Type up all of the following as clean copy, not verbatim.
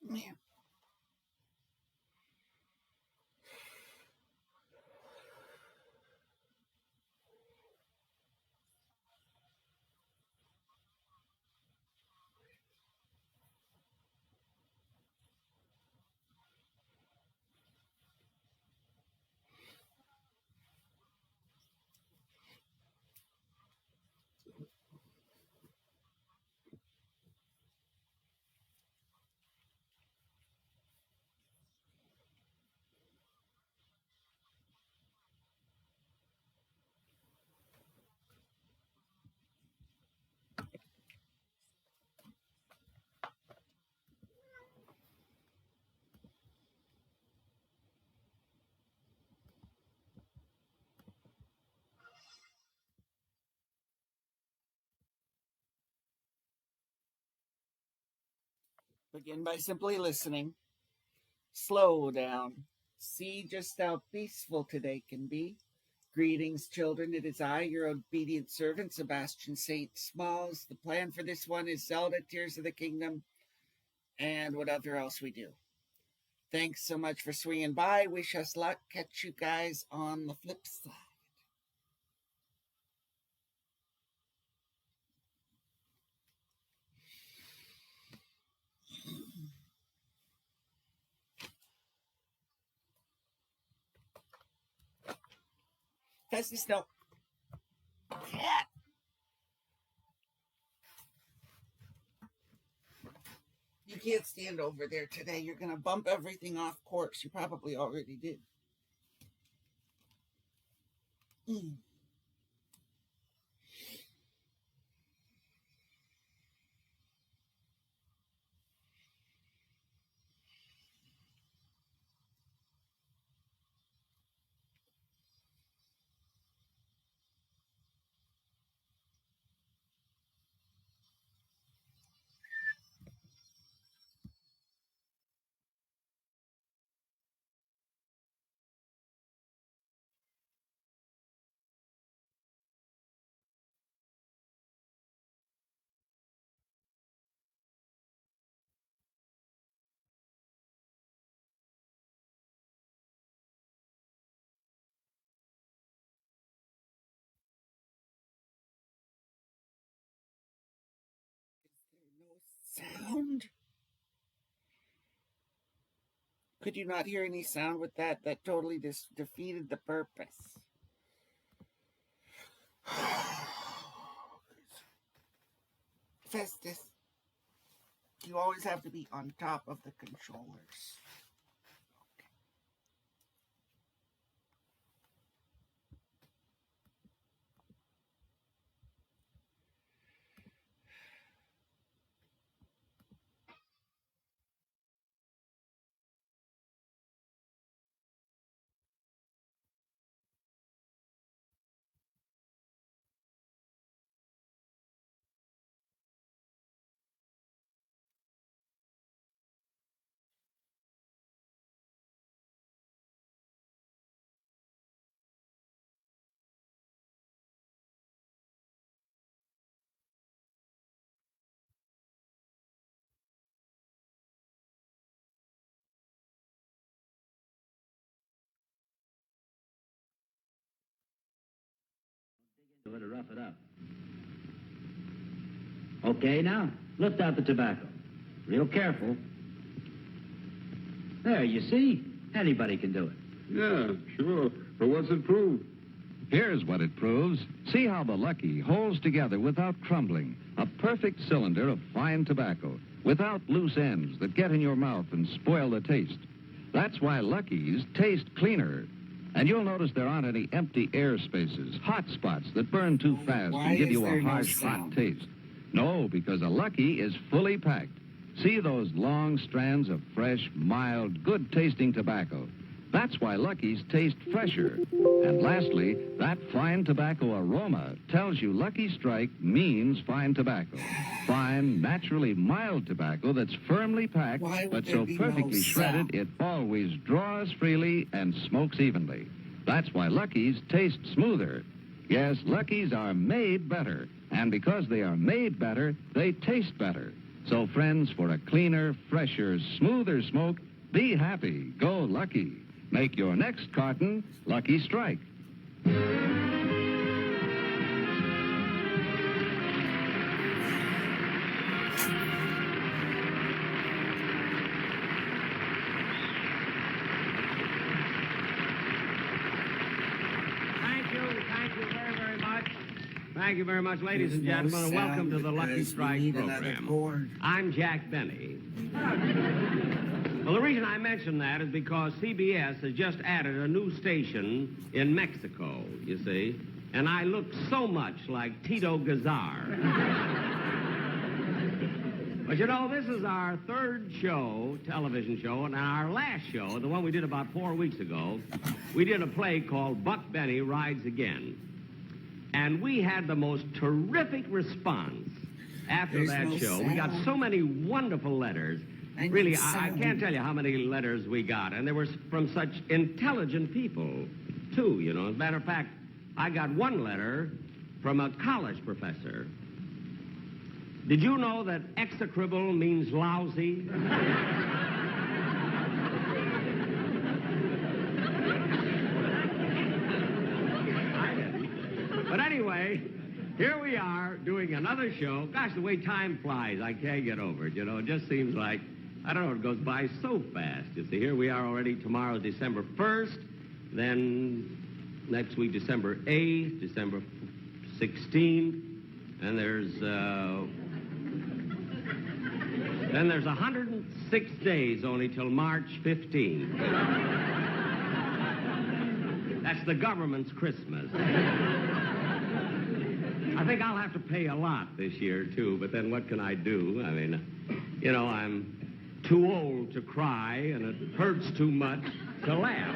Man. Begin by simply listening. Slow down. See just how peaceful today can be. Greetings, children. It is I, your obedient servant, Sebastian St. Smalls. The plan for this one is Zelda, Tears of the Kingdom, and whatever else we do. Thanks so much for swinging by. Wish us luck. Catch you guys on the flip side. Fast as snow. Cat. You can't stand over there today. You're going to bump everything off course. You probably already did. Sound? Could you not hear any sound with that? That totally defeated the purpose. Festus, you always have to be on top of the controllers. To rough it up. Okay, now, lift out the tobacco. Real careful. There, you see? Anybody can do it. Yeah, sure. But what's it prove? Here's what it proves. See how the Lucky holds together without crumbling. A perfect cylinder of fine tobacco, without loose ends that get in your mouth and spoil the taste. That's why Lucky's taste cleaner. And you'll notice there aren't any empty air spaces, hot spots that burn too fast and give you a harsh, hot taste. No, because a Lucky is fully packed. See those long strands of fresh, mild, good-tasting tobacco. That's why Lucky's taste fresher. And lastly, that fine tobacco aroma tells you Lucky Strike means fine tobacco. Fine, naturally mild tobacco that's firmly packed, but so perfectly shredded it always draws freely and smokes evenly. That's why Lucky's taste smoother. Yes, Lucky's are made better. And because they are made better, they taste better. So, friends, for a cleaner, fresher, smoother smoke, be happy. Go Lucky. Make your next carton Lucky Strike. Thank you very much, ladies and gentlemen, and welcome to the Lucky Strike program. I'm Jack Benny. Well, the reason I mention that is because CBS has just added a new station in Mexico, you see, and I look so much like Tito Gazar. But, you know, this is our third show, television show, and our last show, the one we did about 4 weeks ago, we did a play called Buck Benny Rides Again. And we had the most terrific response after that show. We got so many wonderful letters. Really, I can't tell you how many letters we got. And they were from such intelligent people, too, you know. As a matter of fact, I got one letter from a college professor. Did you know that execrable means lousy? But anyway, here we are doing another show. Gosh, the way time flies, I can't get over it, you know. It just seems like, I don't know, it goes by so fast. You see, here we are already. Tomorrow, December 1st. Then next week, December 8th, December 16th. And there's 106 days only till March 15th. That's the government's Christmas. I think I'll have to pay a lot this year, too, but then what can I do? I mean, you know, I'm too old to cry, and it hurts too much to laugh.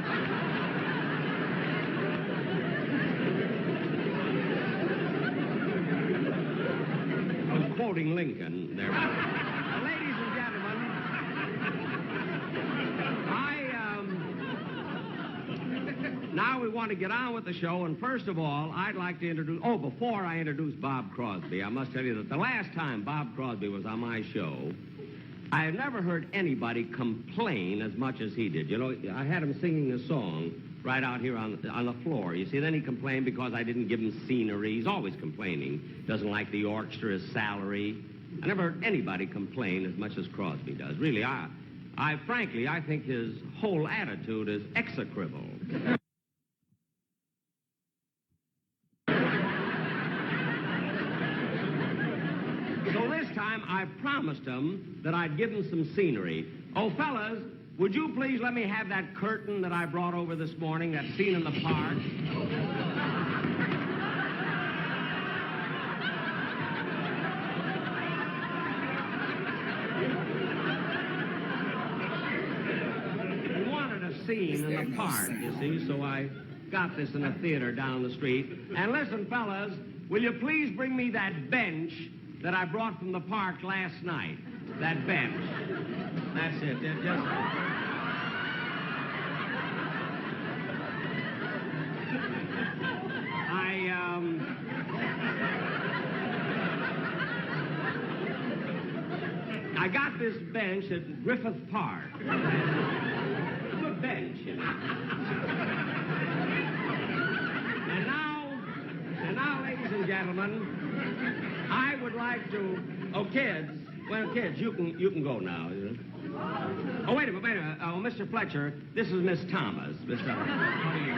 I was quoting Lincoln there. Ladies and gentlemen, now we want to get on with the show, and first of all, I'd like to introduce... Oh, before I introduce Bob Crosby, I must tell you that the last time Bob Crosby was on my show, I have never heard anybody complain as much as he did. You know, I had him singing a song right out here on the floor. You see, then he complained because I didn't give him scenery. He's always complaining. Doesn't like the orchestra, his salary. I never heard anybody complain as much as Crosby does. Really, frankly, I think his whole attitude is execrable. So this time, I promised him that I'd give him some scenery. Oh, fellas, would you please let me have that curtain that I brought over this morning, that scene in the park? He wanted a scene in the park, you see, so I got this in a theater down the street. And listen, fellas, will you please bring me that bench that I brought from the park last night? That bench. That's it. I got this bench at Griffith Park. Good bench, you know. And now, ladies and gentlemen, I would like to... Oh, kids. Well, kids, you can go now. Oh, wait a minute. Oh, Mr. Fletcher, this is Miss Thomas. Miss Thomas. How do you...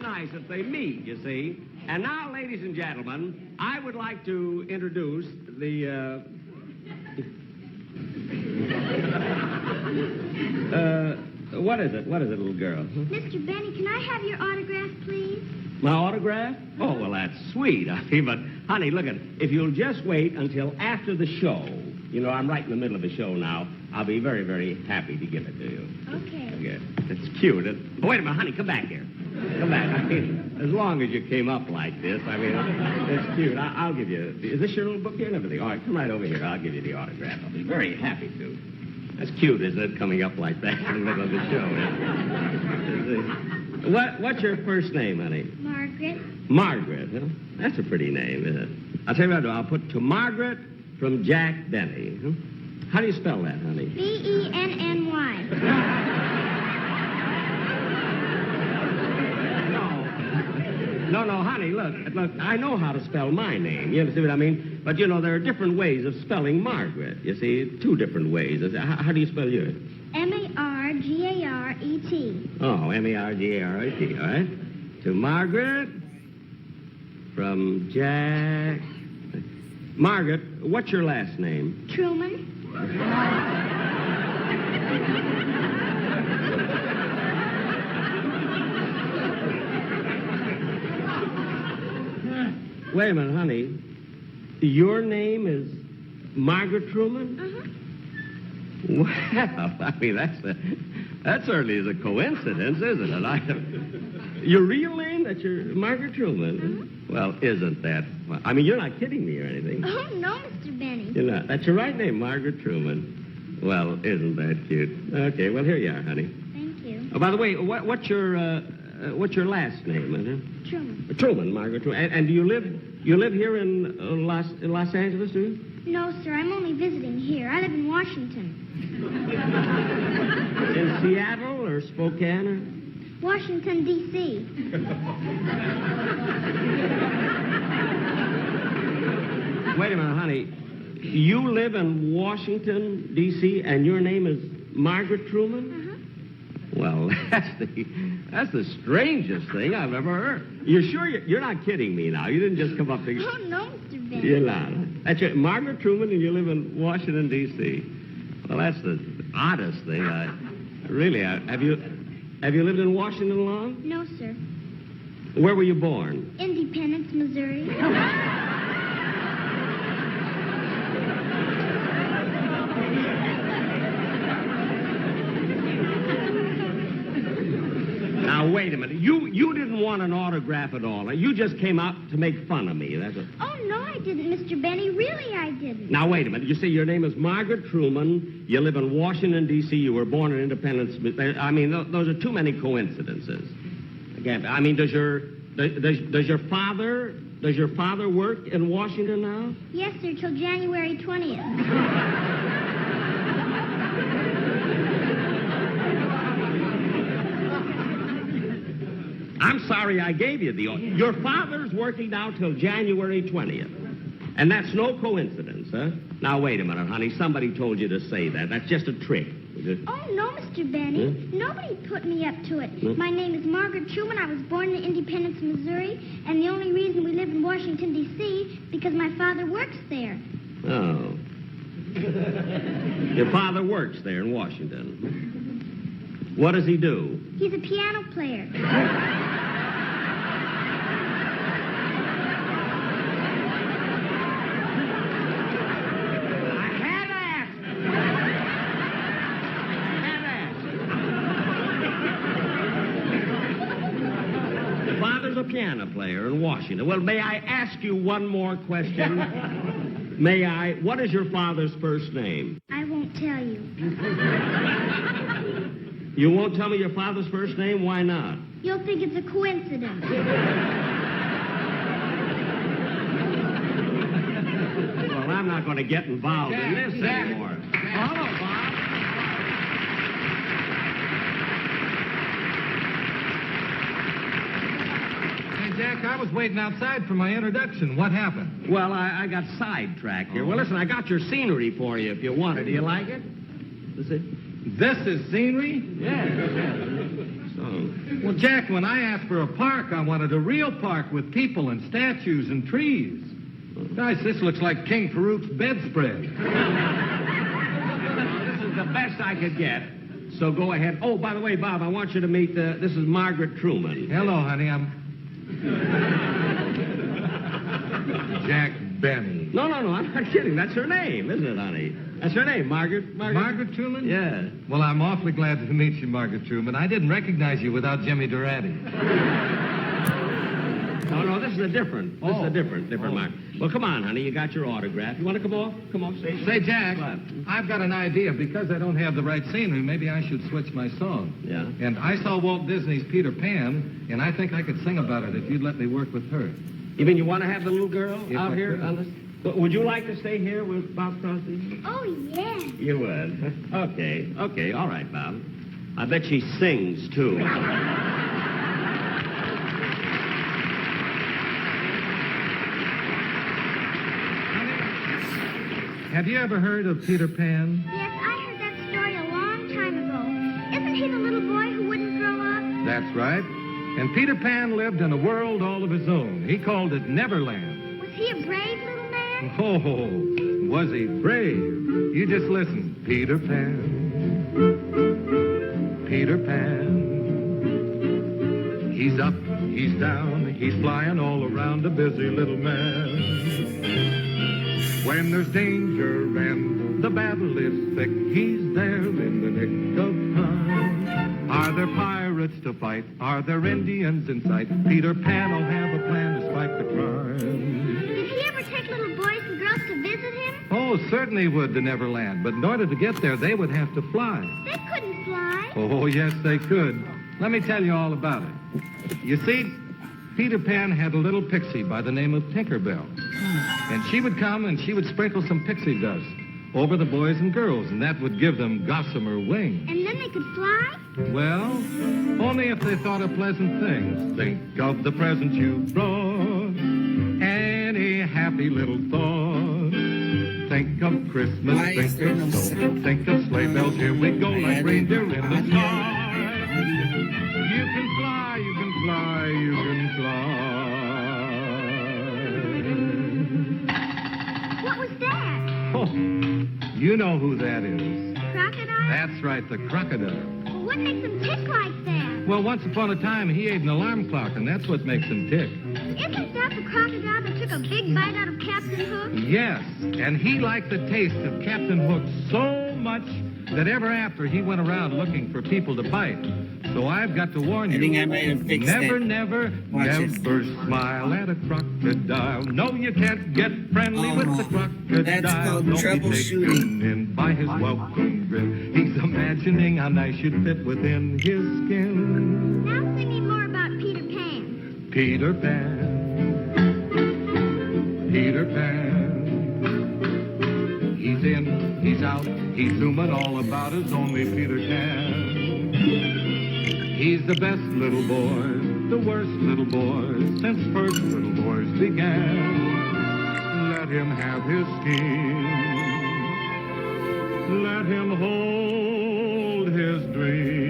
Nice if they meet, you see. And now, ladies and gentlemen, I would like to introduce the, what is it? What is it, little girl? Mr. Benny, can I have your autograph, please? My autograph? Oh, well, that's sweet. I mean, but, honey, look at it. If you'll just wait until after the show, you know, I'm right in the middle of the show now, I'll be very, very happy to give it to you. Okay. Okay. It's cute. Oh, wait a minute, honey, come back here. Come back. I mean, as long as you came up like this, I mean, it's cute. I'll give you... Is this your little book here and everything? All right, come right over here. I'll give you the autograph. I'll be very happy to. That's cute, isn't it, coming up like that in the middle of the show? What's your first name, honey? Margaret. Margaret, huh? That's a pretty name, isn't it? I'll tell you what, I'll put to Margaret from Jack Benny. Huh? How do you spell that, honey? Benny. No, honey, look, I know how to spell my name. You understand what I mean? But, there are different ways of spelling Margaret. You see, 2 different ways. How do you spell yours? Margaret. Oh, Margaret, all right. To Margaret from Jack. Margaret, what's your last name? Truman. Wait a minute, honey. Your name is Margaret Truman? Uh-huh. Well, I mean, that certainly is a coincidence, isn't it? Your real name? That's your Margaret Truman? Uh-huh. Well, isn't that... Well, I mean, you're not kidding me or anything. Oh, no, Mr. Benny. You're not. That's your right name, Margaret Truman. Well, isn't that cute? Okay, well, here you are, honey. Thank you. Oh, by the way, what's your last name, isn't it? Truman. Truman, Margaret Truman. And do you live here in Los Angeles, do you? No, sir, I'm only visiting here. I live in Washington. In Seattle or Spokane or... Washington, D.C. Wait a minute, honey. You live in Washington, D.C., and your name is Margaret Truman? Uh-huh. Well, that's the strangest thing I've ever heard. You're sure you're not kidding me now? You didn't just come up to... Oh, no, Mr. Benny. You're not. That's your, Margaret Truman, and you live in Washington, D.C. Well, that's the oddest thing. Have you lived in Washington long? No, sir. Where were you born? Independence, Missouri. Now, wait a minute. You didn't want an autograph at all. You just came out to make fun of me. That's it. Oh, no, I didn't, Mr. Benny. Really, I didn't. Now, wait a minute. You say your name is Margaret Truman. You live in Washington, D.C. You were born in Independence. I mean, those are too many coincidences. Again, I mean, does your father work in Washington now? Yes, sir, till January 20th. I'm sorry I gave you the... Your father's working now till January 20th. And that's no coincidence, huh? Now, wait a minute, honey. Somebody told you to say that. That's just a trick. Oh, no, Mr. Benny. Nobody put me up to it. My name is Margaret Truman. I was born in Independence, Missouri. And the only reason we live in Washington, D.C., because my father works there. Oh. Your father works there in Washington. What does he do? He's a piano player. Piano player in Washington. Well, may I ask you one more question? May I? What is your father's first name? I won't tell you. You won't tell me your father's first name? Why not? You'll think it's a coincidence. Well, I'm not going to get involved in this anymore. Hello, Bob. Jack, I was waiting outside for my introduction. What happened? Well, I got sidetracked here. Well, listen, I got your scenery for you if you want it. Do you like it? This is scenery? Yeah. So. Well, Jack, when I asked for a park, I wanted a real park with people and statues and trees. Guys, this looks like King Farouk's bedspread. This is the best I could get. So go ahead. Oh, by the way, Bob, I want you to meet, this is Margaret Truman. Hello, honey. I'm Jack Benny. No, I'm not kidding. That's her name, isn't it, honey? That's her name, Margaret. Margaret Truman? Yeah. Well, I'm awfully glad to meet you, Margaret Truman. I didn't recognize you without Jimmy Durante. No, this is a different mark. Well, come on, honey. You got your autograph. You want to come off? Come on, Say, Jack, What? I've got an idea. Because I don't have the right scenery, maybe I should switch my song. Yeah? And I saw Walt Disney's Peter Pan, and I think I could sing about it if you'd let me work with her. You mean you want to have the little girl If out I here could. on this? Would you like to stay here with Bob Crosby? Oh, yeah. You would. Okay, all right, Bob. I bet she sings, too. Have you ever heard of Peter Pan? Yes, I heard that story a long time ago. Isn't he the little boy who wouldn't grow up? That's right. And Peter Pan lived in a world all of his own. He called it Neverland. Was he a brave little man? Oh, was he brave? You just listen. Peter Pan. Peter Pan. He's up, he's down, he's flying all around a busy little man. When there's danger and the battle is thick, he's there in the nick of time. Are there pirates to fight? Are there Indians in sight? Peter Pan will have a plan to fight the crime. Did he ever take little boys and girls to visit him? Oh, certainly would to Neverland, but in order to get there, they would have to fly. They couldn't fly. Oh, yes, they could. Let me tell you all about it. You see, Peter Pan had a little pixie by the name of Tinkerbell. And she would come and she would sprinkle some pixie dust over the boys and girls, and that would give them gossamer wings. And then they could fly? Well, only if they thought of pleasant things. Think of the presents you brought, any happy little thought. Think of Christmas, Why is there no think of snow, sound? think of sleigh bells, here we go like reindeer in the sky. You can fly, you can fly, you can fly. What was that? Oh, you know who that is. Crocodile? That's right, the crocodile. Well, what makes him tick like that? Well, once upon a time, he ate an alarm clock, and that's what makes him tick. Isn't that the crocodile that took a big bite out of Captain Hook? Yes, and he liked the taste of Captain Hook so much that ever after he went around looking for people to bite. So I've got to warn you. I think I might have fixed never, it. never, Watch never it. smile at a crocodile. No, you can't get friendly with the crocodile. That's called Don't be troubleshooting. taken in by his welcome grin. He's imagining how nice you'd fit within his skin. Now sing me more about Peter Pan. Peter Pan. Peter Pan. He's in, he's out, he's zooming all about as only Peter can. He's the best little boy, the worst little boy, since first little boys began. Let him have his scheme. Let him hold his dream.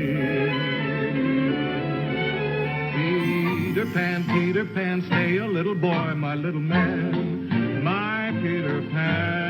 Peter Pan, stay a little boy, my little man, my Peter Pan.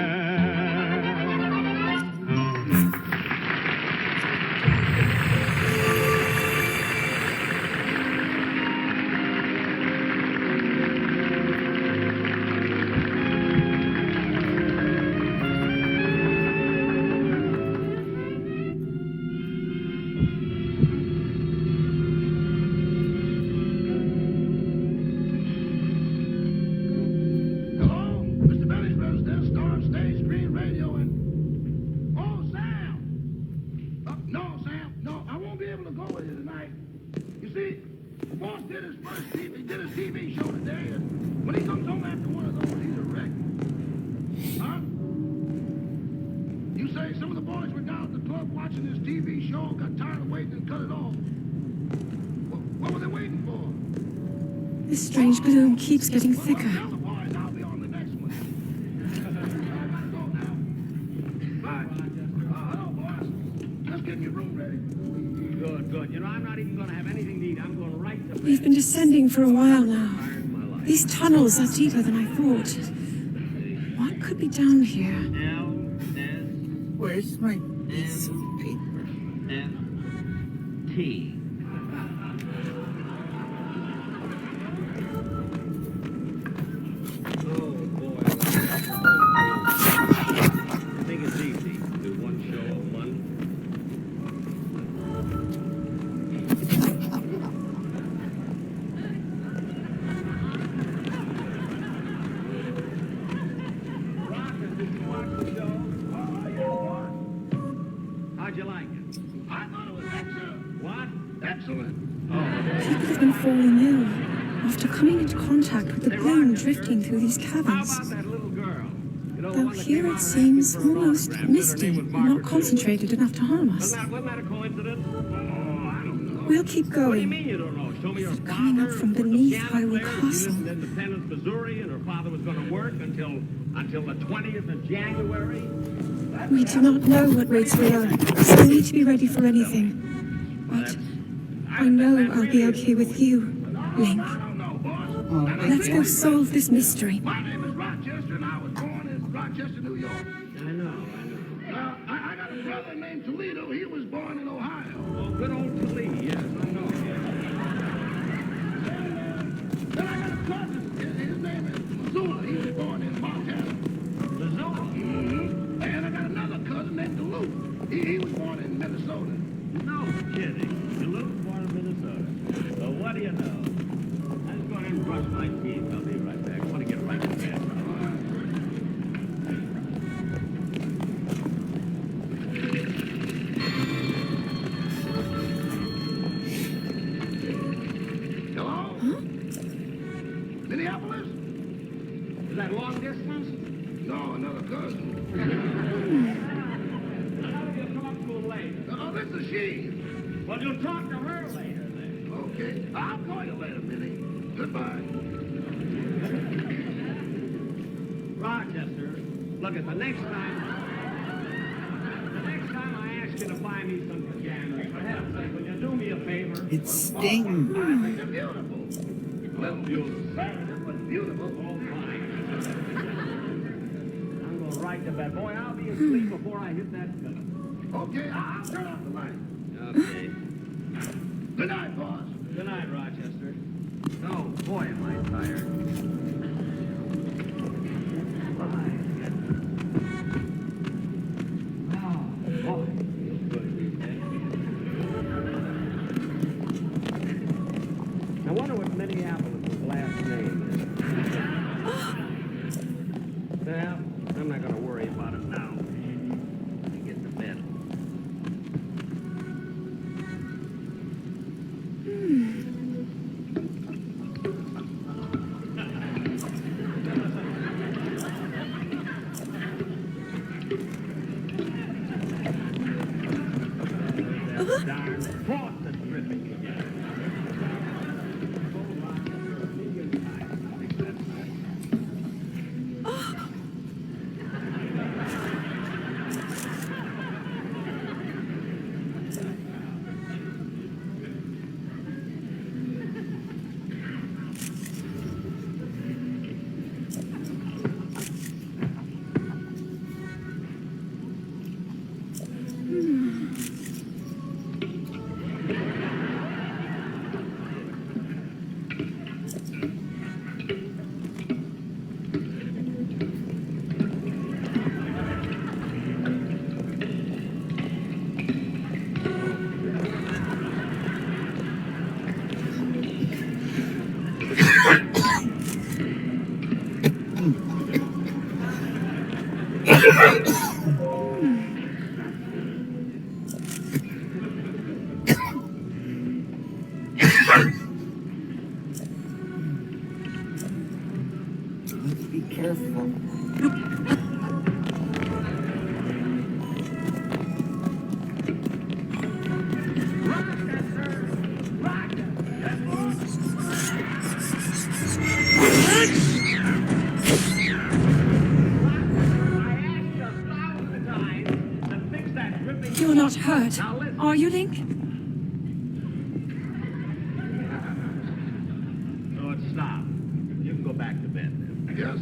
Hello, Mr. Benny's residence, Storm Stage, Green Radio, and... Oh, Sam! No, Sam, no, I won't be able to go with you tonight. You see, the boss did his TV show today, and when he comes home after one of those, he's a wreck. Huh? You say some of the boys were down at the club watching this TV show, got tired of waiting and cut it off. What were they waiting for? This strange gloom keeps getting Well, thicker. tell the boys I'll be on the next one. I gotta go now. Bye. Hello, boss. Just getting your room ready. Good. You know, I'm not even going to have anything to eat. I'm going right to bed. We've been descending for a while now. Tired of my life. These tunnels are deeper than I thought. What could be down here? Where's my piece of paper? T. Oh, boy. I think it's easy. Do one show a month. People have been falling ill after coming into contact with the gloom drifting through these How caverns. about that little girl? You know, the Though one that here came it out of seems that for a long almost time. Her misty name was and Margaret, not concentrated enough to harm us. Wasn't that a coincidence? Oh, I don't know. We'll keep What do you going. mean you don't know? Show me your father. Coming up from was a beneath piano Hyrule player. She Castle. lived in Independence, Missouri, and her father was going to work until the 20th of January. We do not know what waits below, so we need to be ready for anything. But I know I'll be okay with you, Link. Let's go solve this mystery. My name is Rochester, and I was born in Rochester, New York. I know. Now, I got a brother named Toledo. He was born in Ohio. Oh, good old Toledo, yes, I know. Then I got a cousin. His name is Missoula. He was born in Montana. Missoula? Mm-hmm. And I got another cousin named Duluth. He was born in Minnesota. No kidding. Duluth, born in Minnesota. Well, what do you know? I'm just going and brush my teeth. I'll be right back. I want to get right to bed. Hello? Huh? Minneapolis? Is that long distance? No, another cousin. How do you talk to him later? Oh, this is she. Well, you'll talk to her later then. Okay. I'll call you later, Minnie. Goodbye. Rochester, look at the next time I ask you to buy me some pajamas, for heaven's sake, will you do me a favor? It's Sting. I think they're beautiful. Well, beautiful. But beautiful. Oh, fine. I'm going right to bed. Boy, I'll be asleep before I hit that pillow. Okay, I'll turn off the light. Okay. Good night, boss. Good night, Rochester. Oh, boy, am I tired. Bye. Oh, boy, it feels good these days. I wonder what Minneapolis' last name is. Well, I'm not going to worry about it now. Let me get to bed. Darn faucet dripping again. Let's be careful. You're not hurt, are you, Link? So it stopped. You can go back to bed then. Yes.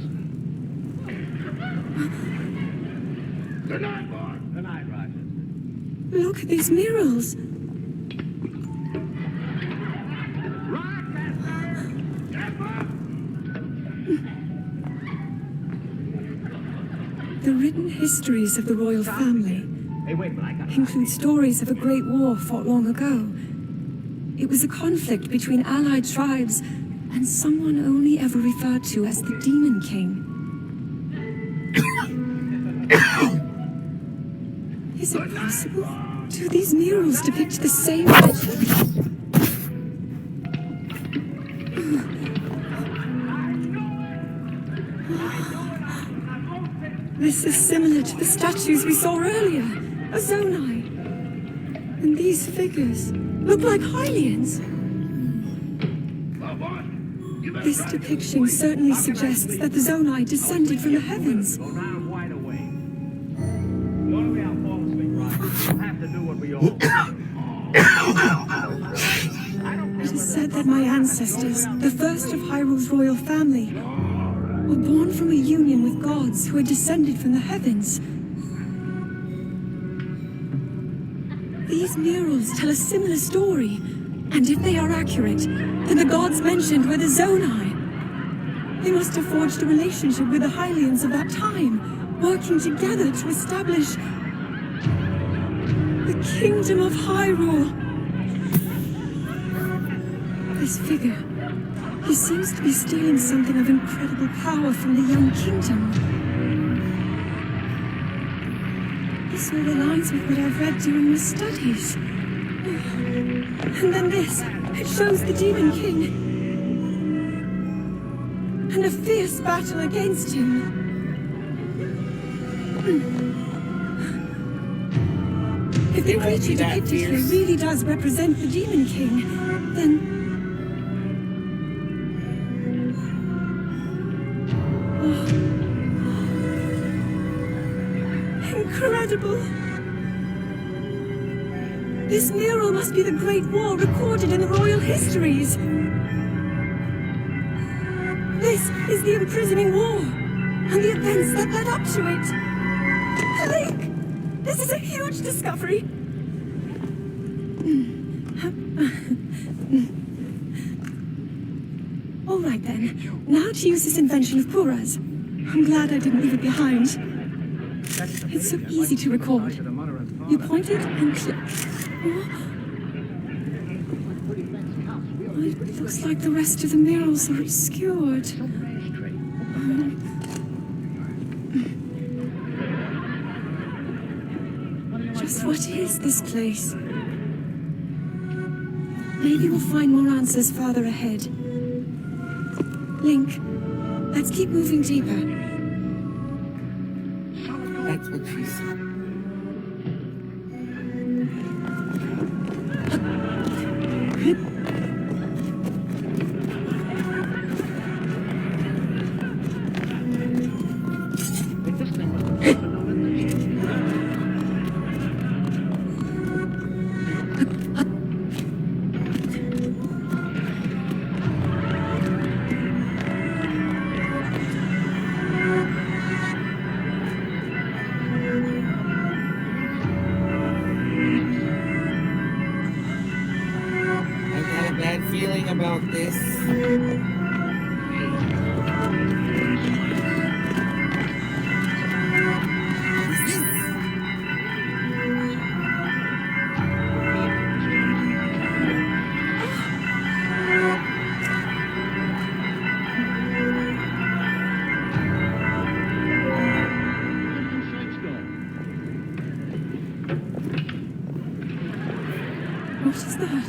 Good night, boss. Good night, Rochester. Look at these murals. Rochester! Yes, boss. The written histories of the royal family Hey, wait a minute, I got include stories of a great war fought long ago. It was a conflict between allied tribes and someone only ever referred to as the Demon King. Is it possible? Do these murals depict the same? This is similar to the statues we saw earlier, a Zonai. And these figures look like Hylians. This depiction certainly suggests that the Zonai descended from the heavens. Go down wide awake. The only way I'll fall asleep, Roger, we'll have to do what we all It is said that my ancestors, the first of Hyrule's royal family, were born from a union with gods who had descended from the heavens. These murals tell a similar story, and if they are accurate, then the gods mentioned were the Zonai. They must have forged a relationship with the Hylians of that time, working together to establish the Kingdom of Hyrule. This figure, he seems to be stealing something of incredible power from the young kingdom. This all aligns with what I've read during my studies. And then this, it shows the Demon King. And a fierce battle against him. If the creature depicted here really does represent the Demon King, then... Incredible! This mural must be the Great War recorded in the royal histories. This is the imprisoning war, and the events that led up to it. Link! This is a huge discovery. All right then, now to use this invention of Pura's. I'm glad I didn't leave it behind. It's so easy to record. You point it and click. Oh, it looks like the rest of the murals are obscured. Just what is this place? Maybe we'll find more answers farther ahead. Link, let's keep moving deeper. That's what she said. Feeling about this. What is that?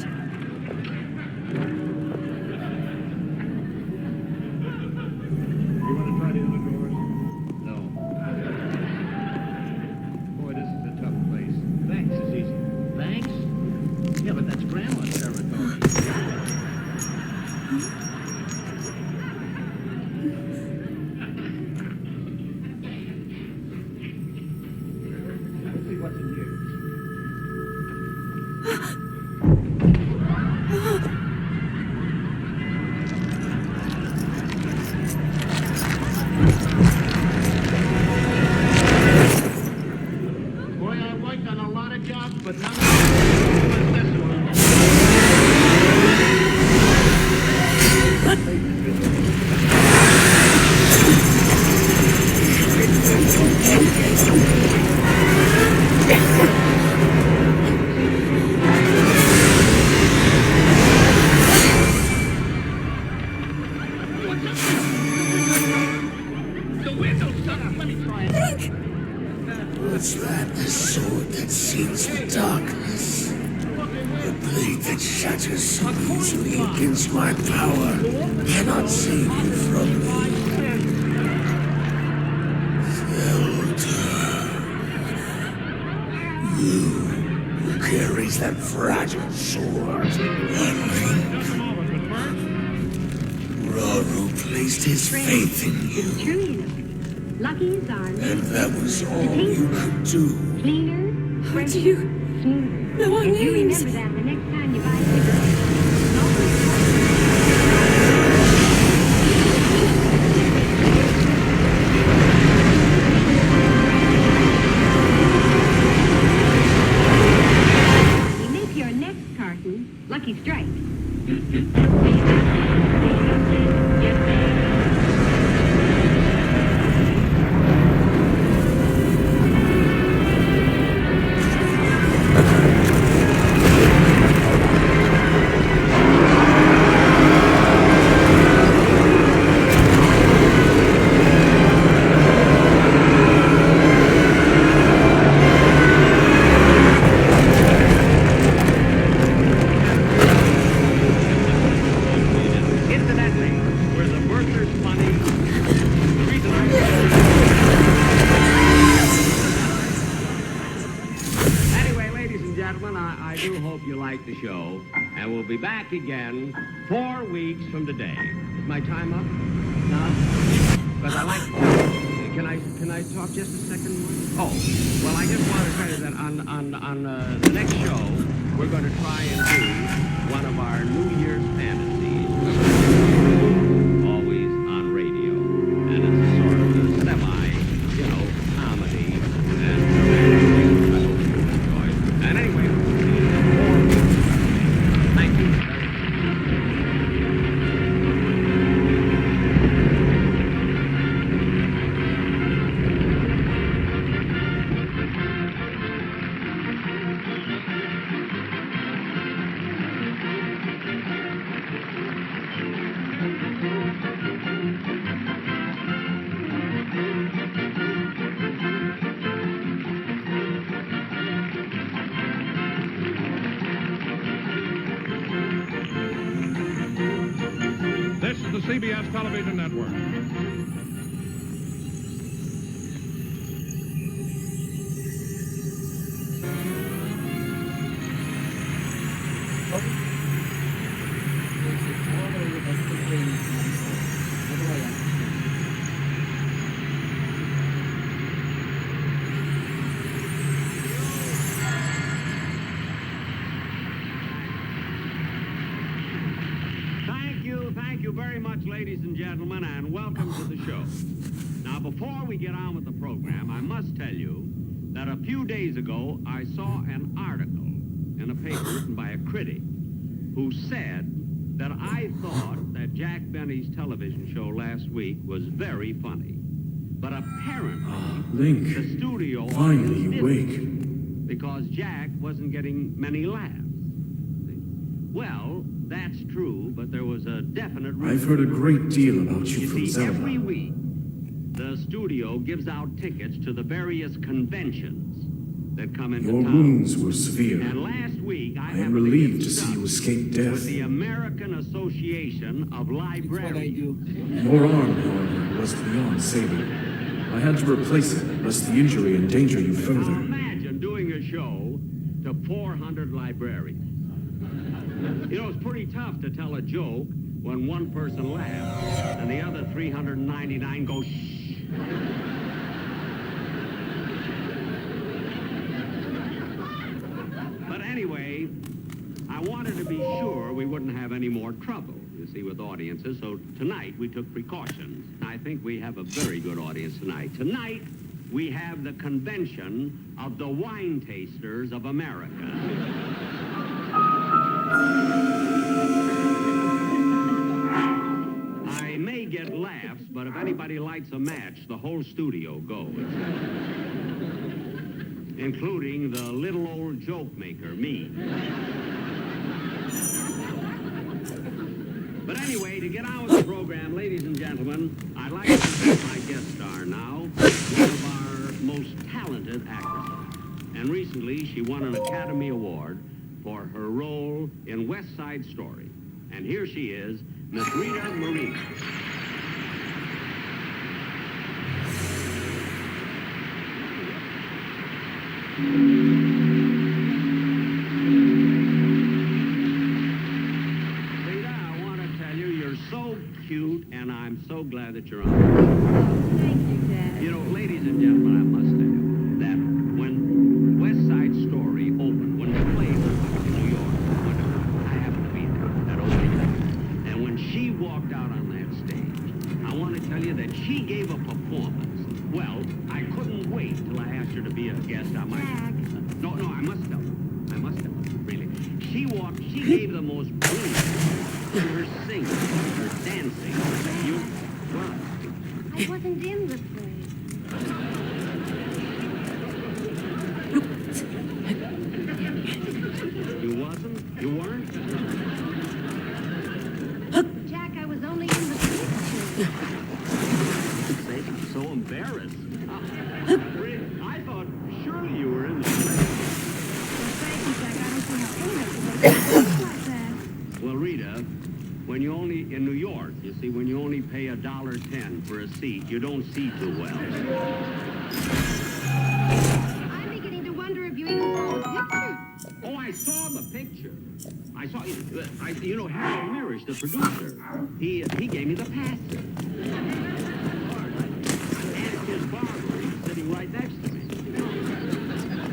shatters so easily against my power cannot save you from me. Zelda. You who carries that fragile sword. Raru placed his faith in you. True, you know. Lucky's army. And that was all you could do. Cleaner, How fresher, do you smoother. know our If you names? remember that the next time you buy cigarettes, you make your next carton Lucky Strike. Incidentally, were the birthers funny? The reason Anyway, ladies and gentlemen, I do hope you like the show, and we'll be back again 4 weeks from today. Is my time up? No? But I like... Can I talk just a second more? Oh, well, I just want to tell you that on the next show, we're going to try and do one of our New Year's fantasies, always on radio. And it's a sort of a semi, comedy and romantic. I hope you enjoy it. And anyway, we'll see you in 4 weeks. Thank you. This is the CBS Television Network. Thank you very much, ladies and gentlemen, and welcome to the show. Now, before we get on with the program, I must tell you that a few days ago, I saw an article in a paper written by a critic who said that I thought that Jack Benny's television show last week was very funny. But apparently, Link, the studio finally audience awake. didn't, because Jack wasn't getting many laughs. Well, that's true, but there was a definite reason. I've heard a great deal about you from see, Zelda. every week, the studio gives out tickets to the various conventions that come into Your town. wounds were severe. And last week, I I am happened relieved get to see stuck you escape with death. the American Association of That's what I Librarians. do. Your arm, however, was beyond saving. I had to replace it, lest the injury endanger you Now further. imagine doing a show to 400 librarians. You know, it's pretty tough to tell a joke when one person laughs and the other 399 go shh. But anyway, I wanted to be sure we wouldn't have any more trouble, you see, with audiences. So tonight we took precautions. I think we have a very good audience tonight. Tonight we have the convention of the wine tasters of America. I may get laughs, but if anybody lights a match, the whole studio goes. Including the little old joke maker, me. But anyway, to get on with the program, ladies and gentlemen, I'd like to present my guest star now, one of our most talented actresses. And recently, she won an Academy Award for her role in West Side Story. And here she is, Miss Rita Moreno. Rita, I want to tell you, you're so cute, and I'm so glad that you're on. Thank you, Dad. You know, ladies and gentlemen, I must say that when West Side Story opened, when the play opened in New York, I happened to be there that opening night, and when she walked out on that stage, I want to tell you that she gave a performance. Well, I couldn't wait till I asked her to be a guest on my... Jack. No, I must tell her. Really. She gave the most brilliant, her singing, her dancing. I wasn't in the play. You wasn't? You weren't? Jack, I was only in the picture. Say, I'm so embarrassed. I thought surely you were in the play. Well, thank you, Jack. I don't see how anyone could make it like that. Well, Rita, when you only, in New York, you see, when you only pay $1.10 for a seat, you don't see too well. I'm beginning to wonder if you even saw the picture. Oh, I saw the picture. I saw, you know, Harold Mirish, the producer, he gave me the passes. I asked his barber, he's sitting right next to me.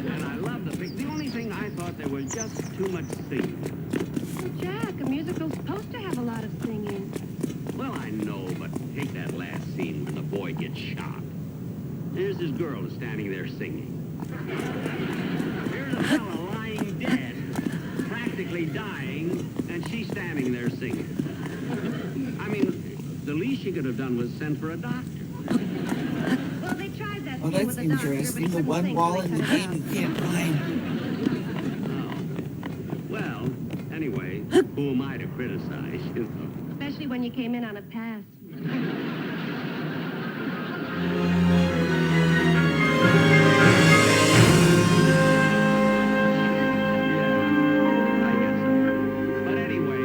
And I love the picture. The only thing I thought there was just too much singing. Well, Jack, a musical's supposed to have a lot of singing. Well, I know, but take that last scene when the boy gets shot. There's this girl standing there singing. Here's a fella lying dead, practically dying, and she's standing there singing. I mean, the least she could have done was send for a doctor. Well, they tried that Oh, scene that's with the doctor, but interesting. he The couldn't one sing, wall so in they the cut it game out. you can't find. Oh. Well, anyway, who am I to criticize, you know? Especially when you came in on a pass. I guess so. But anyway,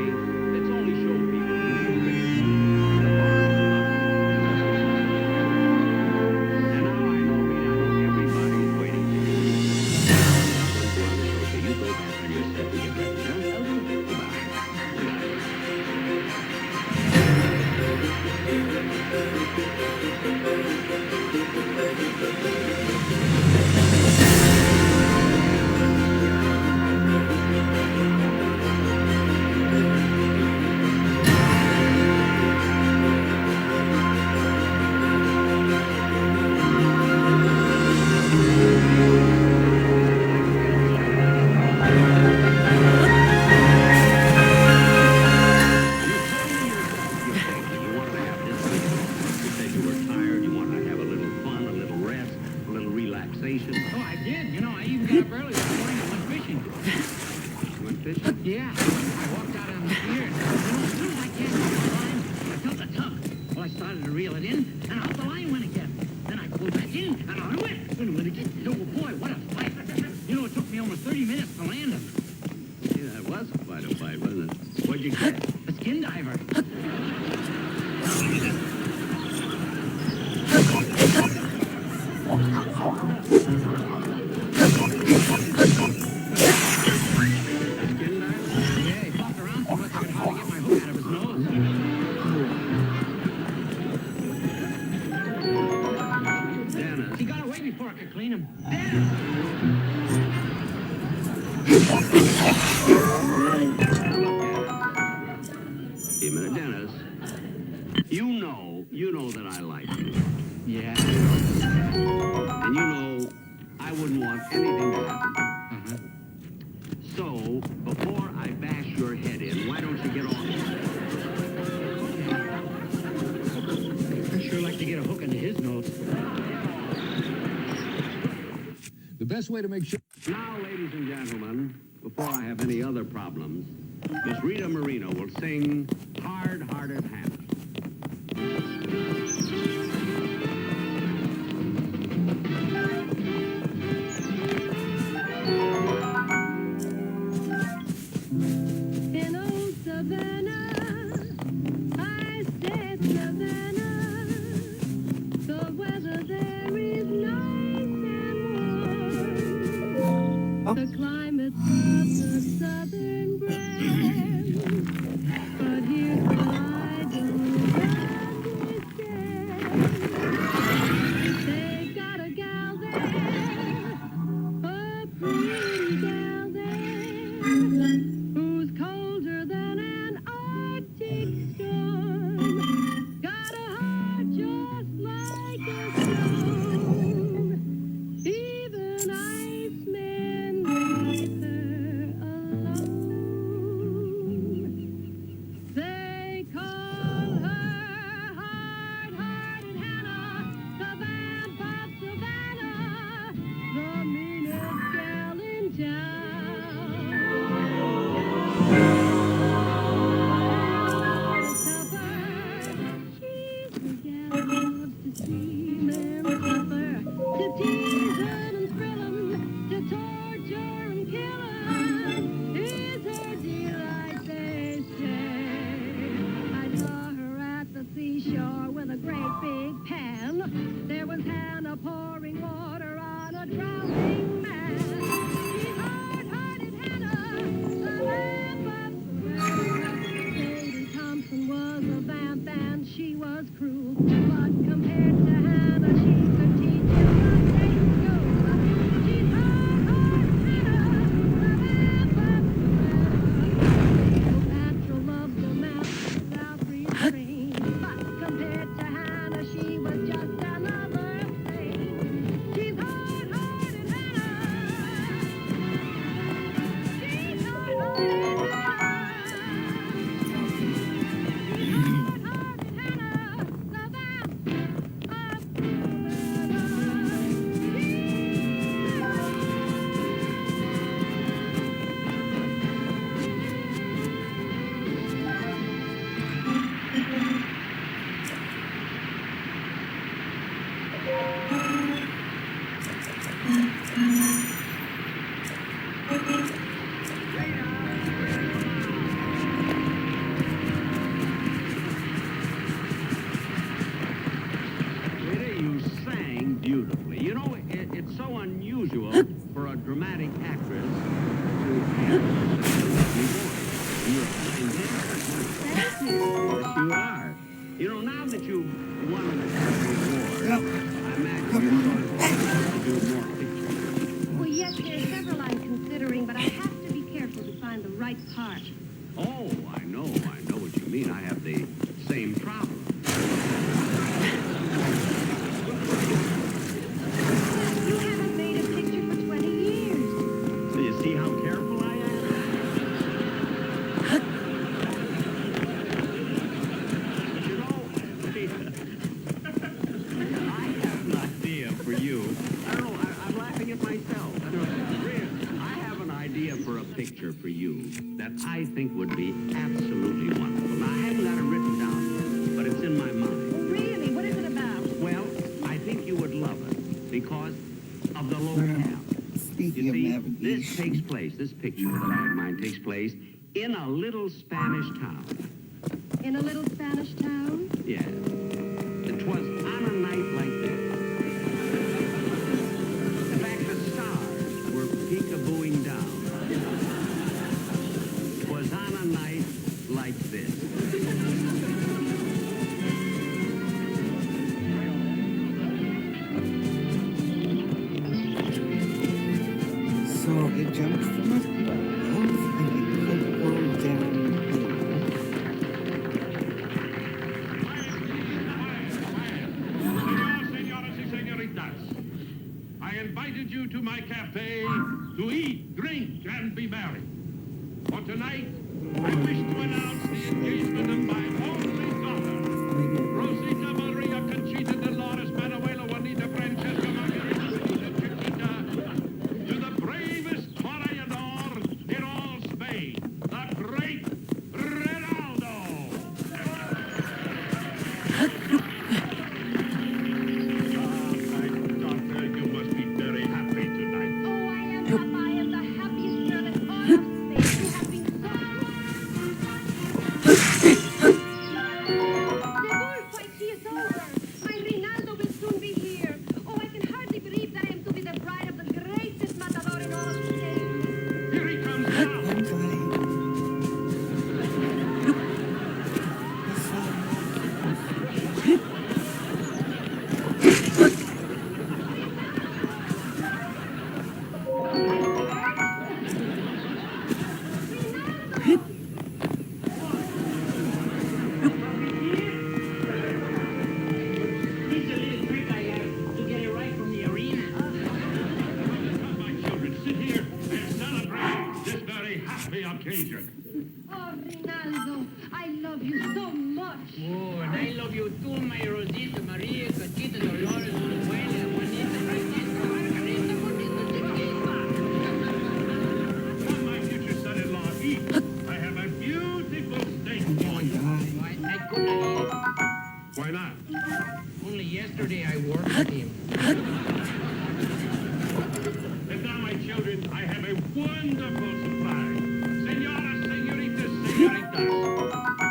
let's only show people the and now I know, Rita, I know everybody's waiting for you. Okay, you go back on your set and get ready, huh? Oh, I did. You know, I even got up early this morning and went fishing. You went fishing? Yeah. I walked out on the pier and, as soon as I cast the line, I felt a tug. Well, I started to reel it in, and out the line went again. Then I pulled back in, and on it went. And when it gets, oh, boy, what a fight. You know, it took me almost 30 minutes to land him. Yeah, that was quite a fight, wasn't it? What'd you get? A skin diver. Yeah, he flopped around so much I could hardly get my hook out of his nose. Dennis. He got away before I could clean him. Dennis! Hey, minute, Dennis. You know that I like you. Yeah. And you know I wouldn't want anything to happen. So, before I bash your head in, why don't you get off? I'd sure like to get a hook into his nose. The best way to make sure... Now, ladies and gentlemen, before I have any other problems, Miss Rita Moreno will sing Hard-Hearted Hannah. was cruel, but compared to Hannah, she could teach you what things go. She's hard, Cleopatra loves the mouse without restraint, but compared to Hannah, she was just another thing. She's hard-hearted Hannah. She's hard-hearted Rita, you sang beautifully. You know, it's so unusual for a dramatic actress to have such a lovely voice. And you're a fine dancer. Yes, you are. You know, now that you've won an Academy Award, I imagine you're sort of to do more pictures. Well, yes, there's several I'm considering, but I have to be careful to find the right part. Oh, I know what you mean. I have the same problem. You haven't made a picture for 20 years. So you see how careful I am? You know, I have an idea for you. I don't know, I'm laughing at myself. Really, I have an idea for a picture for you that I think would be absolutely wonderful. Now, I haven't got it written down, but it's in my mind. Oh, really? What is it about? Well, I think you would love it because of the locale. Speaking You of see, navigation, this picture that I have in mind takes place in a little Spanish town. In a little Spanish town? Yes. It was on a night like this. In fact, the stars were peekabooing down. It was on a night like this. so it jumped from above and it could go down. Señoras y señoritas, I invited you to my cafe to eat, drink, and be merry. For tonight, I wish to announce the engagement of my only daughter, Rosita Maria Conchita Dolores Manuela Juanita Francesca Margarita Benita Chiquita, to the bravest toreador in all Spain, the great Ronaldo. Daughter, you must be very happy tonight. Oh, I am, Papa. I am the happiest girl in all of Spain. You have been so The bullfight, she is over. My Rinaldo will soon be here. Oh, I can hardly believe that I am to be the bride of the greatest matador in all of Spain. Here he comes now. One guy. This is a little trick I have to get it right from the arena. Come, my children, sit here and celebrate this very happy occasion. Oh, Rinaldo, I love you so much. Oh, and I love you too, my Rosita Maria, Conchita Dolores, Manuela, Juanita, Francisca, Margarita, Juanita, Chiquita. Come, my future son-in-law, eat. I have a beautiful steak for you. I couldn't eat it. Why not? Only yesterday I worked with him. And now, my children, I have a wonderful surprise. Señoras, señoritas, señoritas,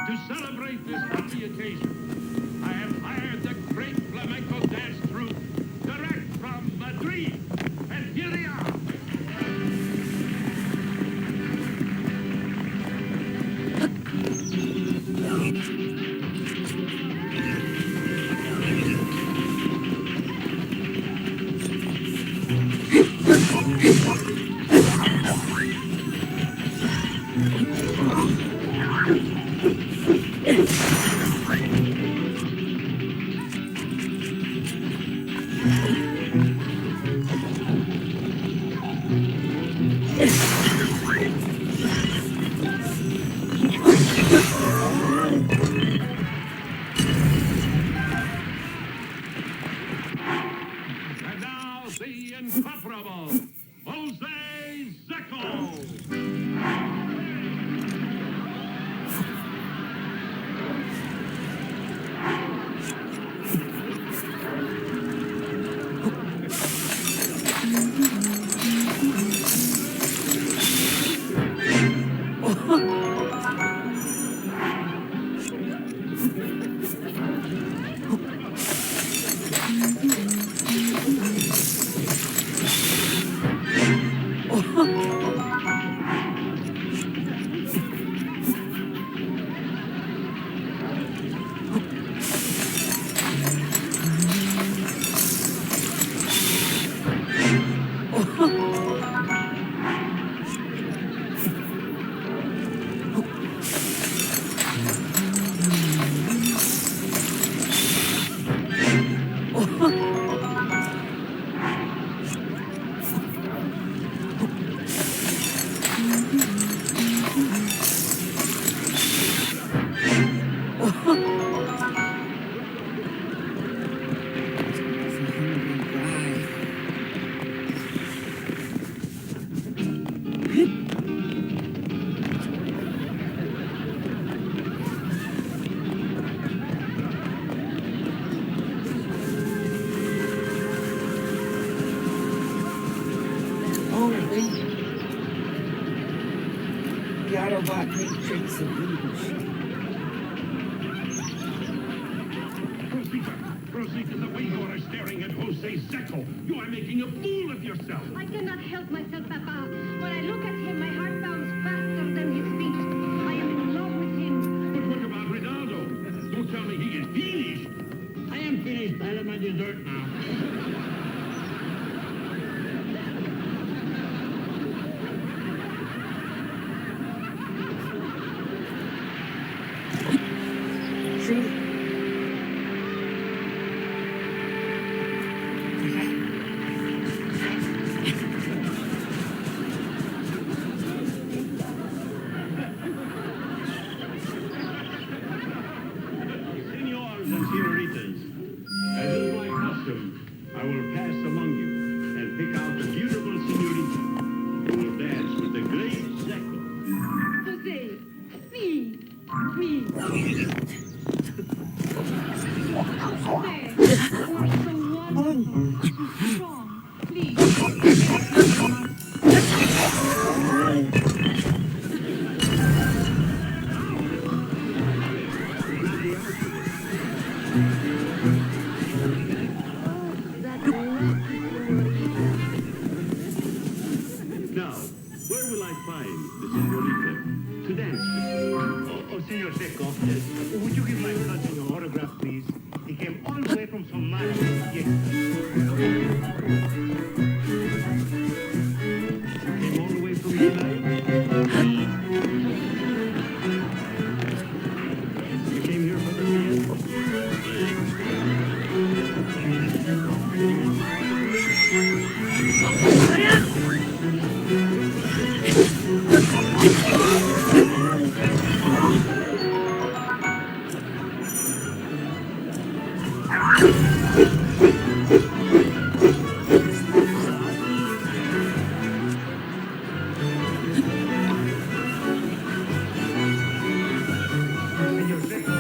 to celebrate this happy occasion, I have hired the great flamenco dance troupe direct from Madrid. And here they are. robot matrix of leadership. Rosita, the way you are staring at Jose Zecco, you are making a fool of yourself. I cannot help myself, Papa. When I look at him, my heart bounds faster than his feet. I am in love with him. But what about Rinaldo? Don't tell me he is finished. I am finished. I have my dessert now. Senors and senoritas, as is my custom, I will pass among you and pick out the beautiful senorita who will dance with the great Zecco. Jose, please, please. Jose, you are so wonderful, so strong. Please. Now, where will I find the senorita to dance with? Oh, Senor Zecco, would you give my cousin your autograph, please? He came all the way from Somalia. Yes. Came all the way from Somalia? You came here for the fiesta? Senor Zecco,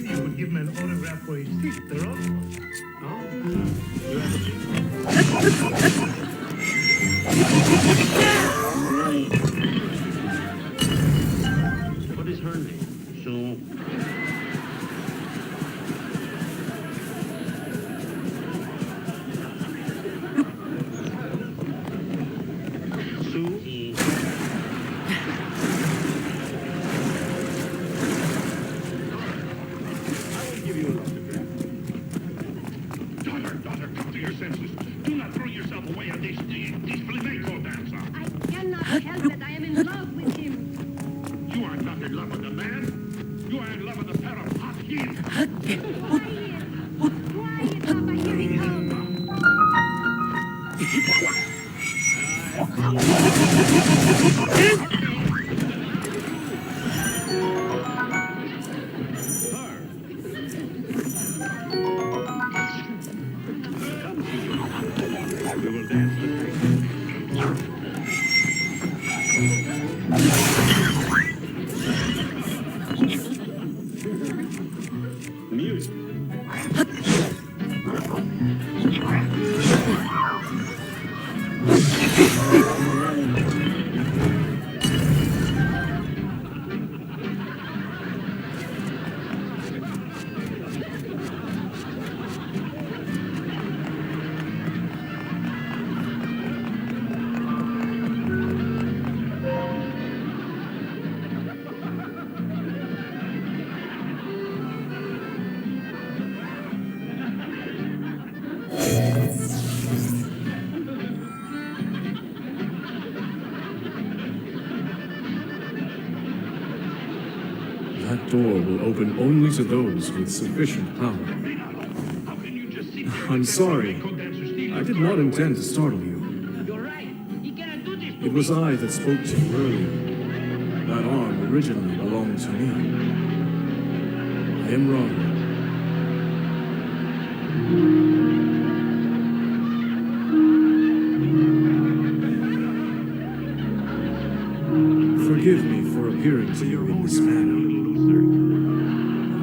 you would give me an autograph for his sister, What is her name? Sue. Sue? I will give you an autograph. Daughter, come to your senses. Do not throw yourself away on these flamenco dancer. I cannot help it. I am in love with him. You are not in love with the man. You are in love with a pair of hot heels. Quiet. Quiet, Papa. Here he comes. We will dance the tango. Music. That door will open only to those with sufficient power. How can you just sit there I'm and sorry. flamenco dancer steal I your did car not away? intend to startle you. You're right. He cannot do this to It was I that spoke to you earlier. That arm originally belonged to me. I am wrong. Forgive me for appearing to you in this manner.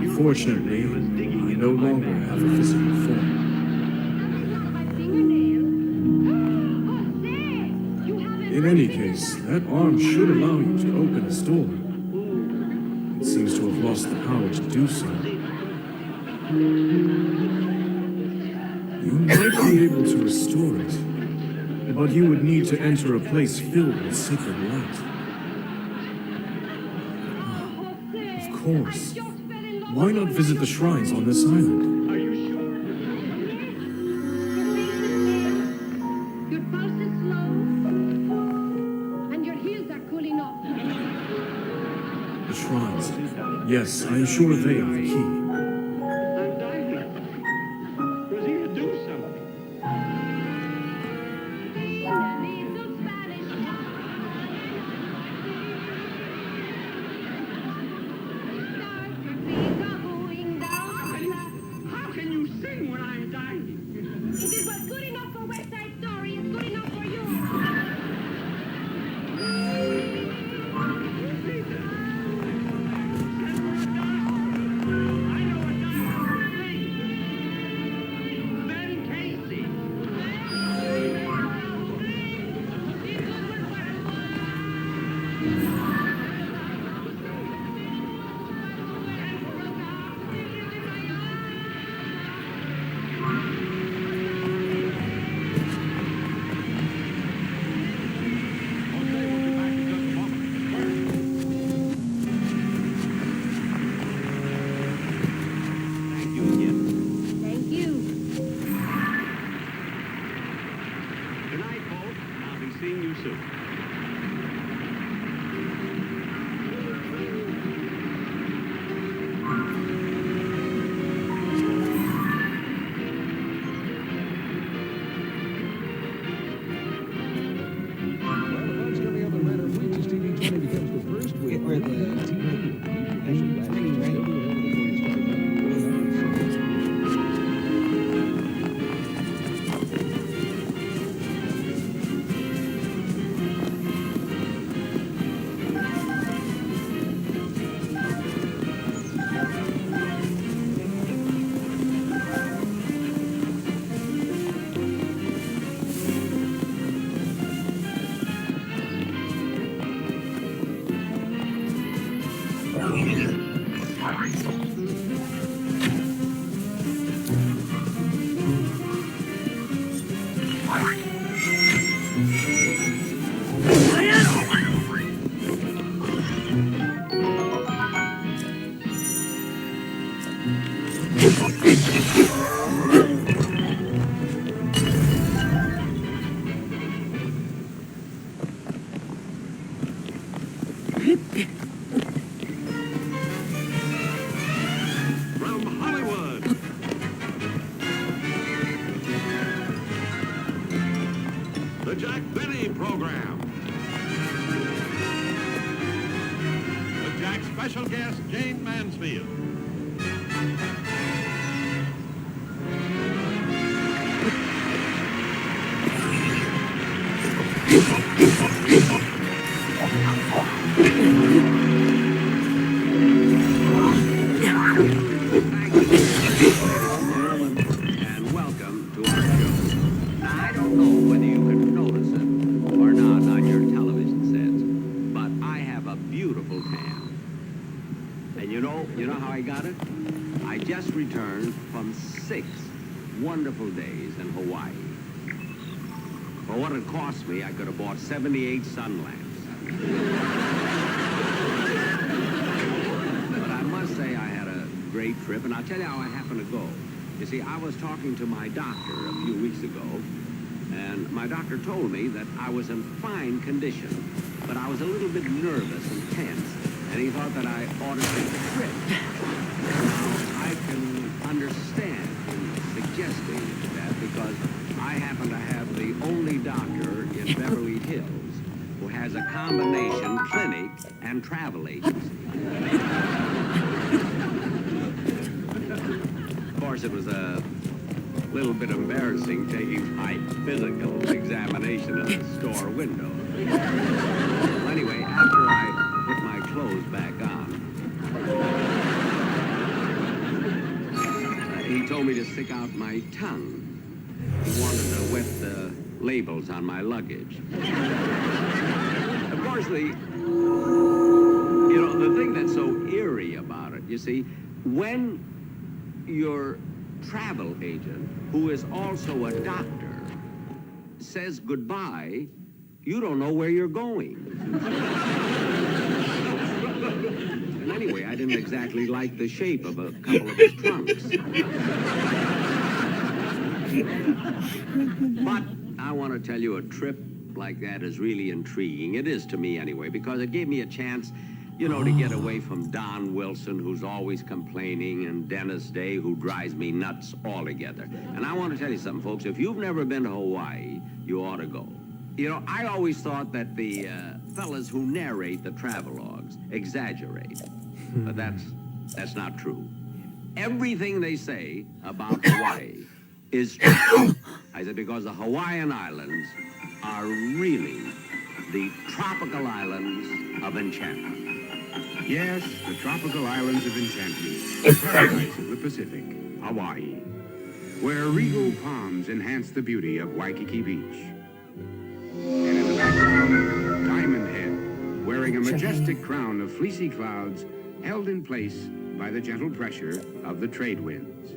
Unfortunately, I no longer have a physical form. My fingernail. Jose, you have an In any case, that arm should allow you to open this door. It seems to have lost the power to do so. You might be able to restore it, but you would need to enter a place filled with sacred light. Of course. Why not visit the shrines on this island? Are you sure? Your pulse is slow, and your heels are cooling off. The shrines. Yes, I am sure they are the key. I'm dying. Was he to do something? How can you sing when I'm dying? If it was good enough for West Side Story, it's good enough for you. Thank you. Good night, folks. I'll be seeing you soon. Get rid of From Hollywood, the Jack Benny Program. With Jack's special guest, Jane Mansfield. And welcome to our show. Now, I don't know whether you can notice it or not on your television sets, but I have a beautiful tan. And you know how I got it? I just returned from 6 wonderful days in Hawaii. For what it cost me, I could have bought 78 sun lamps. But I must say I had a great trip, and I'll tell you how I happened to go. You see, I was talking to my doctor a few weeks ago, and my doctor told me that I was in fine condition, but I was a little bit nervous and tense, and he thought that I ought to take a trip. Now, I can understand him suggesting that because I happen to have the only doctor in Beverly Hills who has a combination clinic and travel agency. Of course, it was a little bit embarrassing taking my physical examination at the store window. Well, anyway, after I put my clothes back on, he told me to stick out my tongue. He wanted to wet the labels on my luggage. Of course, the thing that's so eerie about it, you see, when your travel agent, who is also a doctor, says goodbye, you don't know where you're going. And anyway, I didn't exactly like the shape of a couple of his trunks. But I want to tell you, a trip like that is really intriguing. It is to me anyway, because it gave me a chance, to get away from Don Wilson, who's always complaining, and Dennis Day, who drives me nuts altogether. And I want to tell you something, folks. If you've never been to Hawaii, you ought to go. I always thought that the fellas who narrate the travelogues exaggerate. But that's not true. Everything they say about Hawaii is true. I said, because the Hawaiian Islands are really the tropical islands of enchantment. Yes, the tropical islands of enchantment, the paradise of the Pacific, Hawaii, where regal palms enhance the beauty of Waikiki Beach. And in the background, Diamond Head, wearing a majestic crown of fleecy clouds, held in place by the gentle pressure of the trade winds.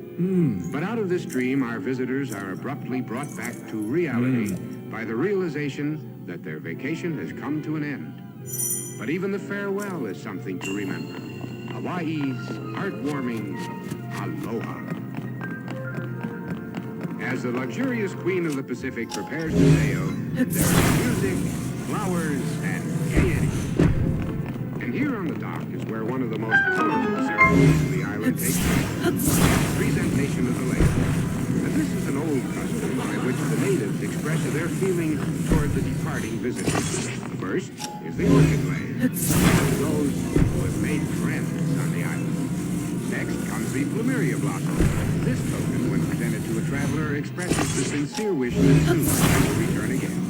But out of this dream, our visitors are abruptly brought back to reality by the realization that their vacation has come to an end. But even the farewell is something to remember. Hawaii's heartwarming aloha. As the luxurious queen of the Pacific prepares to sail, there is music, flowers, and gaiety. And here on the dock is where one of the most colorful ceremonies of the island takes place. Presentation of the lake. And this is an old custom by which the natives express their feeling toward the departing visitors. First is the orchid lay. Those who have made friends on the island. Next comes the plumeria blossom. This token, when presented to a traveler, expresses the sincere wish that soon they will return again.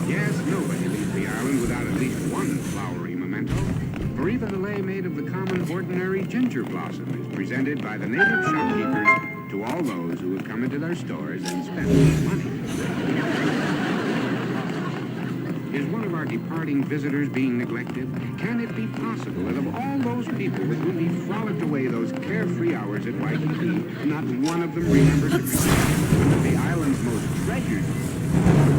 Yes, nobody leaves the island without at least one flowery memento, for even the lei made of the common, ordinary ginger blossom is presented by the native shopkeepers to all those who have come into their stores and spent money. Is one of our departing visitors being neglected? Can it be possible that of all those people with whom he frolicked away those carefree hours at Waikiki, not one of them remembered to present one of the island's most treasured?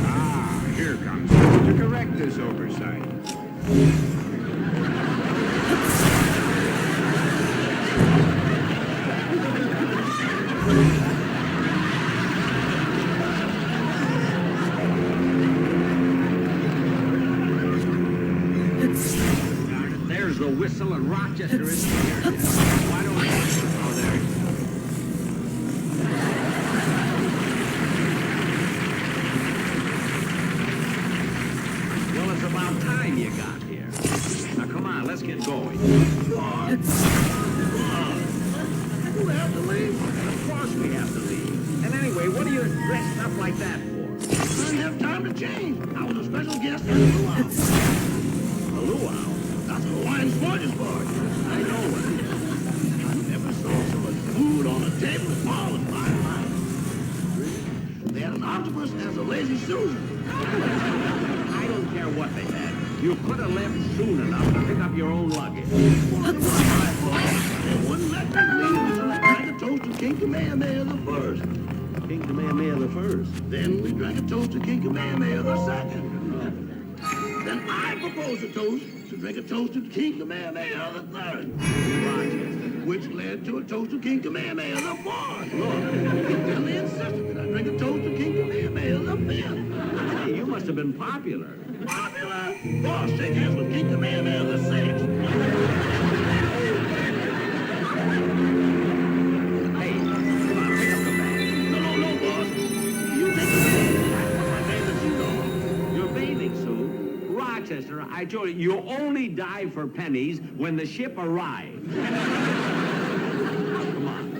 Ah, here comes someone to correct this oversight. There's the whistle, and Rochester is here. Why don't we... Oh, there. Well, it's about time you got here. Now, come on, let's get going. Do we have to leave? Of course we have to leave. And anyway, what are you dressed up like that for? I didn't have time to change. I was a special guest at a luau. A luau? That's a Hawaiian smorgasbord. I know it. I never saw so much food on a table in all of my life. They had an octopus as a lazy Susan. I don't care what they had. You could have left soon enough to pick up your own luggage. Well, it wasn't my fault. They wouldn't let me leave until I drank a toast to King Kamehameha the First. King Kamehameha the First. Then we drank a toast to King Kamehameha the Second. Then I proposed a toast to drink a toast to King Kamehameha the Third. Rochester. Which led to a toast to King Kamehameha the Fourth. Then they insisted that I drink a toast to King Kamehameha the Fifth. Hey, you must have been popular. Popular? Boss, shake hands with King Kamehameha the Sixth. Hey, come on, pick up the bag. No, boss. You take the bag. I put my bathing suit on. Your bathing suit? Rochester, I told you, you only dive for pennies when the ship arrives. Come on.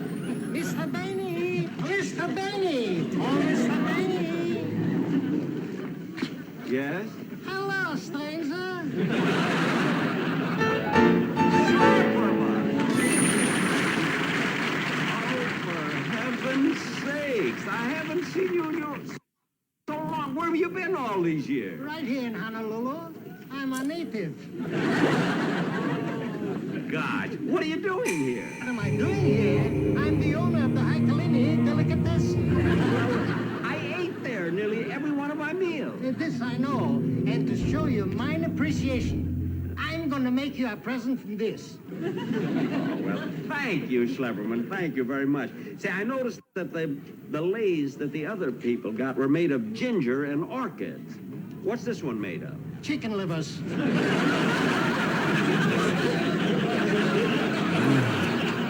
Mr. Benny! Mr. Benny! Oh, Mr. Benny! Yes? Hello, stranger! Oh, for heaven's sakes, I haven't seen you in your... have you been all these years? Right here in Honolulu. I'm a native. God, what are you doing here? What am I doing here? I'm the owner of the Haikalini Delicatessen. I ate there nearly every one of my meals. This I know. And to show you mine appreciation, I'm going to make you a present from this. Oh, well, thank you, Schleberman. Thank you very much. See, I noticed that the leis that the other people got were made of ginger and orchids. What's this one made of? Chicken livers.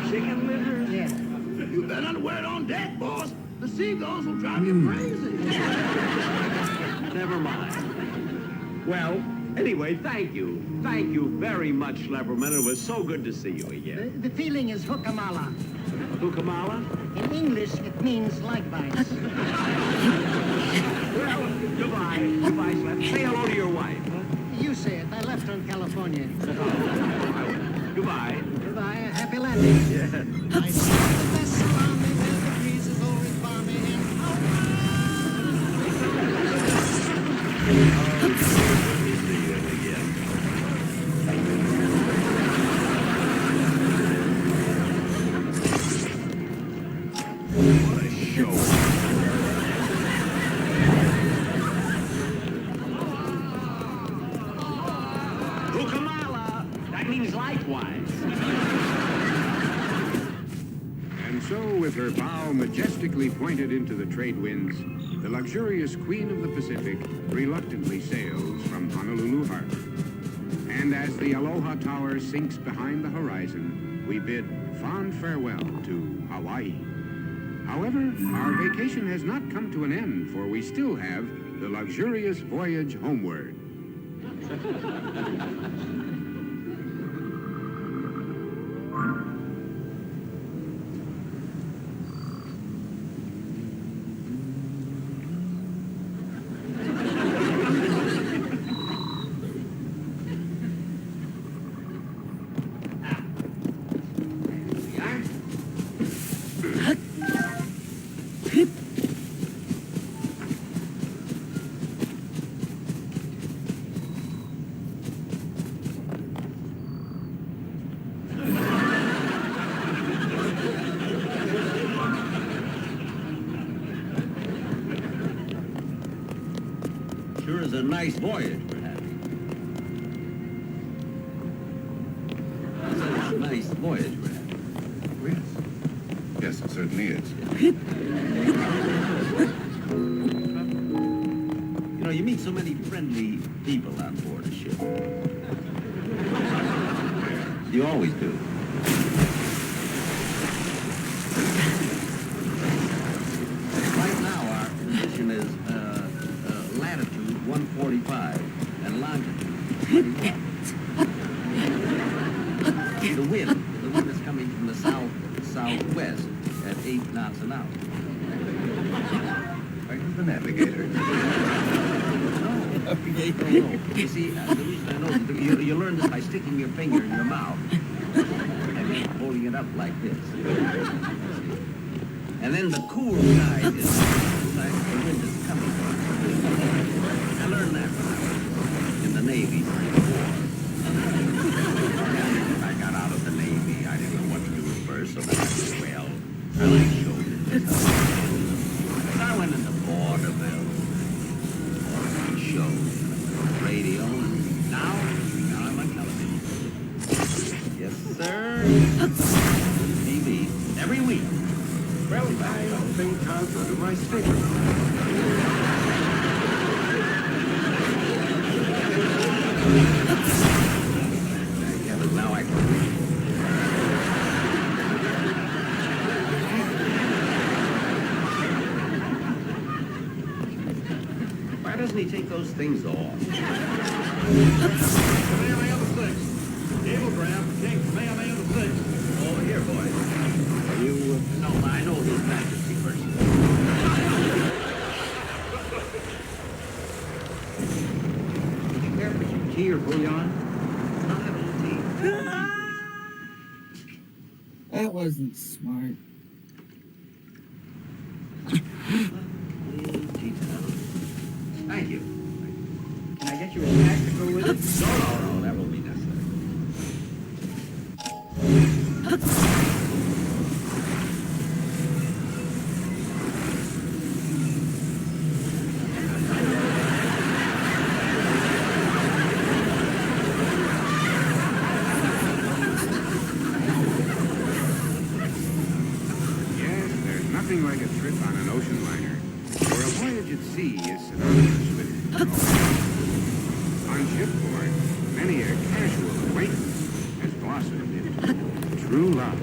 Chicken liver? Yeah. You better not wear it on deck, boss. The seagulls will drive you crazy. Never mind. Well, anyway, thank you. Thank you very much, Schleberman. It was so good to see you again. The feeling is hukamala. Hukamala? In English, it means likewise. Well, goodbye. Goodbye, Schleberman. Say hello to your wife. You say it. I left her in California. Goodbye. Goodbye. Happy landing. Yeah. I see the best around me where the breeze is always balmy and What a show. Hukamala. That means likewise. And so, with her bow majestically pointed into the trade winds, the luxurious Queen of the Pacific reluctantly sails from Honolulu Harbor. And as the Aloha Tower sinks behind the horizon, we bid fond farewell to Hawaii. However, our vacation has not come to an end, for we still have the luxurious voyage homeward. Sure is a nice voyage we're having. I said it's a nice voyage we're having. Yes, it certainly is. You know, you meet so many friendly people on board a ship. You always do. Right now, our position is latitude 145 and longitude 21. The wind is coming from the southwest at 8 knots an hour. Are you the navigator? No. You see, the reason I know is that you learn this by sticking your finger in your mouth and then holding it up like this. And then the cool side is the wind is coming from. I learned that when I was in the Navy during the war. When I got out of the Navy, I didn't know what to do at first, so then I said, well, I like shoulders. I went into vaudeville, shows, radio, and now I'm on television. Yes, sir. TV, every week. Well, I don't think I'll go to my stateroom. Yeah, but now I can. Why doesn't he take those things off? Kamehameha the Sixth. Cablegram, King Kamehameha the Sixth. Over here, boys. Are you... No, I know His Majesty first. Would you care for some tea or bouillon? I'll have a little tea. That wasn't smart. Tea time. Thank No, that won't be necessary. Yes, there's nothing like a trip on an ocean liner, where a voyage at sea is synonymous with romance. On shipboard, many a casual acquaintance has blossomed into true love.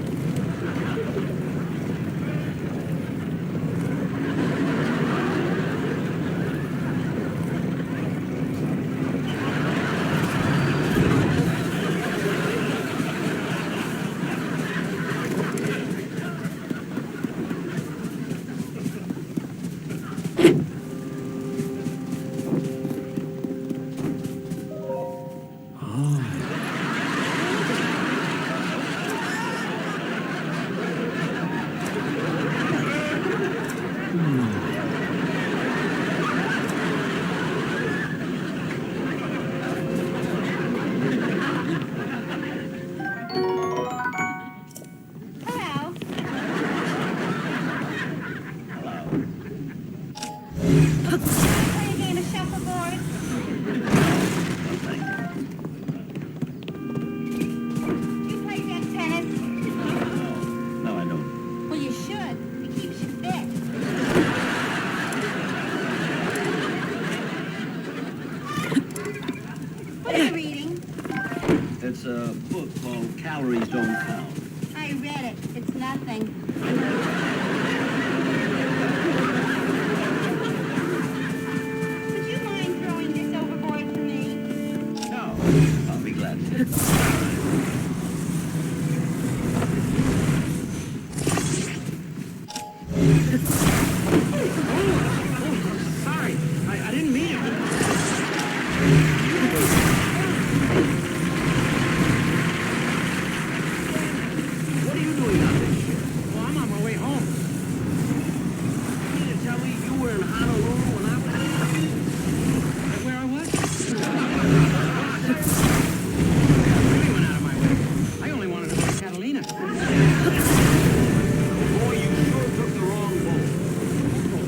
Hello. Play a game of shuffleboard? You play deck tennis? No, I don't. Well, you should. It keeps you fit. What are you reading? It's a book called Calories Don't Count. I read it. It's nothing. Would you mind throwing this overboard for me? No, I'll be glad to. Sorry, I didn't mean it. What are you doing on this ship? Well, I'm on my way home. You mean to tell me you were in Honolulu when I was there? Where I was? I really went out of my way. I only wanted to go to Catalina. Boy, you sure took the wrong boat.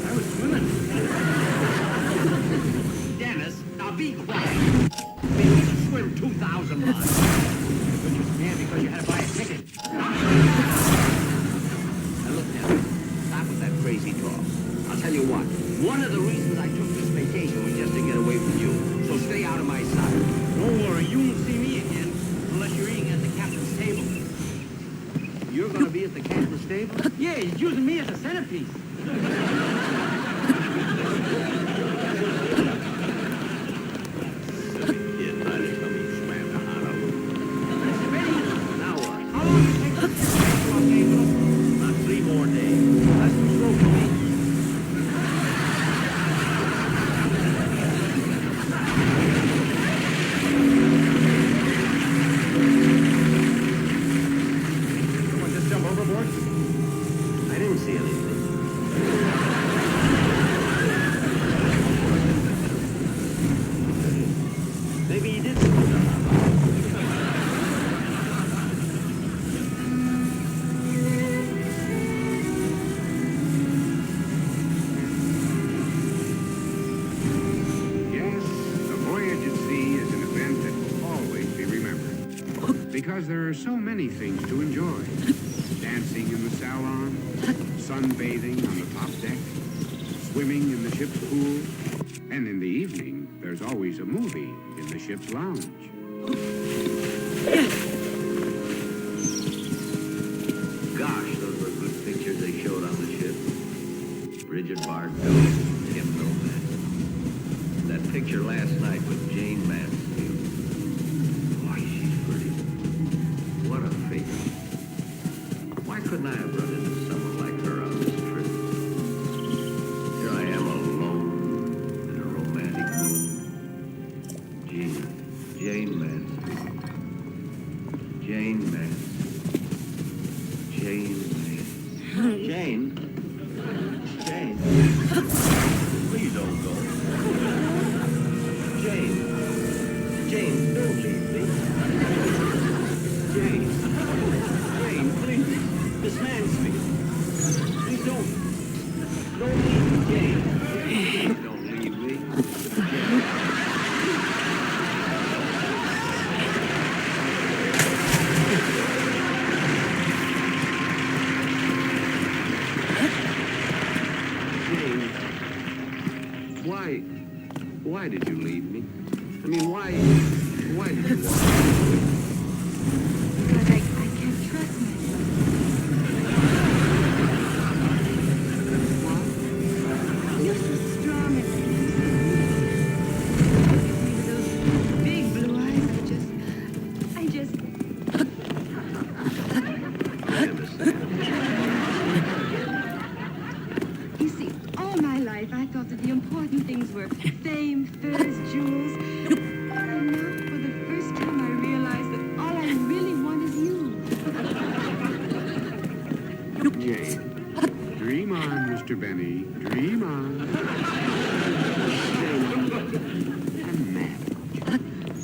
I was swimming. Dennis, now be quiet. Maybe you can swim 2,000 miles. But you scared because you had to buy a ticket. Now look, Dennis, stop with that crazy talk. I'll tell you what, one of the reasons I took this vacation was just to get away from you. So stay out of my sight. Don't worry, you won't see me again unless you're eating at the captain's table. You're going to be at the captain's table? Yeah, he's using me as a centerpiece. Kid, I didn't know you swam to Honolulu. Now what? How long does it take to get to Los Angeles? About 3 more days. That's too slow for me. Someone just jump overboard? I didn't see anything. Maybe he did. Yes, a voyage at sea is an event that will always be remembered. Because there are so many things to enjoy. Dancing in the salon, sunbathing on the top deck, swimming in the ship's pool, and in the evening, there's always a movie in the ship's lounge. Gosh, those were good pictures they showed on the ship. Bridget Bardot, Tim Novak. That picture last night with Jane Mansfield. Boy, she's pretty. What a figure. Why couldn't I have run into someone like her on this trip? Here I am alone in a romantic mood. Jane Mansfield. Jane Mansfield. Jane Mansfield. Jane? Jane? Please don't go. Jane. Jane, Don't leave me, Jane. Please don't leave me. Jane, why did you leave me? I mean, why did you walk away? Because I can't trust myself. You're so strong and with those big blue eyes, I just... I understand. You see, all my life I thought that the important things were fame, furs, jewels. And now, for the first time, I realize that all I really want is you. Jane, dream on, Mr. Benny. Dream on. I'm mad.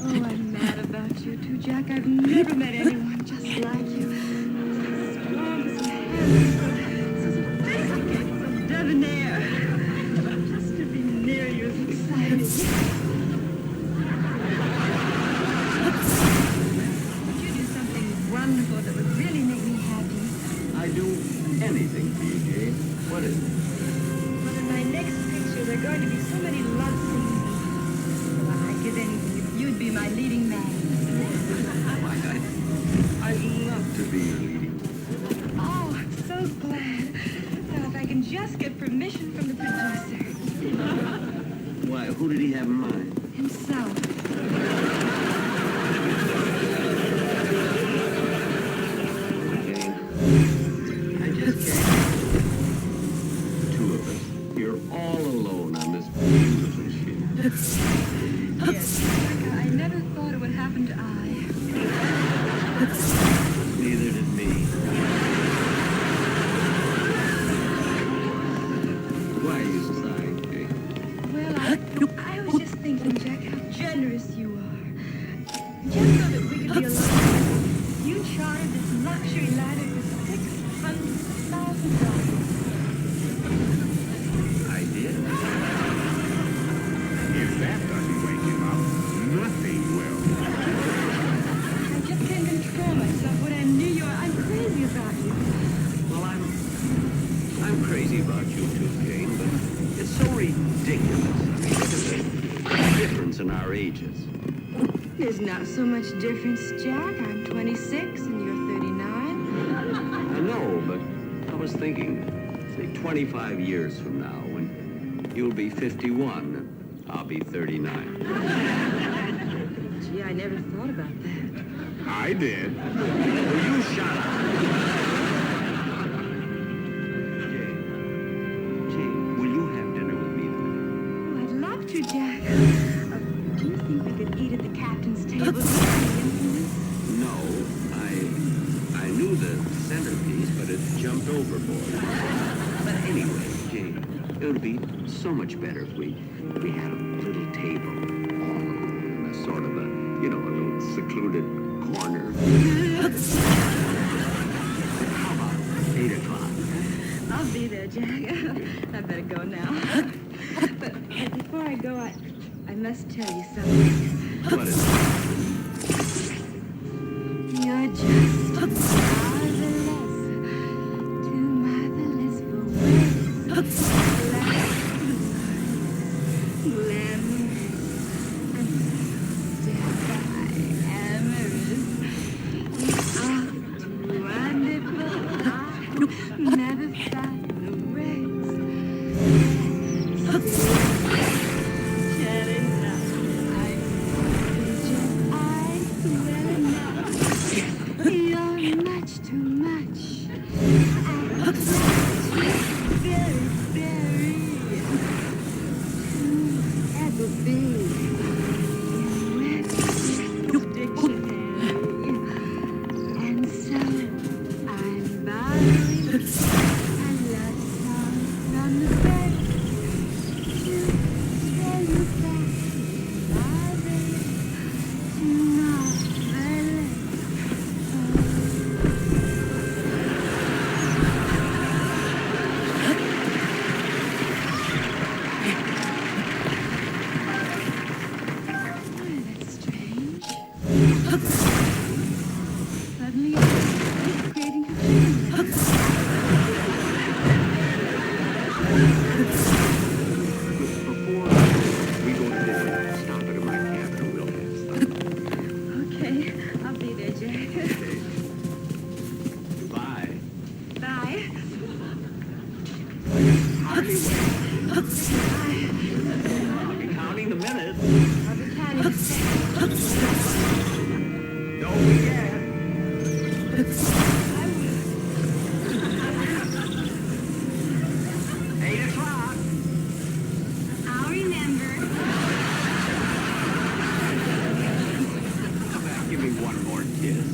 Oh, I'm mad about you too, Jack. I've never met anyone just like you. So strong, so handsome, so sophisticated, so debonair. Just to be near you is exciting. Would you do something wonderful that would really make me happy? I do anything for you, Jane. What is it? Well, in my next picture, there are going to be so many love scenes. Well, I'd give anything if you'd be my leading man. I'd love to be your leading. Oh, I'm so glad. Now, if I can just get permission from the producer. Why, who did he have in mind? Himself. Jane, I just can't. Two of us. You're all alone on this beautiful ship. Yes, Rebecca, I never thought it would happen to I. Neither did me. Why are you sighing, Jane? Well, I was just thinking, Jack, how generous you are. Just so that we could be alone, you chartered this luxury liner for $600,000. I did. If that doesn't wake him up, nothing will. I just can't control myself when I'm near you. I'm crazy about you. Well, I'm crazy about you too, Jane, but it's so ridiculous. I mean, look at the difference in our ages. There's not so much difference, Jack. I'm 26 and you're 39. I know, but I was thinking, say, 25 years from now, when you'll be 51 and I'll be 39. Gee, I never thought about that. I did. Will you shut up? Jane, will you have dinner with me tonight? Oh, I'd love to, Jack. Do you think we could eat at the captain's table? No, I knew the centerpiece, but it jumped overboard. But anyway, Jane, it would be so much better if we had a little table, all alone, in a sort of a, a little secluded corner. How about 8 o'clock? I'll be there, Jack. I better go now. But before I go, I must tell you something. What is it? You're just marvelous. Too marvelous for words. Glamorous. Amorous. Too wonderful. Never found the words. Telling love, I just anyway? I'll be counting the minutes. I'll be counting the seconds. Don't forget. 8 o'clock. I'll remember. Come back, give me one more kiss.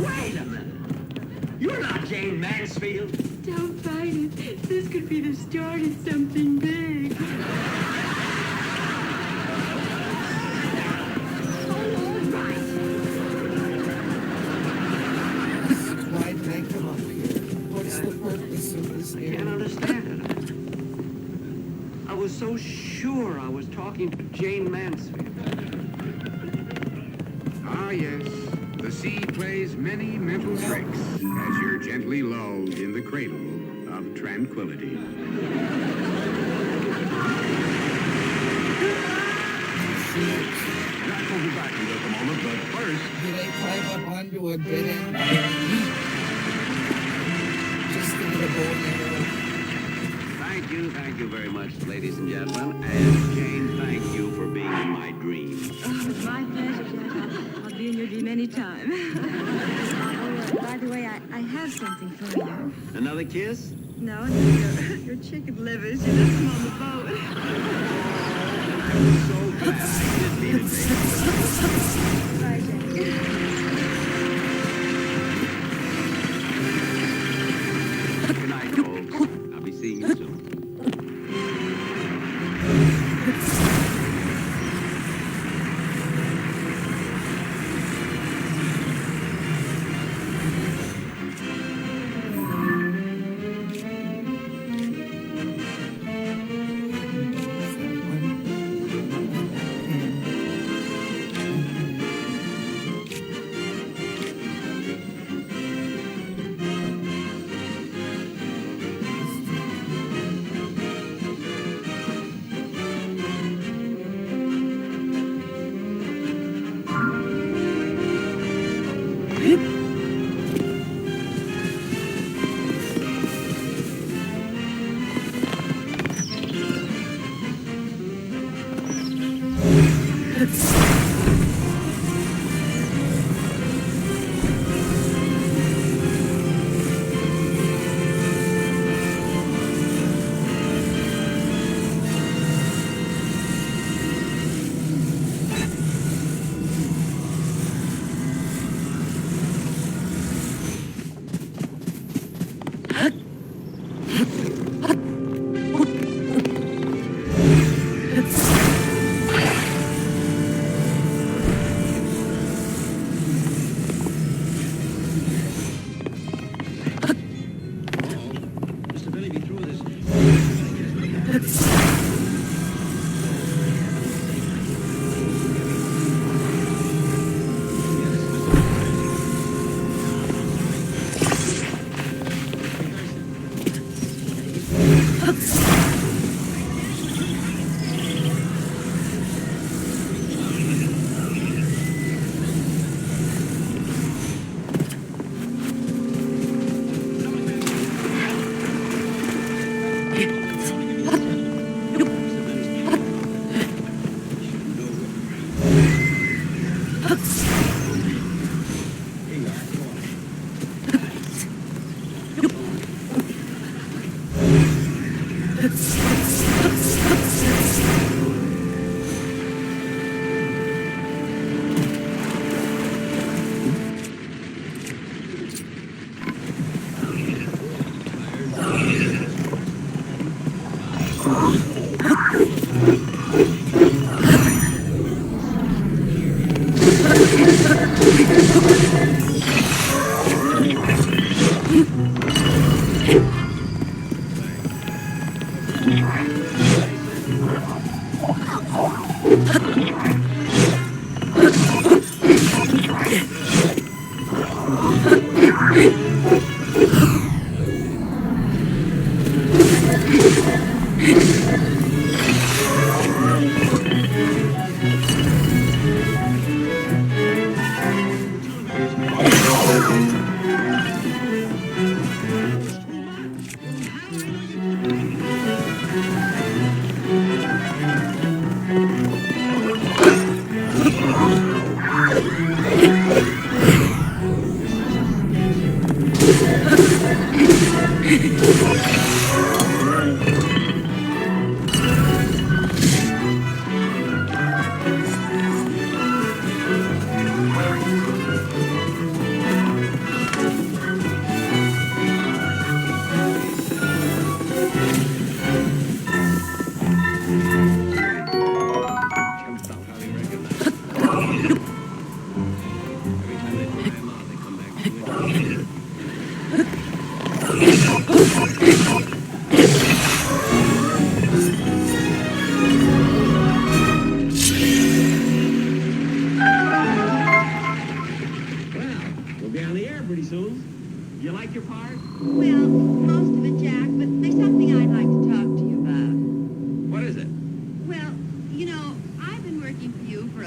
Wait a minute. You're not Jane Mansfield. Don't fight it. This could be the start of something big. Why did I come up here? What's the purpose of this I can't understand it. I was so sure I was talking to Jane Mansfield. Ah, yes. The sea plays many mental tricks as you're gently lulled in the cradle of tranquility. Jack will be back in just a moment, but first... Did I climb up onto a dead end? Just to get a bow and arrow. Thank you very much, ladies and gentlemen. And Jane, thank you for being in my dream. Oh, it's my pleasure, Jack. I'll be in your dream anytime. By the way, I have something for you. Another kiss? No, your chicken livers. You left them on the boat. I'm so glad I didn't mean to take Bye, Jack. Good night, folks. I'll be seeing you soon.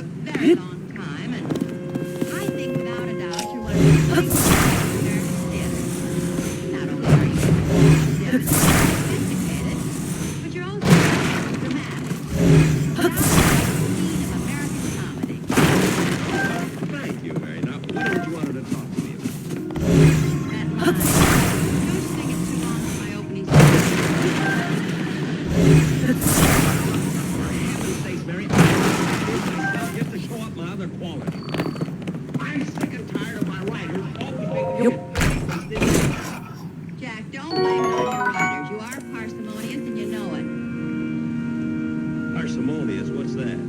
very long time, and I think without a doubt you're one of the finest theater. Not only are you sophisticated, but you're also dramatic. Queen of American comedy. Thank you, Mary. Now, what did you want her to talk to me about? That line. Don't you think it's too long for my opening speech? For heaven's sakes, Mary, I get to show up my other quality. I'm sick and tired of my writers focusing. Jack, don't blame it on your writers. You are parsimonious and you know it. Parsimonious, what's that?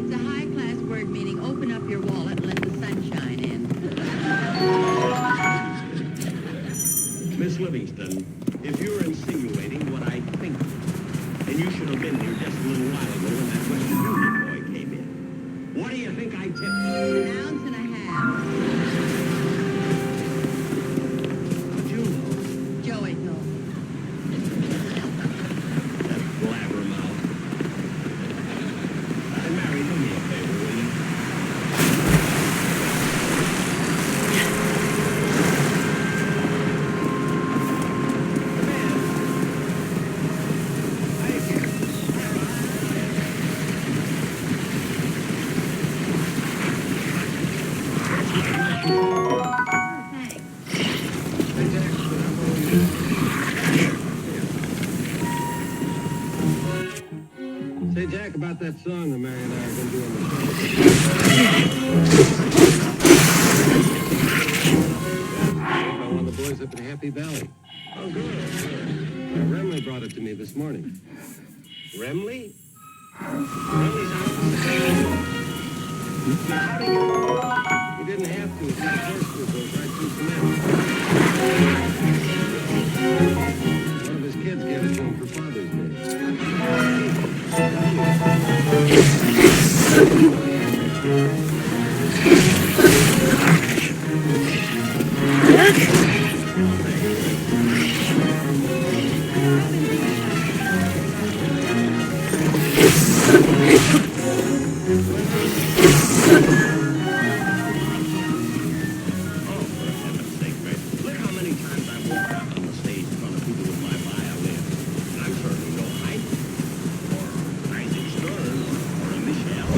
It's a high-class word meaning open up your wallet and let the sunshine in. Miss Livingston, if you're insinuating what I think, and you should have been here just a little while ago when that Western Union boy came in. What do you think I tipped? An ounce and a half. How'd you know? Joey told me. That blabbermouth. And Mary, do me a favor, will you? Say, Jack, about that song that Mary and I are going to do on the show. By one of the boys up at Happy Valley. Oh, good. Remley brought it to me this morning. Remley? Remley's out. How do you... He didn't have to. He had a horse that goes right through cement. One of his kids gave it to him for Father's Day. Look how many times I've walked out on the stage in front of people with my violin. And I'm certainly no Haydn, or Isaac Stern, or a Michel.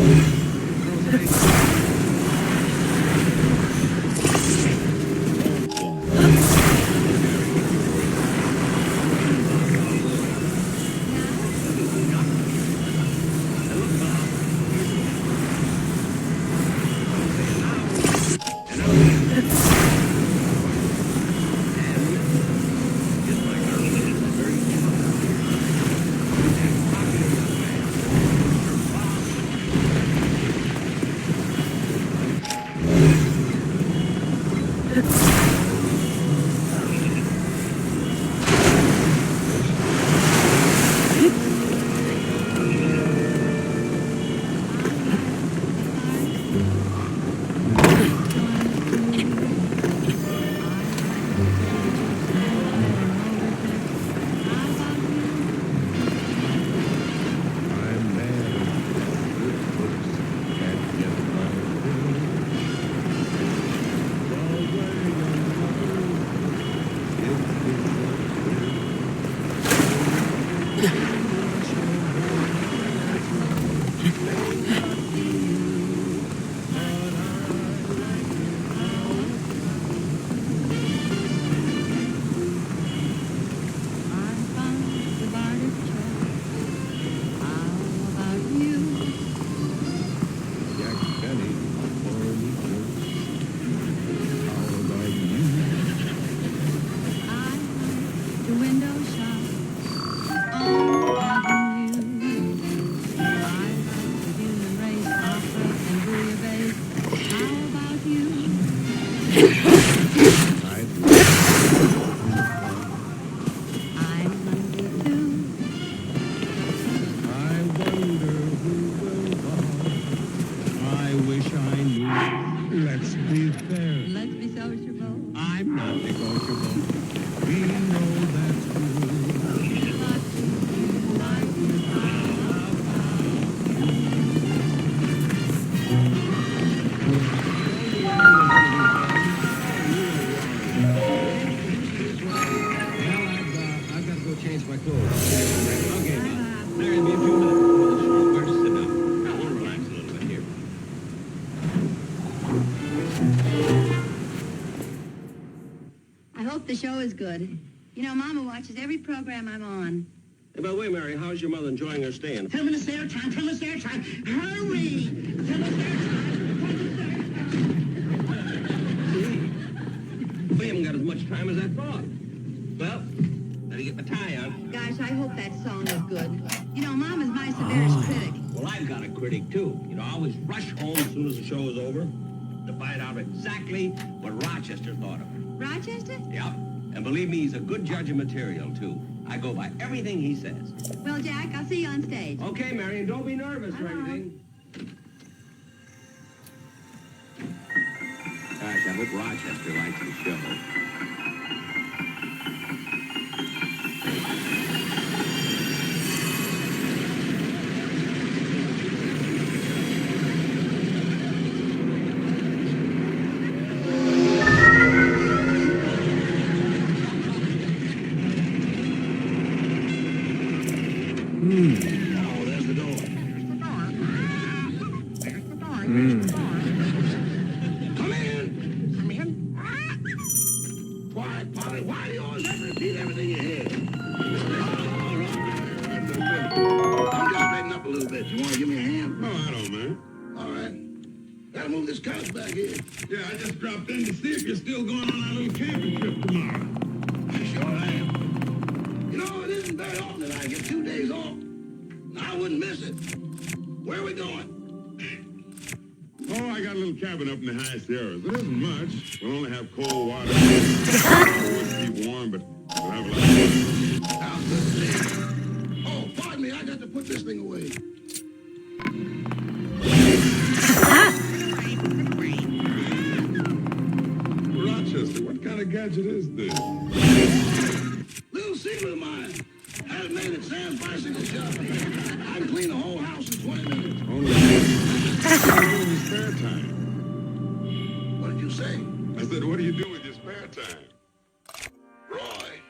show is good. You know, Mama watches every program I'm on. Hey, by the way, Mary, how's your mother enjoying her stay in? Tell us their time. Tell us their time. Hurry! Tell us their time. We haven't got as much time as I thought. Well, better get my tie on. Gosh, I hope that song is good. You know, Mama's my severest critic. Well, I've got a critic, too. You know, I always rush home as soon as the show is over to find out exactly what Rochester thought of it. Rochester? Yeah. And believe me, he's a good judge of material, too. I go by everything he says. Well, Jack, I'll see you on stage. Okay, Mary, and don't be nervous or anything. Gosh, I hope Rochester likes the show. Cabin up in the high Sierras. It isn't much. We'll only have cold water. Keep warm, but we'll have a lot of fun. Oh, pardon me. I got to put this thing away. Rochester, what kind of gadget is this? Little secret of mine. I had it made at Sam's bicycle shop. I can clean the whole house in 20 minutes. Only in your spare time. What did you say? I said, what do you do with your spare time? Roy,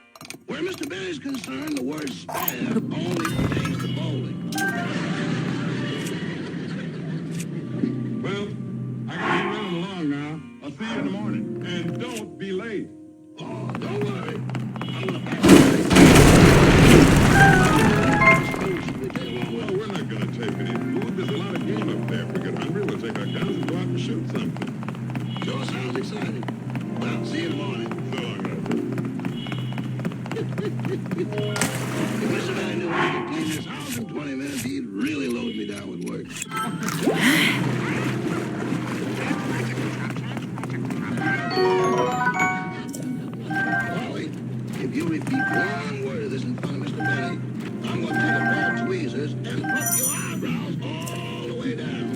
where Mr. Benny's concerned, the word spare only pertains to bowling. Well, I gotta be running along now. I'll see you in the morning. And don't be late. Oh, don't worry. I'm gonna pack Well, we're not gonna take any food. There's a lot of game up there. If we get hungry, we'll take our guns and go out and shoot something. Sure sounds exciting. Well, see you in the morning. So long, If Mr. Benny knew I could clean this house in 20 minutes, he'd really load me down with work. Polly, if you repeat one word of this in front of Mr. Benny, I'm going to take a pair of tweezers and put your eyebrows all the way down.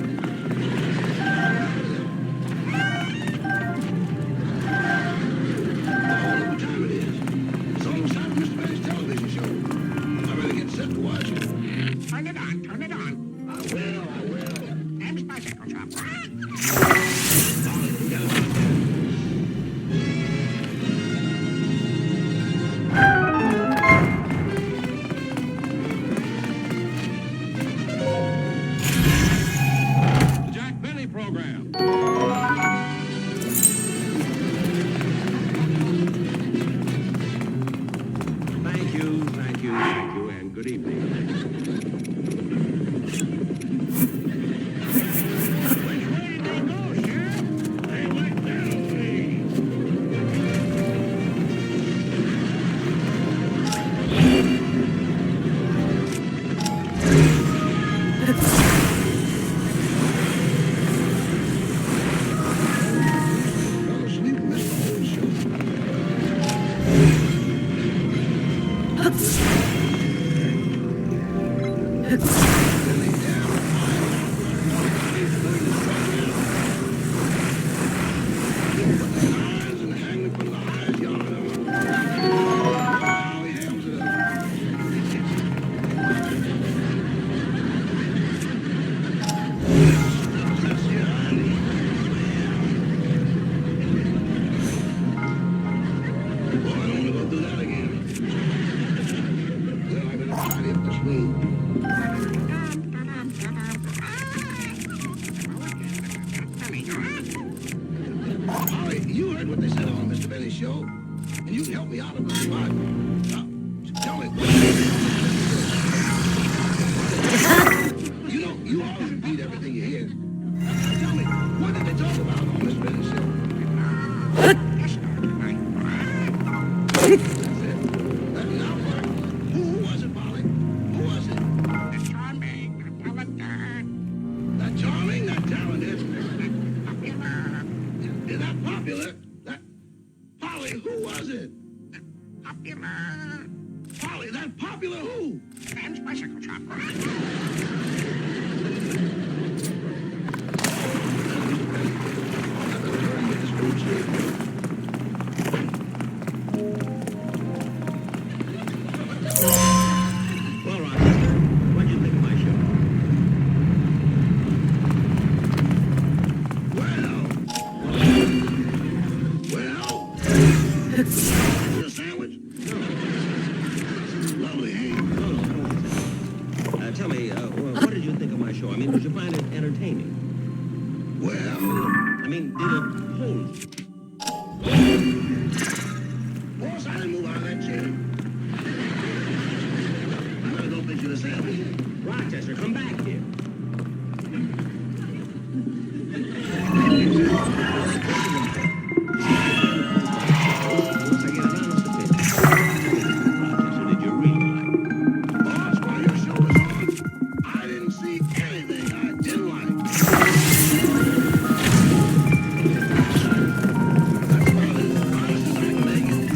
and you can help me out of a spot. Tell me, you know, you always repeat everything you hear. Tell me, what did they talk about on this radio show? That's it. That's now part. Who was it, Polly? Who was it? The charming, the talented. That charming, that talented. Is that popular? That Polly, who was it? Popular. Polly, that popular who? Ben's bicycle chopper. Well, Rochester, what'd you think of my show? Well. Is it a sandwich? No. Lovely, Hank. No. Tell me, what did you think of my show? I mean, did you find it entertaining? Well. I mean, did it hold you? Boss, I didn't move out of that chair. I better go fix you the sandwich. Rochester, come back here. Boss, while your show was on, I didn't see anything I didn't like. That's about as honest as I can make it.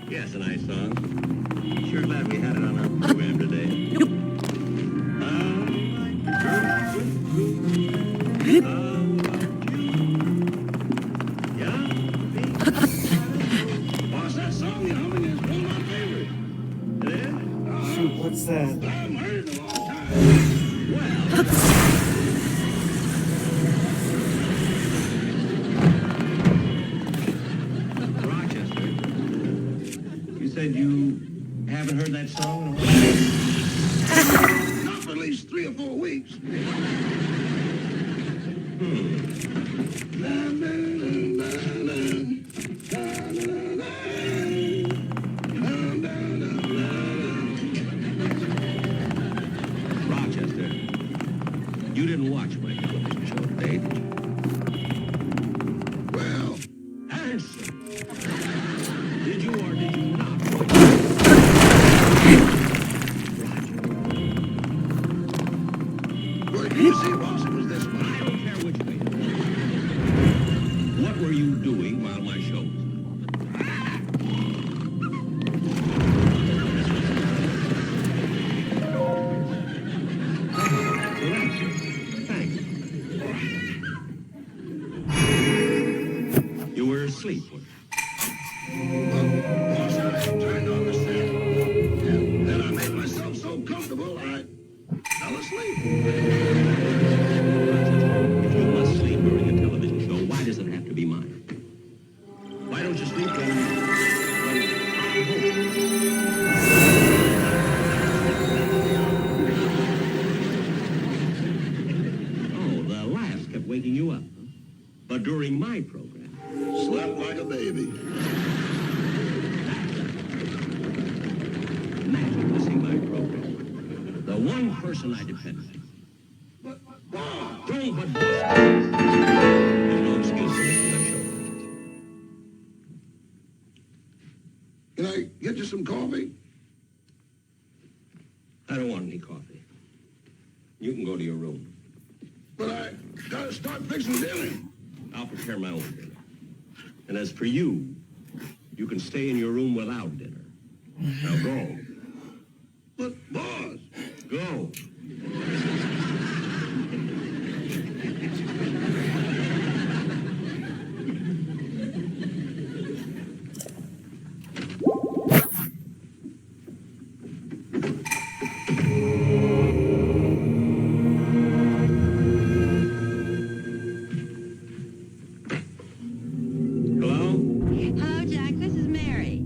Yes, a nice song. Sure glad we had it on our program today. Boss, that song you're humming is one of my favorites. It is? Shoot, what's that? I haven't heard it in a long time. Rochester, you said you haven't heard that song in a while? Not for at least 3 or 4 weeks. Rochester, you didn't watch my television show today, did you? Well, Answer. Did you or did you not watch well, you see, boss, it was this I one. don't care which way. What were you doing while my show was on? Thanks. You were asleep, weren't you? Boss, I trying to understand. And then I made myself so comfortable, I fell asleep. If you must sleep during a television show, why does it have to be mine? Why don't you sleep when Oh, the laughs kept waking you up, huh? But during my program, Slept like a baby. imagine missing my program. The one person I depend on. But, boss, Don't but boss. There's no excuse for missing my show. can I get you some coffee? I don't want any coffee. You can go to your room. But I gotta start fixing dinner. I'll prepare my own dinner. And as for you, you can stay in your room without dinner. Now go. But, boss, Go. Hello? Hello, Jack. This is Mary.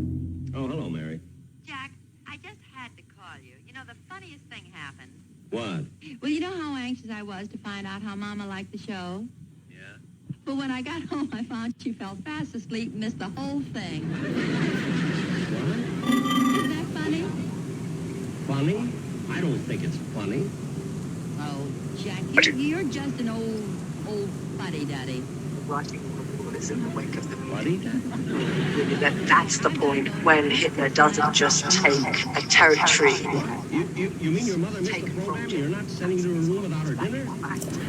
Oh, hello, Mary. Jack, I just had to call you. You know, the funniest thing happened. What? Well, you know how anxious I was to find out how Mama liked the show? Yeah? But when I got home, I found she fell fast asleep and missed the whole thing. What? Isn't that funny? Funny? I don't think it's funny. Oh, Jack, you're just an old fuddy-duddy. Writing is in the wake of the Fuddy-duddy? That's the point when Hitler doesn't just take a territory. You mean your mother missed the program and you're not sending her to her room without her dinner?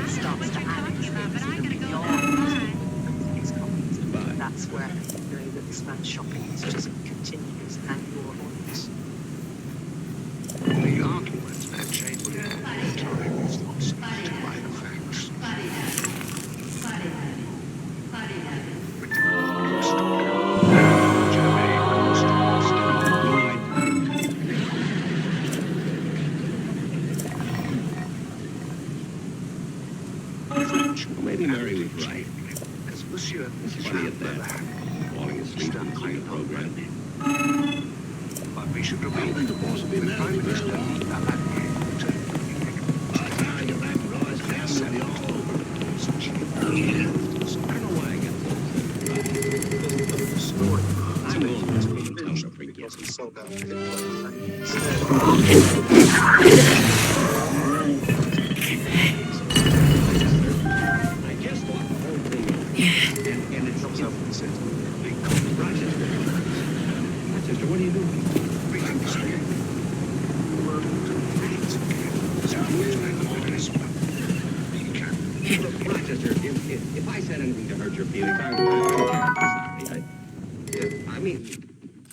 Starts to annex But I gotta go outside. Goodbye. That's where that this man's shopping is just continues and you're on it. the arguments that change with time is not subject by the facts. Well, maybe Mary was right. As Monsieur It's funny at that. Falling asleep in the program. But we should remain the boss of the Prime Minister. I don't know why I got this. I'm going to tell her forget. I just thought the whole thing over. And it comes up and says, Rochester, what are you doing? Look, Rochester, if I said anything to hurt your feelings, I'm sorry. I mean,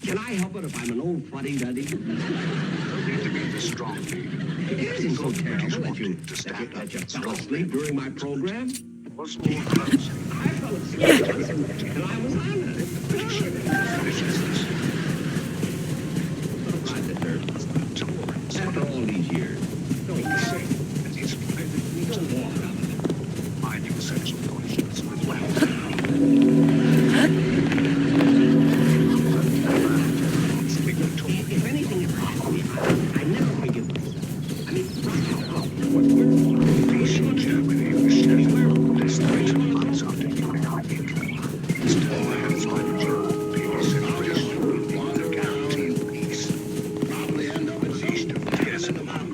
can I help it if I'm an old fuddy-duddy? You don't need to be this strong. It isn't so terrible that you fell asleep during my program. What's more close? I fell asleep and I was on it. Rochester, after all these years, don't say that he's you don't walk out of it. I knew sexual conscience as well. If anything had happened to me, I never forgive myself. I mean, Peace in Germany was shattered. This night, months after you arrived. Still, I have tried to peace in Britain. Want to guarantee peace. Probably end up at east of tears in the mountain.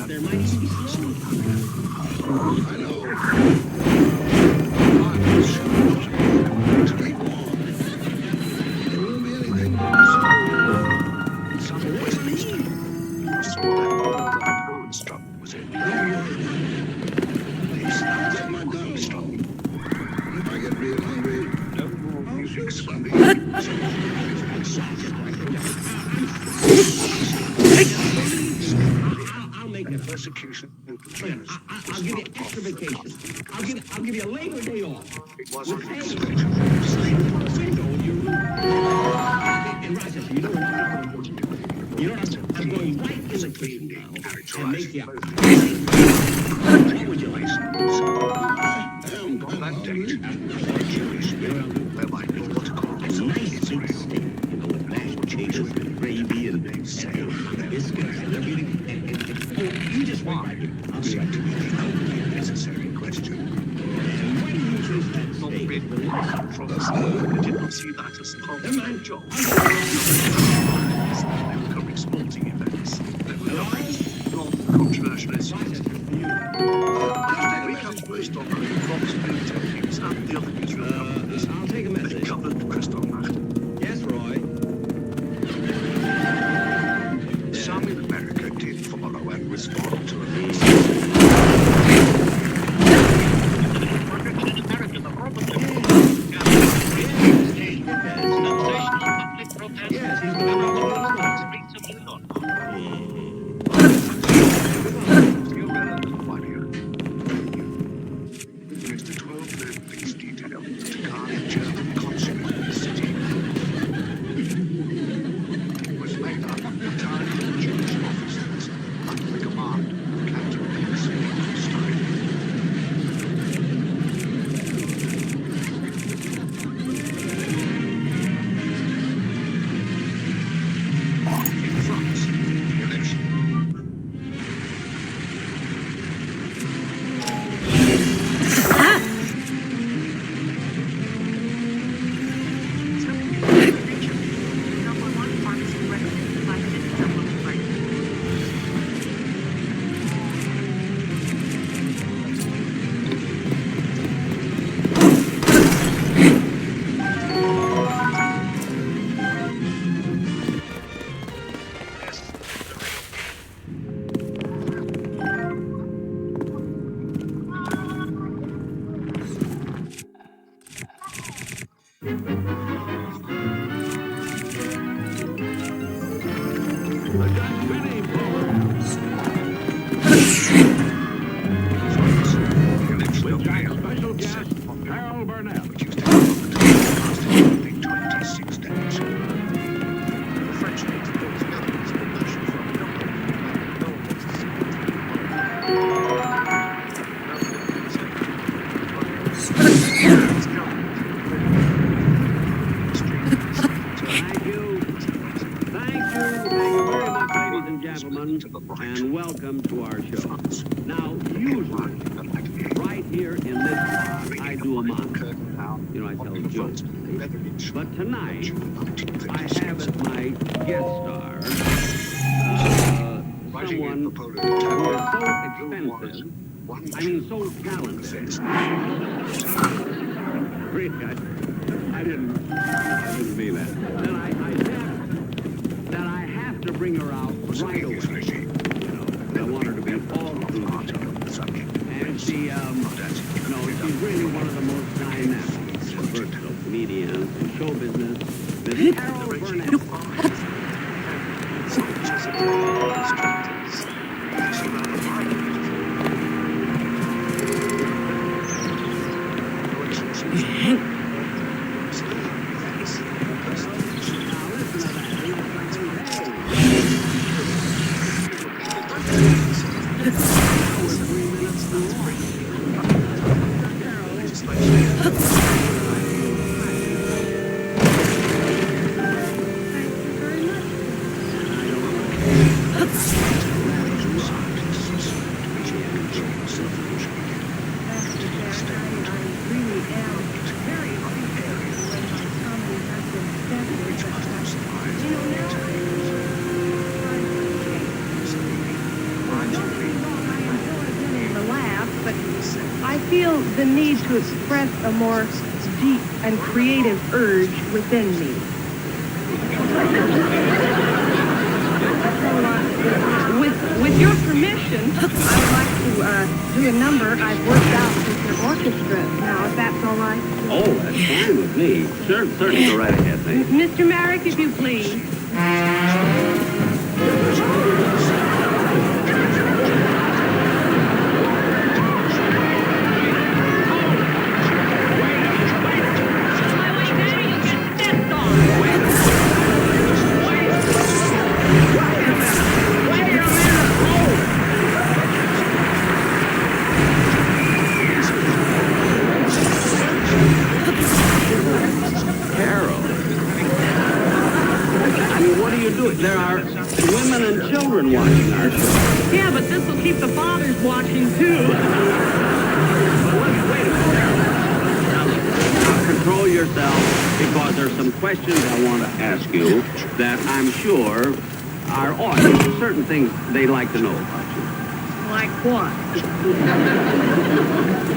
there might even be snow. I know. There won't be anything but snow. Some Westminster. Just what that road struck was it. Please, I'll take my gun struck. If I get real hungry, no more music swelling. I'll make the persecution. I'll give you extra vacation. I'll give you a Labor Day off. It wasn't With pay. expected. Sleep in the window in your room. And Rochester, you know what I'm going to do? You know what I'm going right in the kitchen now and make you up. What would you like? On that date, where my daughter called A nice big steak, you know, with mashed potatoes and gravy and biscuits and everything. And you just wait right here. I'll be right back. Necessary question. And why do you choose that steak? From the start, I did not see that as part of my job. Upcoming sporting events. There were non-controversial issues. We have first on the Fox Food Techniques and the other newsroom companies. I'll take a message. They covered Kristallnacht. Yes, Roy. Some in America did follow and respond to a With our special guest, Carol Burnett. And welcome to our show. Now, usually, right here in this spot, I do a monologue. You know, I tell jokes. But tonight, I have as my guest star someone who is so expensive, I mean so talented. Really, I didn't mean that. That I have to bring her out right away. I want her to be all through the show. And she's really one of the most dynamic, versatile comedians in show business. Miss Carol Burnett. The need to express a more deep and creative urge within me. With your permission, I would like to do a number I've worked out with your orchestra now, if that's all right. Oh, that's fine with me. Certainly go right ahead, thank you. Mr. Merrick, if you please. There are women and children watching our show. Yeah, but this will keep the fathers watching, too. Wait a minute. Now, control yourself, because there's some questions I want to ask you that I'm sure our audience, certain things they'd like to know about you. Like what?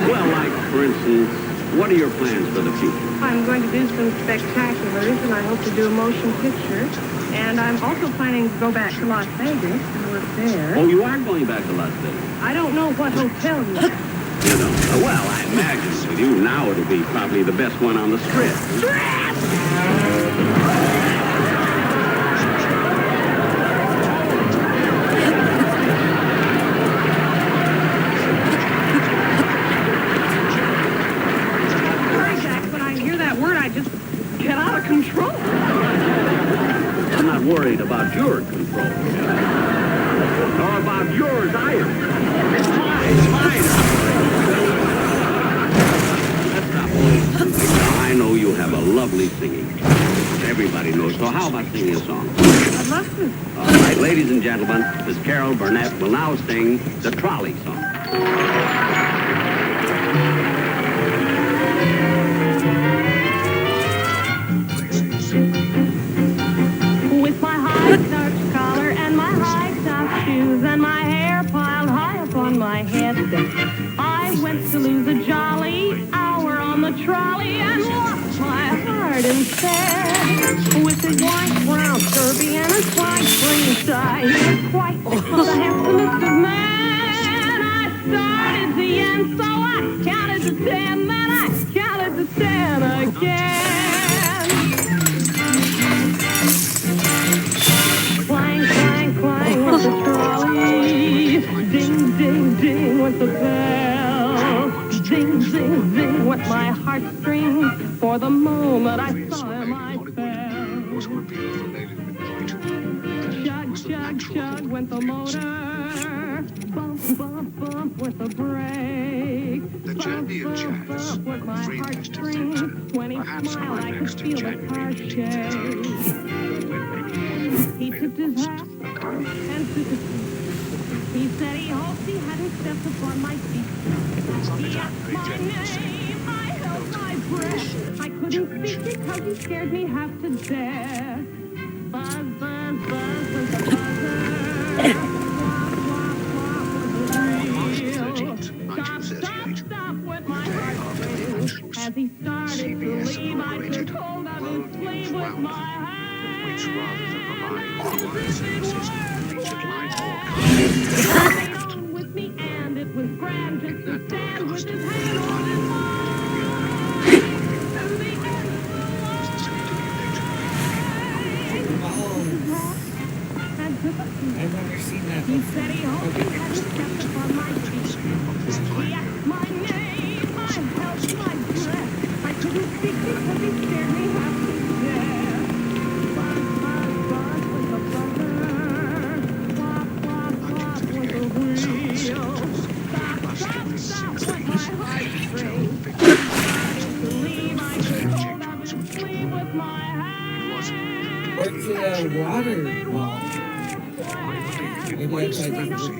Well, like, for instance, what are your plans for the future? I'm going to do some spectaculars, and I hope to do a motion picture. And I'm also planning to go back to Las Vegas and work there. Oh, you are going back to Las Vegas? I don't know what hotel yet. You know, well, I imagine with you now it'll be probably the best one on the Strip. When I hear that word, I just get out of control. I'm not worried about your control, or about yours either. It's fine, it's fine. Let's stop playing. Now, I know you have a lovely singing. Everybody knows. So how about singing a song? I'd love to. All right, ladies and gentlemen, Miss Carol Burnett will now sing the Trolley Song. My head. I went to lose a jolly hour on the trolley and lost my heart instead. With his white brown derby and a slight green tie, he was quite the handsomest of men. I started the end, so I counted to 10, then I counted to 10 again. Clang, clang, for the moment I saw him, I fell. Chug, chug, chug went the motor. Bump, bump, bump with the brake. Bump, bump, bump with my heartstrings. When he smiled, I could feel the car shake. He tipped his hat and took a seat. He said he hoped he hadn't stepped upon my feet. He asked my name, I held my breath. I couldn't speak because he scared me half to death. Buzz, buzz, buzz was the buzzer. Wop, wop, wop was the wheel. Stop, stop, stop with my heartstrings. As he started to leave, I took hold of his sleeve with my hand. Stayed on with me, and it was grand just to stand with his hand on his mind. To the end of the I've never seen that He before. said he hoped he hadn't stepped upon my feet. He asked my name, I held my breath. I couldn't speak because he scared me half to death. Buzz, buzz, buzz with the buzzer. Wop, wop, wop with the wheel. Stop, stop, stop with my heartstrings. Starting to leave, I took hold of his sleeve with my hand. What's a water wall? Maybe I tried to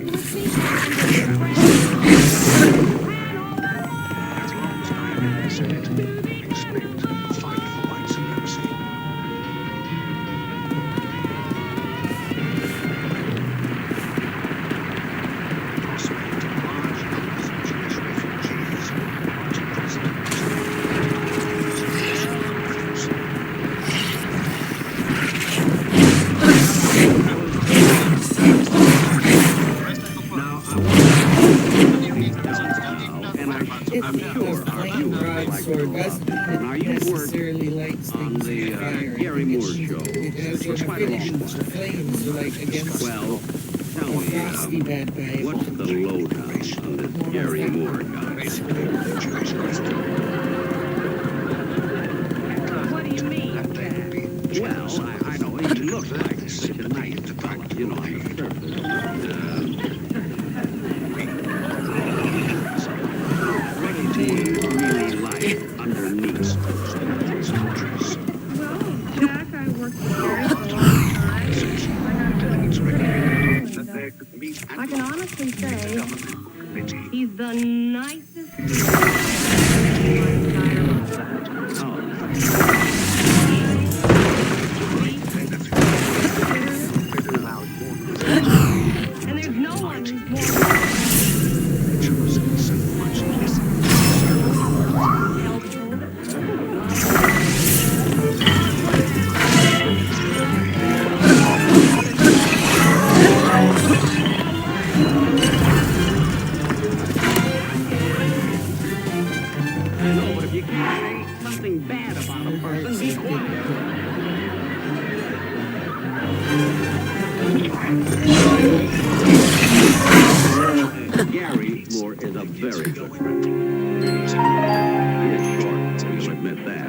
Now, you worked on the Gary Moore show for quite a long time. Well, tell me, what's the lowdown on this Gary Moore guy? What do you mean? Well, I know he looks like such a nice fella, you know, on the surface. What is he really like underneath? Well, Jack, I worked with Gary for a long time. I can honestly say he's the nicest man in my entire life. And there's no one who's more bad about a person, be quiet. Gary Moore is a very good friend. He is short, you'll admit that.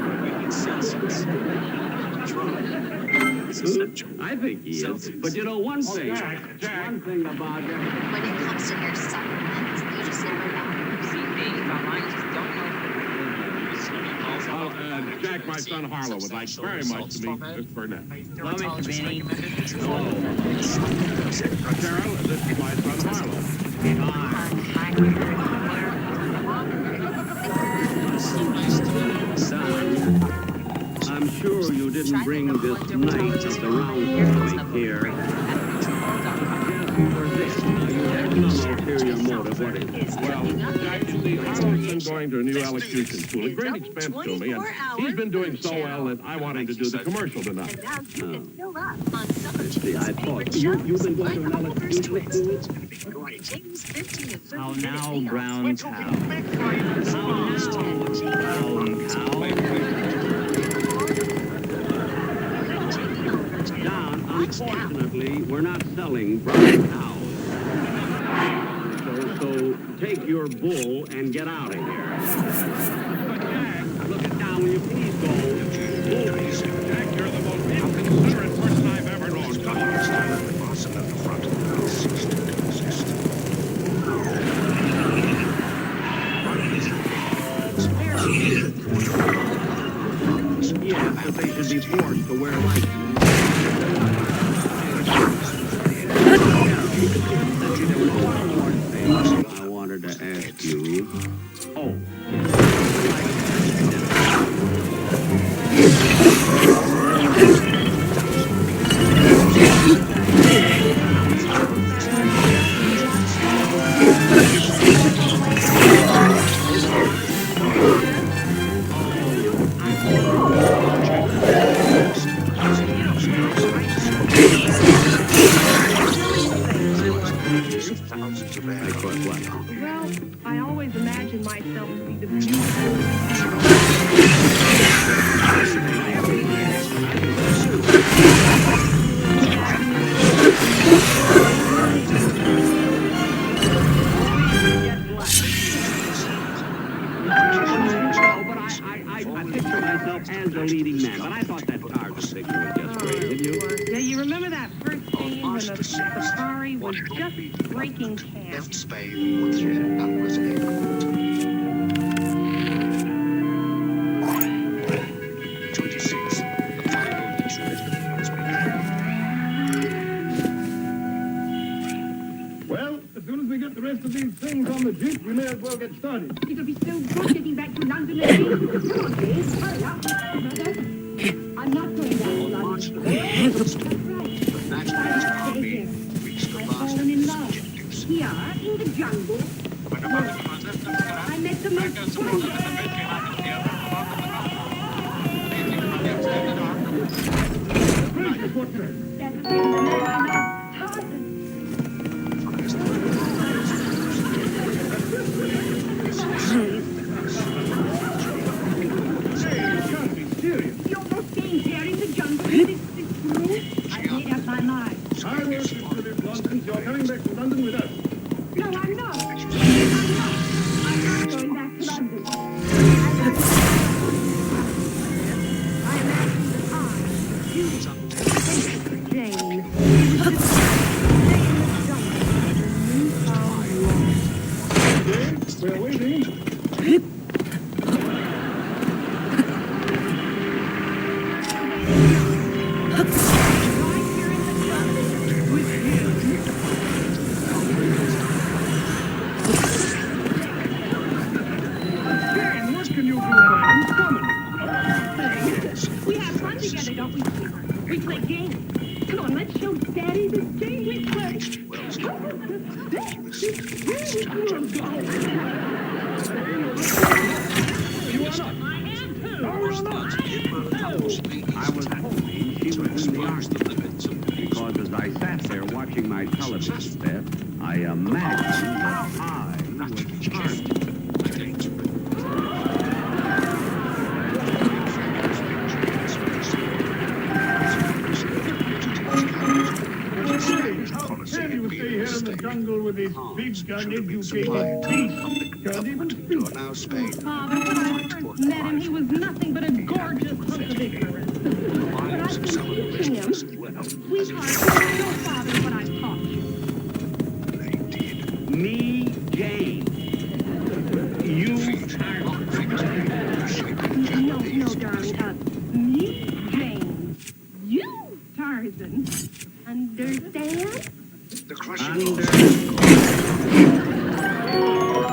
I think he is. But you know one thing. One thing about him. When it comes to your supplements, you just never know. See, me, I just don't know. Jack, my son Harlow would like very much to meet Miss Burnett. Hello, Mr. Benny. Hello. Carol, this is my son Harlow. Son, I'm sure you didn't bring this knight of the round table here. For this. Now, you have some ulterior motive. What is it? Well, Jack, you see, Harlow's been going to a new elocution school, a great expense to me, and he's been doing so well that I want him to do the commercial tonight. See, I thought you've been going to an elocution school? How now, brown cow? John, unfortunately, we're not selling brown cows. So take your bull and get out of here. But Jack, look it down. Will you please go? Jack, you're the most inconsiderate person I've ever known. Come on, stand. The boss at the front now ceased to exist. Yes, that they should be forced to wear license. There was one more thing I wanted to ask you. Oh. Well, I always imagined myself to be the beautiful. I picture myself as the leading man, but I thought that Tarzan picture was just great, didn't you? Yeah, you remember that first scene when the safari was just breaking camp? Left Spain with shit and was able to 26. The final instrument has begun. Well, as soon as we get the rest of these things on the jeep, we may as well get started. It'll be so good getting back to London again. Come on, Dave, hurry up. Mother, I'm not going back to London. That's right. The National Army reached the last Fallen in love. Here, in the jungle. I met the most wonderful. That's the man I met, Tarzan. You're not staying here in the jungle in this room? I've made up my mind. I will consider nonsense. You're coming back to London with us. No, I'm not. I'm not going back to London. I imagine that I, you, Jane, would just stay in the jungle and you found love. Jane, we're waiting. Jane, what can you do about uncommon? We have fun together, don't we, sweetheart? We play games. Come on, let's show Daddy this game we play. You are not. I am too. No, you're not. I was hoping she was in the argument, because as I sat there watching my television set, I imagined that I was Tarzan. Can you stay here in the jungle with this big gun-educated beast? Can't even speak. Father, when I first met him, he was nothing but a gorgeous hunk of ignorance. But I've been teaching him. Sweetheart, show Father what I've taught you. Me, Jane. You, Tarzan. No, darling. Me, Jane. You, Tarzan. Understand? The crushing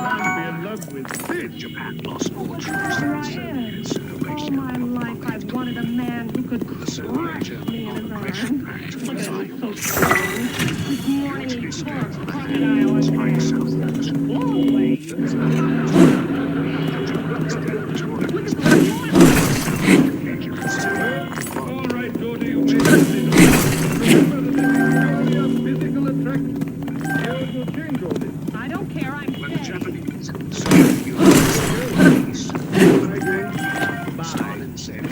I'll be in love with Sid. Japan lost more troops Sure I than am. All my life I've wanted a man who could crush me in his arms. Look at him, so strong. This morning he tore a crocodile in half. Always. Look at the All right, Dodie, you may remember that if you only have physical attraction, yours will change all this. I don't care, I'm when the steady. Japanese Stalin said,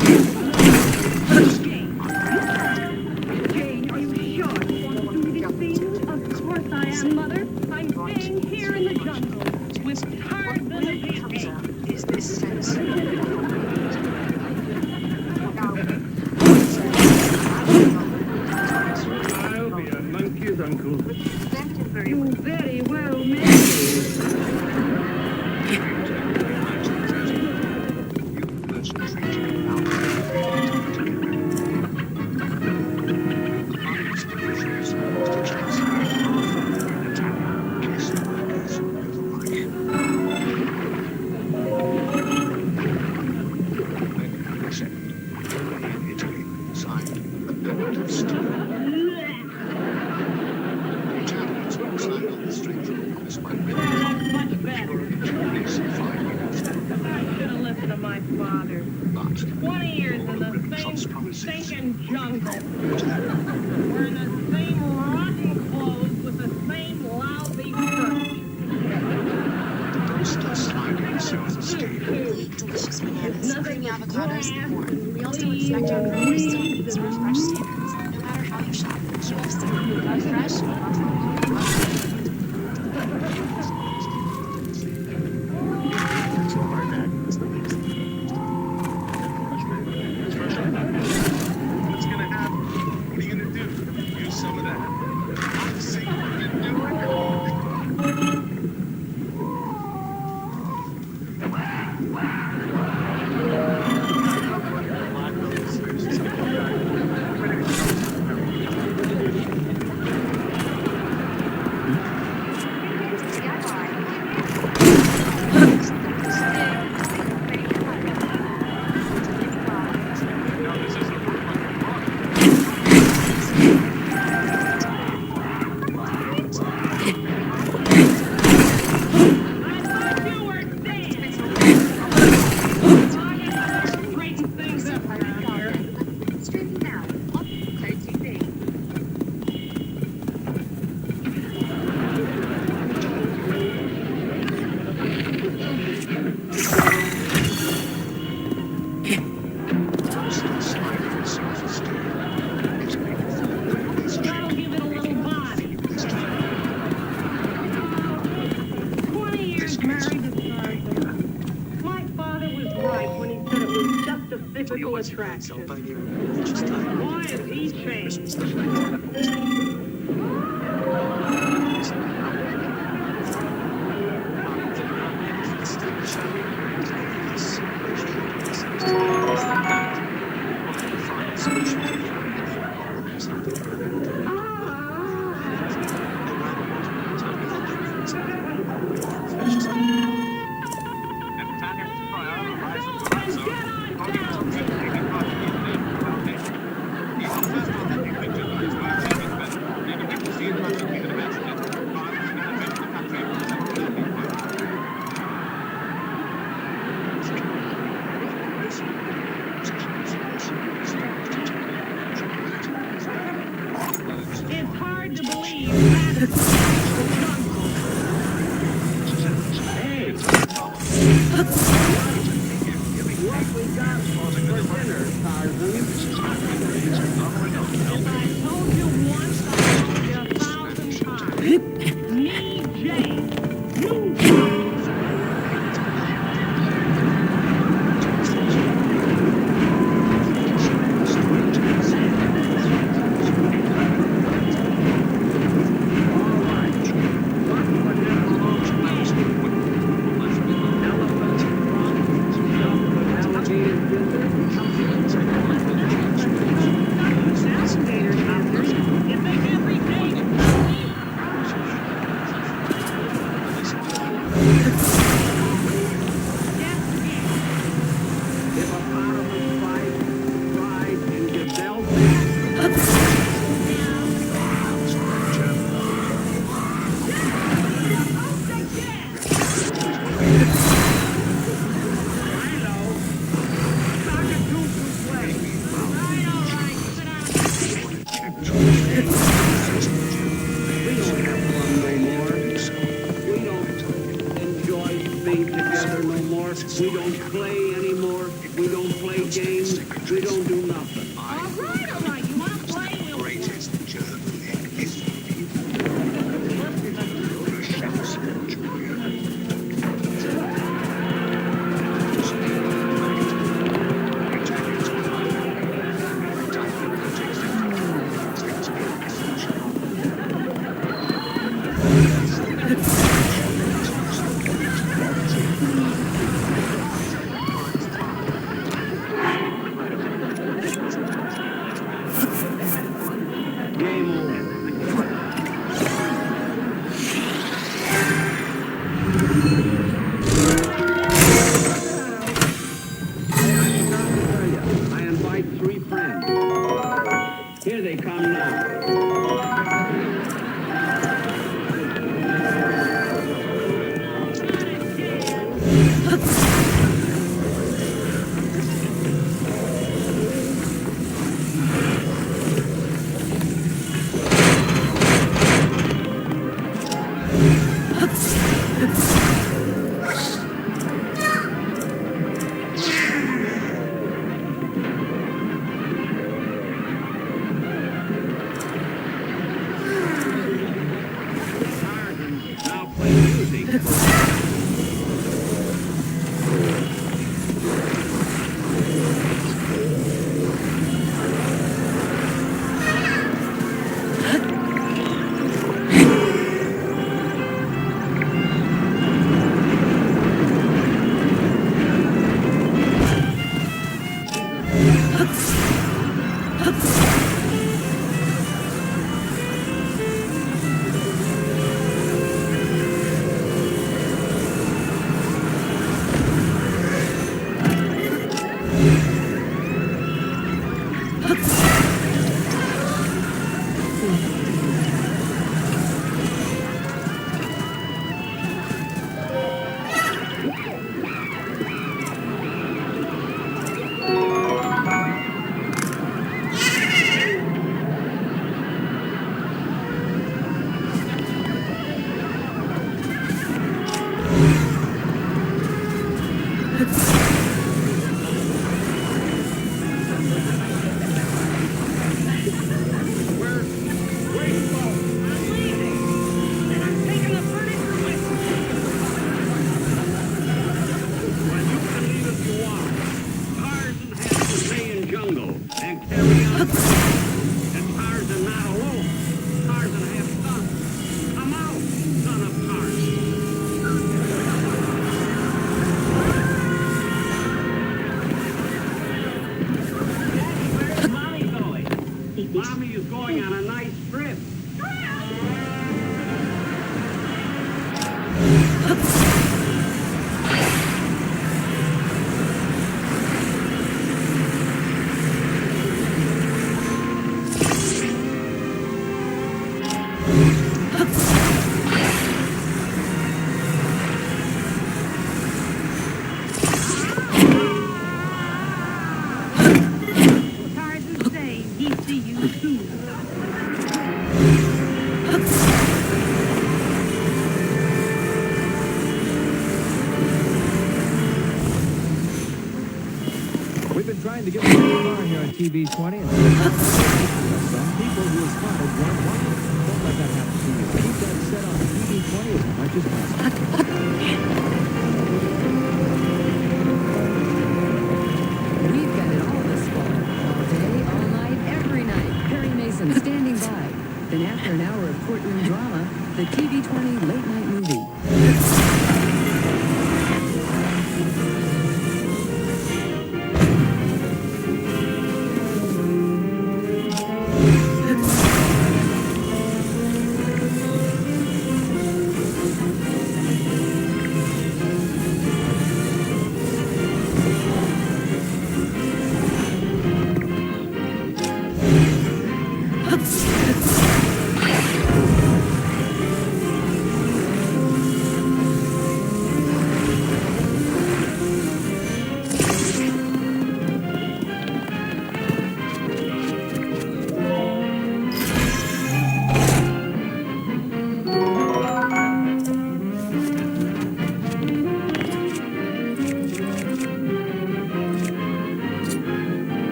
Jane, are you sure you want to do these things? Of course I am, Mother. I'm staying here in the jungle with Tarzan. please, Uncle. You very well may. Father. 20 years in the same stinking jungle. Wearing the same rotten clothes with the same lousy Delicious bananas, creamy avocados, and more. We also expect our customers to meet these fresh standards, no matter how you shop. QFC, love fresh, love What's gonna happen? What are you gonna do? Use some of that. I'll see what you do. Physical attraction. Why has he changed? It's hard to believe that Hey! What we got for dinner, Tarzan? If I told you once, I told you 1,000 times. Me, Jane. You, We don't play anymore. We don't play games. We don't do nothing. all right. You want to play? We'll play. I invite 3 friends. Here they come now. Mommy is going on a nice trip. Tarzan saying he see you soon. We've been trying to get a little far here on TV20, and some people who have spotted weren't watching. Don't let that happen to you. Keep that set on TV20 as much as possible. We've got it all this fall. All day, all night, every night. Perry Mason standing by. Then after an hour of courtroom drama, the TV20 late night movie.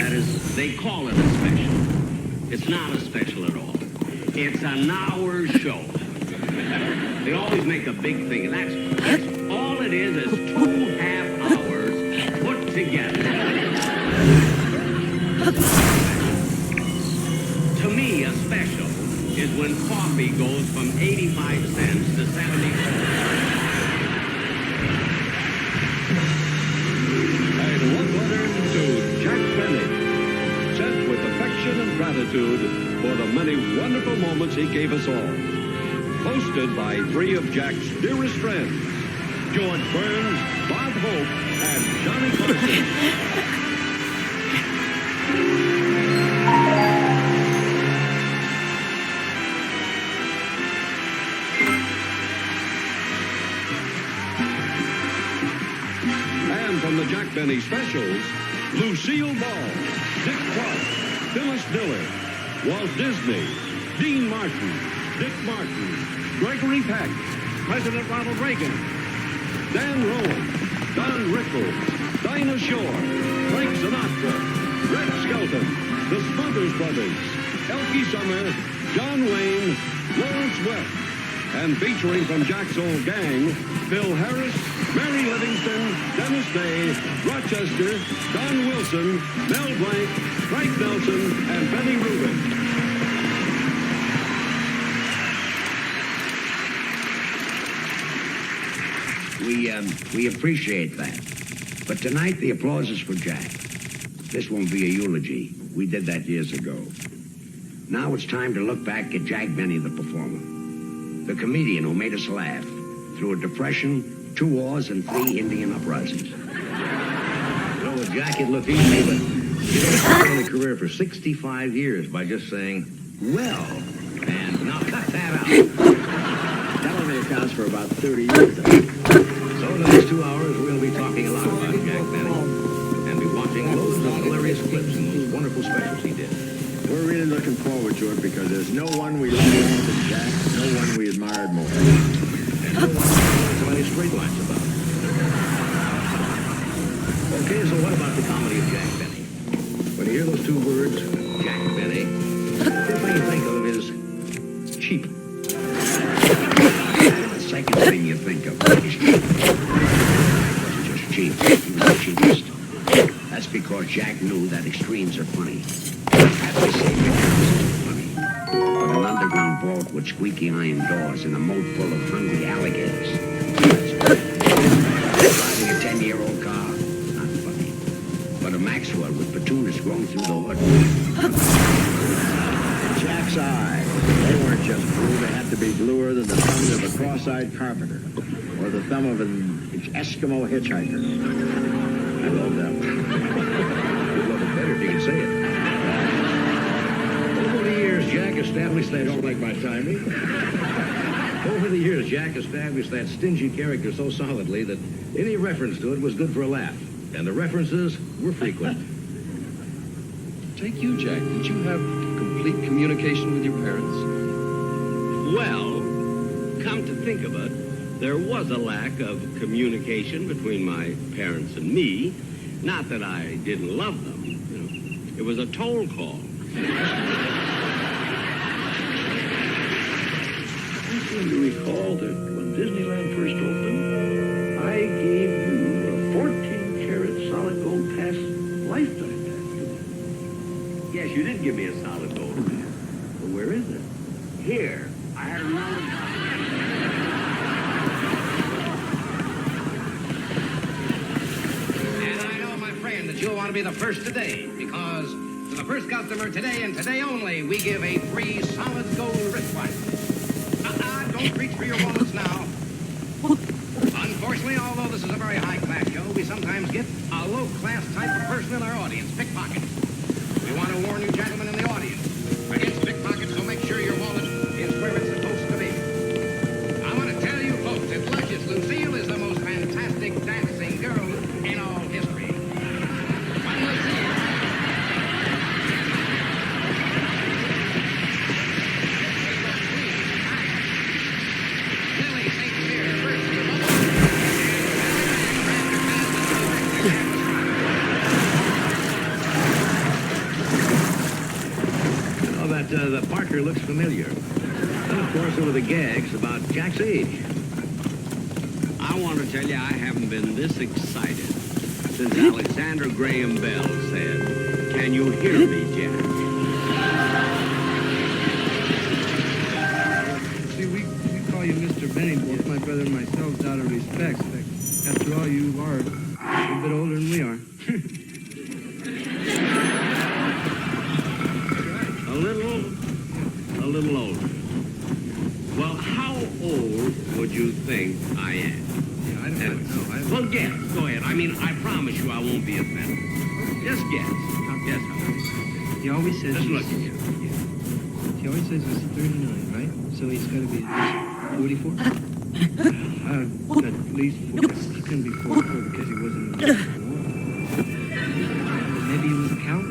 That is, they call it a special. It's not a special at all. It's an hour show. They always make a big thing. That's all it is 2.5 hours put together. To me, a special is when coffee goes from 85 cents to 70 cents. A love letter to Jack Benny, sent with affection and gratitude for the many wonderful moments he gave us all. Hosted by 3 of Jack's dearest friends, George Burns, Bob Hope, and Johnny Carson. And from the Jack Benny specials, Lucille Ball, Dick Clark, Phyllis Diller, Walt Disney, Dean Martin, Dick Martin, Gregory Peck, President Ronald Reagan, Dan Rowan, Don Rickles, Dinah Shore, Frank Sinatra, Red Skelton, the Smothers Brothers, Elkie Summer, John Wayne, Lawrence Welk, and featuring from Jack's old gang, Phil Harris, Mary Livingston, Dennis Day, Rochester, Don Wilson, Mel Blanc, Frank Nelson, and Benny Rubin. We appreciate that. But tonight, the applause is for Jack. This won't be a eulogy. We did that years ago. Now it's time to look back at Jack Benny, the performer. The comedian who made us laugh through a depression, 2 wars, and 3 Indian uprisings. With Jack, it looked easy, but he started a career for 65 years by just saying, well, and now cut that out. That only accounts for about 30 years. So in the next 2 hours, we'll be talking a lot about Jack Benny and be watching loads of hilarious clips and those wonderful specials he did. We're really looking forward to it because there's no one we loved more than Jack, no one we admired more. And no one knows so many straight lines about it. Okay, so what about the comedy of Jack Benny? When you hear those 2 words, Jack Benny, the first thing you think of is cheap. The second thing you think of is cheap. He wasn't just cheap, he was the cheapest. That's because Jack knew that extremes are funny. As they say, McDonald's is funny. But an underground vault with squeaky iron doors and a moat full of hungry alligators. That's funny. Driving a 10-year-old car, not funny. But a Maxwell with petunias growing through the hood. Jack's eyes, they weren't just blue, they had to be bluer than the thumb of a cross-eyed carpenter or the thumb of an Eskimo hitchhiker. I love that one. You'd love it better if you could say it. Over the years, Jack established that... Don't like my timing. Over the years, Jack established that stingy character so solidly that any reference to it was good for a laugh. And the references were frequent. Take you, Jack. Did you have complete communication with your parents? Well, come to think of it, there was a lack of communication between my parents and me. Not that I didn't love them. You know, it was a toll call. I seem to recall that when Disneyland first opened, I gave you a 14-karat solid gold pass lifetime pass. Yes, you did give me a solid gold pass. Well, where is it? Here. I had another. And I know, my friend, that you'll want to be the first today, because to the first customer today and today only, we give a free solid gold wristwatch. Don't reach for your wallets now. Unfortunately, although this is a very high-class show, we sometimes get a low-class type of person in our audience, pickpockets. We want to warn you, gentlemen in the audience, against pickpockets, so make sure your wallet is where it's supposed to be. I want to tell you, folks, that Luscious Lucille is the most fantastic dancing girl in all history. When Lucille... the Parker looks familiar. And, of course, there were the gags about Jack's age. I want to tell you, I haven't been this excited since Alexander Graham Bell said, "Can you hear me, Jack?" See, we call you Mr. Benny, both my brother and myself, out of respect. After all, you are a bit older than we are. A little older. Well, how old would you think I am? Yeah, I don't know. Well, guess. Go ahead. I mean, I promise you I won't be offended. Just guess. Guess how old. He always says Just he's... look at you. He always says he's 39, right? So he's got to be at least 44? At least 40. He couldn't be 44 because he wasn't in the war. Maybe he was a coward?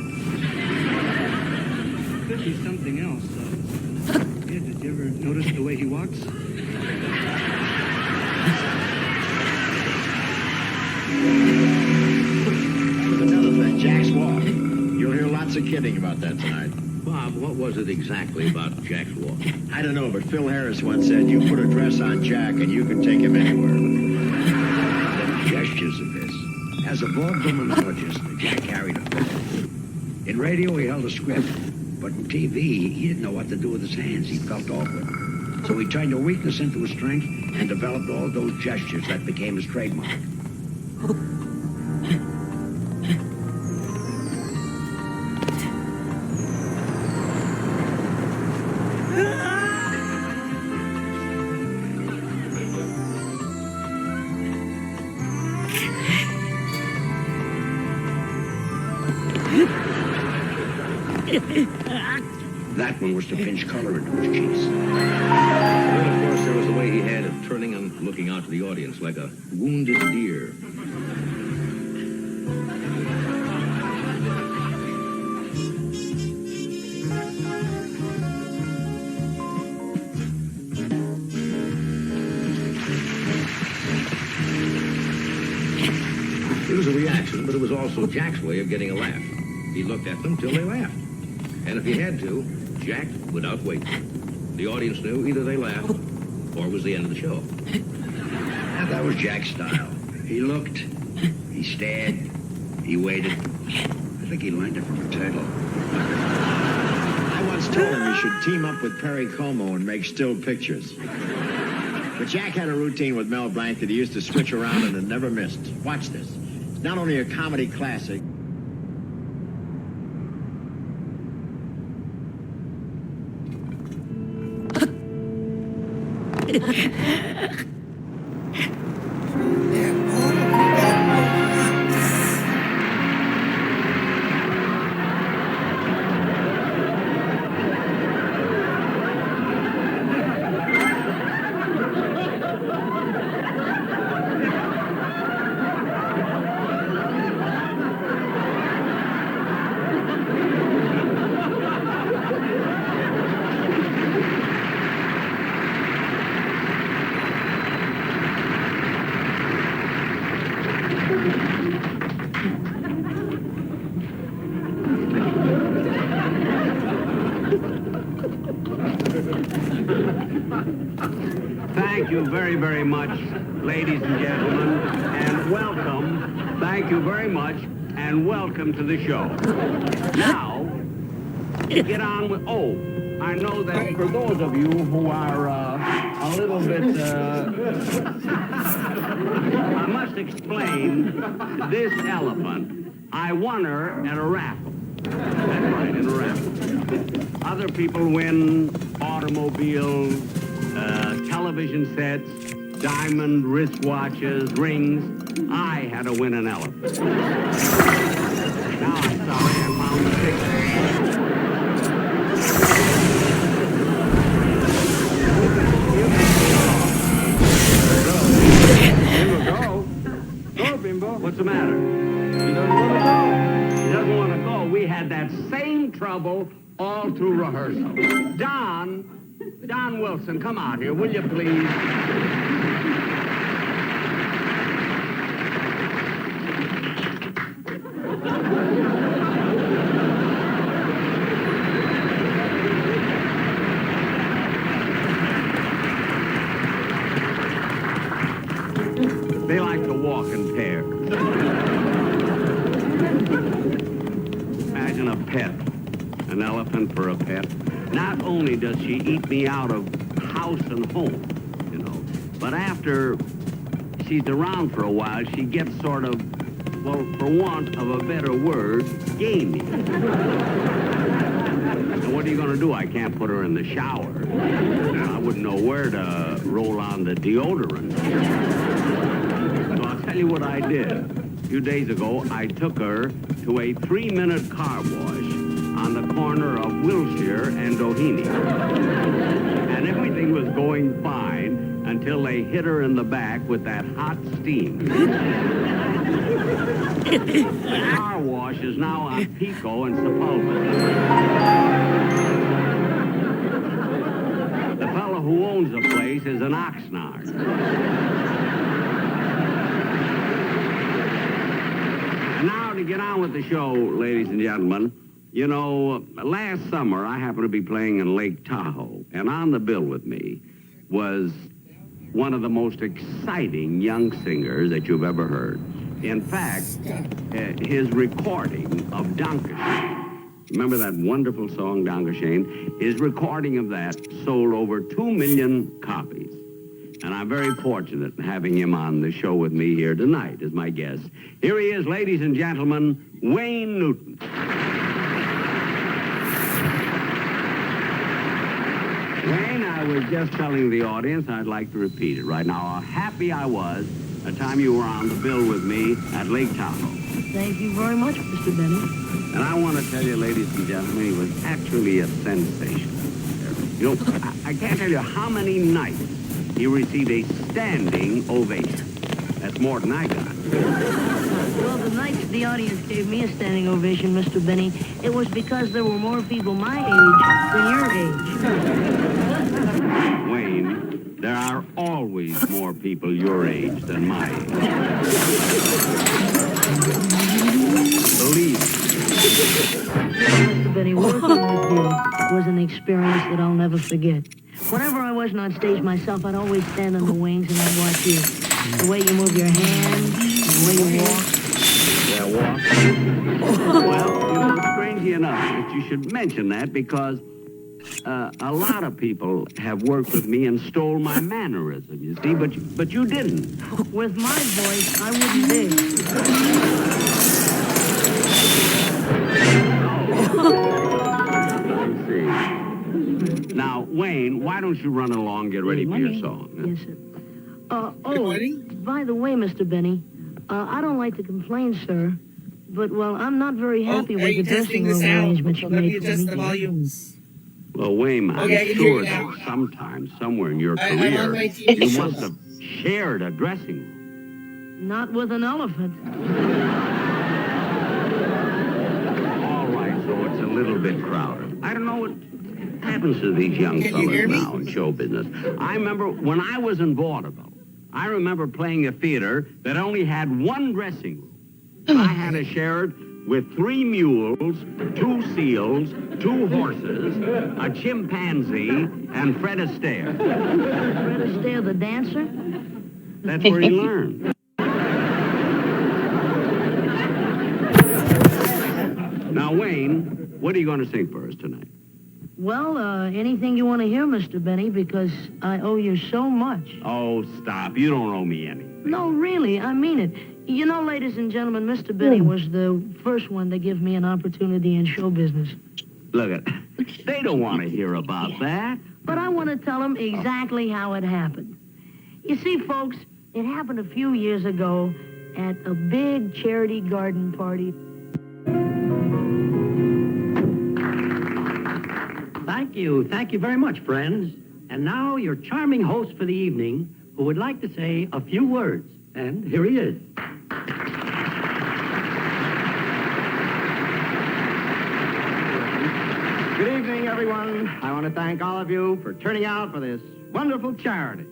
Could be something else. Yeah, did you ever notice the way he walks? Another thing, Jack's walk. You'll hear lots of kidding about that tonight. Bob, what was it exactly about Jack's walk? I don't know, but Phil Harris once said, you put a dress on Jack and you can take him anywhere. The gestures of this. As a vaudeville monologist, Jack carried a book. In radio, he held a script. But in TV, he didn't know what to do with his hands. He felt awkward. So he turned a weakness into a strength and developed all those gestures that became his trademark. That one was to pinch color into his cheeks. Then, of course, there was the way he had of turning and looking out to the audience like a wounded deer. It was a reaction, but it was also Jack's way of getting a laugh. He looked at them till they laughed. And if he had to, Jack would outwait them. The audience knew either they laughed or it was the end of the show. And that was Jack's style. He looked, he stared, he waited. I think he learned it from a turtle. I once told him he should team up with Perry Como and make still pictures. But Jack had a routine with Mel Blanc that he used to switch around and it never missed. Watch this. It's not only a comedy classic, Thank you very, very much, ladies and gentlemen, and welcome. Thank you very much, and welcome to the show. Now, get on with, I know that for those of you who are a little bit, I must explain this elephant. I won her at a raffle. That's right, in a raffle. Other people win automobiles, television sets, diamond wristwatches, rings. I had to win an elephant. Now I'm sorry, I found the picture. Go, Bimbo. What's the matter? He doesn't want to go. He doesn't want to go. We had that same trouble all through rehearsal. Don Wilson, come out here, will you please? pet, an elephant for a pet, not only does she eat me out of house and home, you know, but after she's around for a while, she gets sort of, well, for want of a better word, gamey. And what are you going to do? I can't put her in the shower. I wouldn't know where to roll on the deodorant. So I'll tell you what I did. A few days ago, I took her to a 3-minute car wash on the corner of Wilshire and Doheny. And everything was going fine until they hit her in the back with that hot steam. The car wash is now on Pico and Sepulveda. The fellow who owns the place is an Oxnard. And now to get on with the show, ladies and gentlemen. You know, last summer I happened to be playing in Lake Tahoe, and on the bill with me was one of the most exciting young singers that you've ever heard. In fact, his recording of Dankeschön, remember that wonderful song, Dankeschön? His recording of that sold over 2 million copies. And I'm very fortunate in having him on the show with me here tonight as my guest. Here he is, ladies and gentlemen, Wayne Newton. Wayne, I was just telling the audience I'd like to repeat it right now, how happy I was the time you were on the bill with me at Lake Tahoe. Thank you very much, Mr. Benny. And I want to tell you, ladies and gentlemen, he was actually a sensation. You know, I can't tell you how many nights he received a standing ovation. That's more than I got. Well, the nights the audience gave me a standing ovation, Mr. Benny, it was because there were more people my age than your age. Wayne, there are always more people your age than my age. Believe me. Mr. Benny, working with you was an experience that I'll never forget. Whenever I wasn't on stage myself, I'd always stand on the wings and I'd watch you. The way you move your hands, the way you walk. Yeah, walk. Well, you know, strangely enough that you should mention that because a lot of people have worked with me and stole my mannerism, you see, but you didn't. With my voice, I wouldn't dare. Let's see. Now, Wayne, why don't you run along and get ready for your song? Huh? Yes, sir. By the way, Mr. Benny, I don't like to complain, sir, but, well, I'm not very happy with the dressing room arrangements you made for me. The volumes. Well, Wayne, I'm sure that sometime, somewhere in your career, you must have shared a dressing room. Not with an elephant. All right, so it's a little bit crowded. I don't know what happens to these young fellas now in show business. I remember when I was in vaudeville, I remember playing a theater that only had one dressing room. I had to share it with 3 mules, 2 seals, 2 horses, a chimpanzee, and Fred Astaire. Fred Astaire, the dancer? That's where he learned. Now, Wayne, what are you going to sing for us tonight? Well, anything you want to hear, Mr. Benny, because I owe you so much. Oh, stop. You don't owe me anything. No, really, I mean it. You know, ladies and gentlemen, Mr. Benny was the first one to give me an opportunity in show business. Look, they don't want to hear about that. But I want to tell them exactly how it happened. You see, folks, it happened a few years ago at a big charity garden party. Thank you very much, friends. And now your charming host for the evening, who would like to say a few words. And here he is. Good evening, everyone. I want to thank all of you for turning out for this wonderful charity.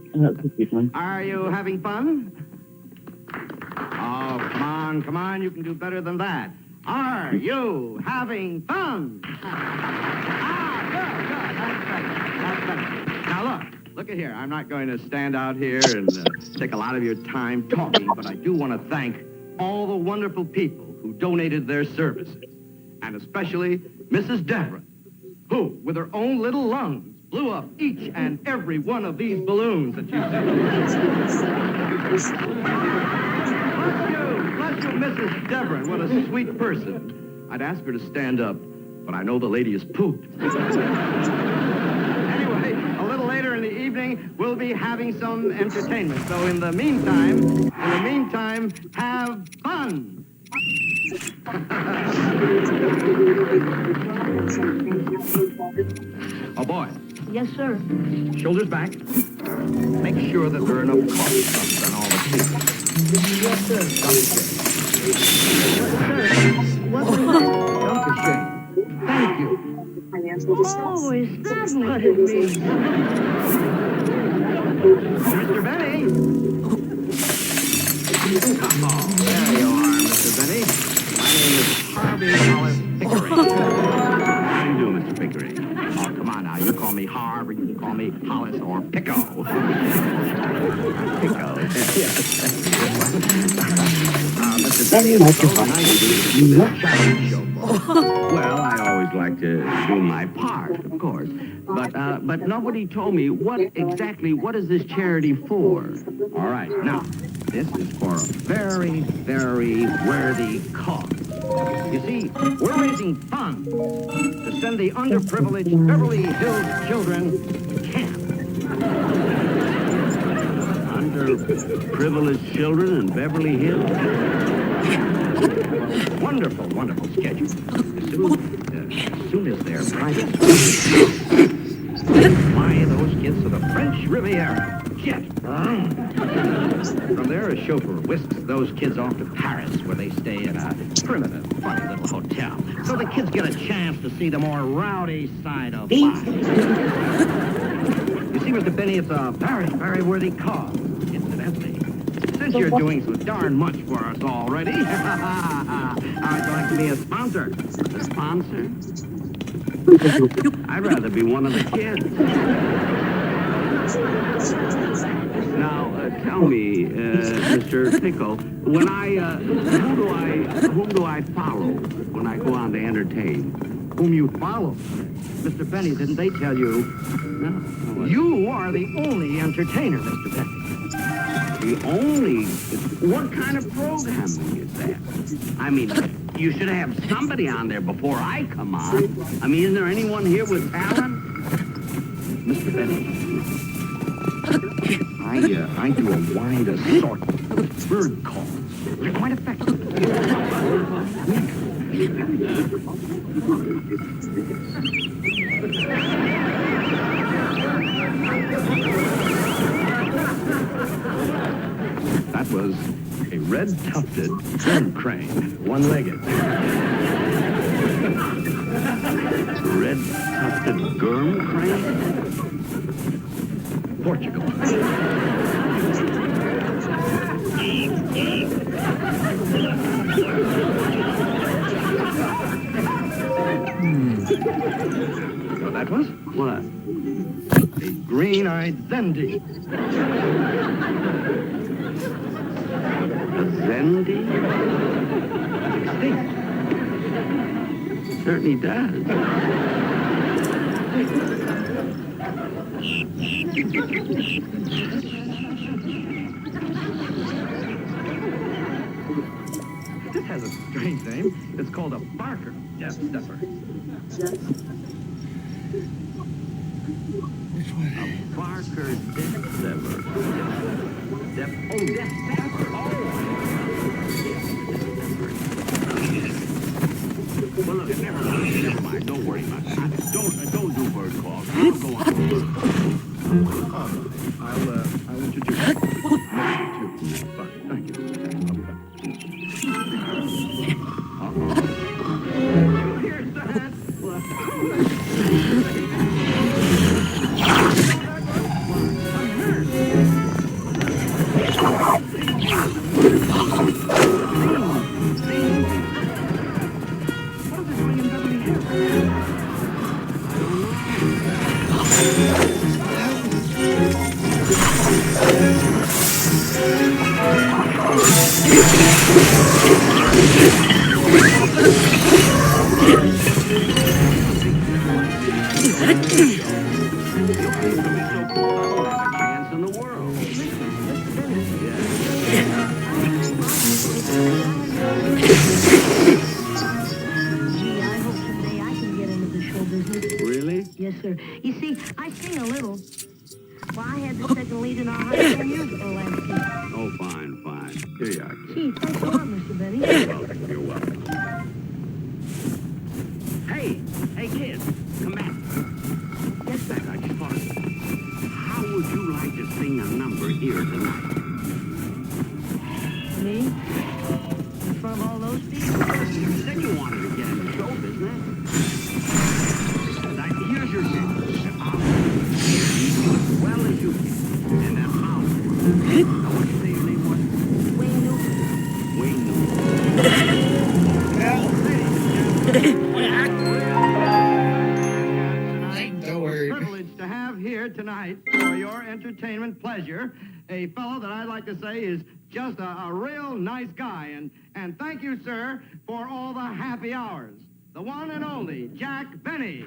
Are you having fun? Oh, come on, you can do better than that. Are you having fun? Now, look at here. I'm not going to stand out here and take a lot of your time talking, but I do want to thank all the wonderful people who donated their services, and especially Mrs. Deborah, who, with her own little lungs, blew up each and every one of these balloons that you see. Bless you, Mrs. Deborah. What a sweet person. I'd ask her to stand up, but I know the lady is pooped. Anyway, a little later in the evening, we'll be having some entertainment. So in the meantime, have fun. Oh, boy. Yes, sir. Shoulders back. Make sure that there are enough coffee cups on all the seats. Yes, sir. Dump the shade. Thank you. Oh, is that what it means? Mr. Benny. Oh, there you are, Mr. Benny. My name is Harvey Hollis Pickering. How do you do, Mr. Pickering? Oh, come on now. You call me Harvey, you call me Hollis, or Pico. Pico. Mr. Benny, it's so nice to do this charity show. Well, I always like to do my part, of course. But nobody told me what is this charity for? All right, now, this is for a very, very worthy cause. You see, we're raising funds to send the underprivileged Beverly Hills children to camp. Underprivileged children in Beverly Hills? Wonderful, wonderful schedule. As soon as they're private fly those kids to the French Riviera. Jet. From there, a chauffeur whisks those kids off to Paris, where they stay in a primitive, funny little hotel. So the kids get a chance to see the more rowdy side of life. You see, Mr. Benny, it's a very, very worthy cause, incidentally. Since you're doing so darn much for us already, I'd like to be a sponsor. A sponsor? I'd rather be one of the kids. Now, tell me, Mr. Pickle, when whom do I follow when I go on to entertain? Whom you follow? Mr. Benny, didn't they tell you? No. You are the only entertainer, Mr. Benny. The only? What kind of programming is that? I mean, you should have somebody on there before I come on. I mean, isn't there anyone here with talent? Mr. Benny, I do a wide assortment of bird calls. They're quite effective. That was a red-tufted bird crane, one-legged. Red-tufted germ crane? Portugal. What that was? What? A green-eyed Zendi. A Zendi? Extinct. Certainly does. This has a strange name. It's called a Barker Death Stepper. Which one? A Barker Death Stepper. Death Stepper. Oh. Well, look, never mind. Don't worry about it. Don't do bird calls. I'll go on. I'll introduce you. Fine, thank you. Here's that. chance in the world. Gee, I hope someday I can get into the show business. Really? Yes, sir. You see, I sing a little. Well, I had the second lead in our high school musical last week. Oh, fine, fine. Here you are. Gee, thanks a lot, Mr. Benny. You're welcome. Hey, kids, come back. Yes, back, I just thought of it. How would you like to sing a number here tonight? Me? In front of all those people? You said you wanted to get in the show business. Now, here's your chance. As well as you can. And that's how. Now, what did you say your name was? Wayne Newton. Wayne Privileged to have here tonight for your entertainment pleasure a fellow that I'd like to say is just a real nice guy. And thank you, sir, for all the happy hours. The one and only Jack Benny.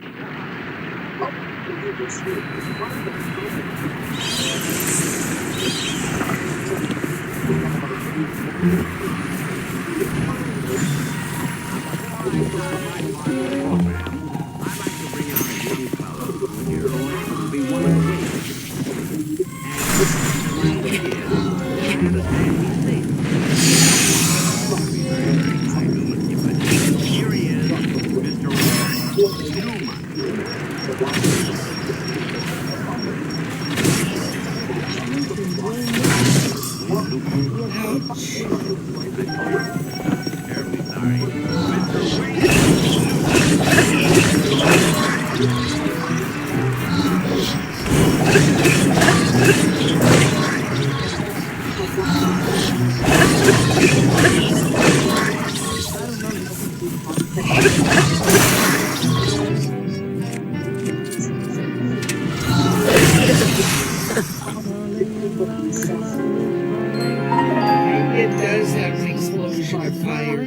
It does have an explosion of fire.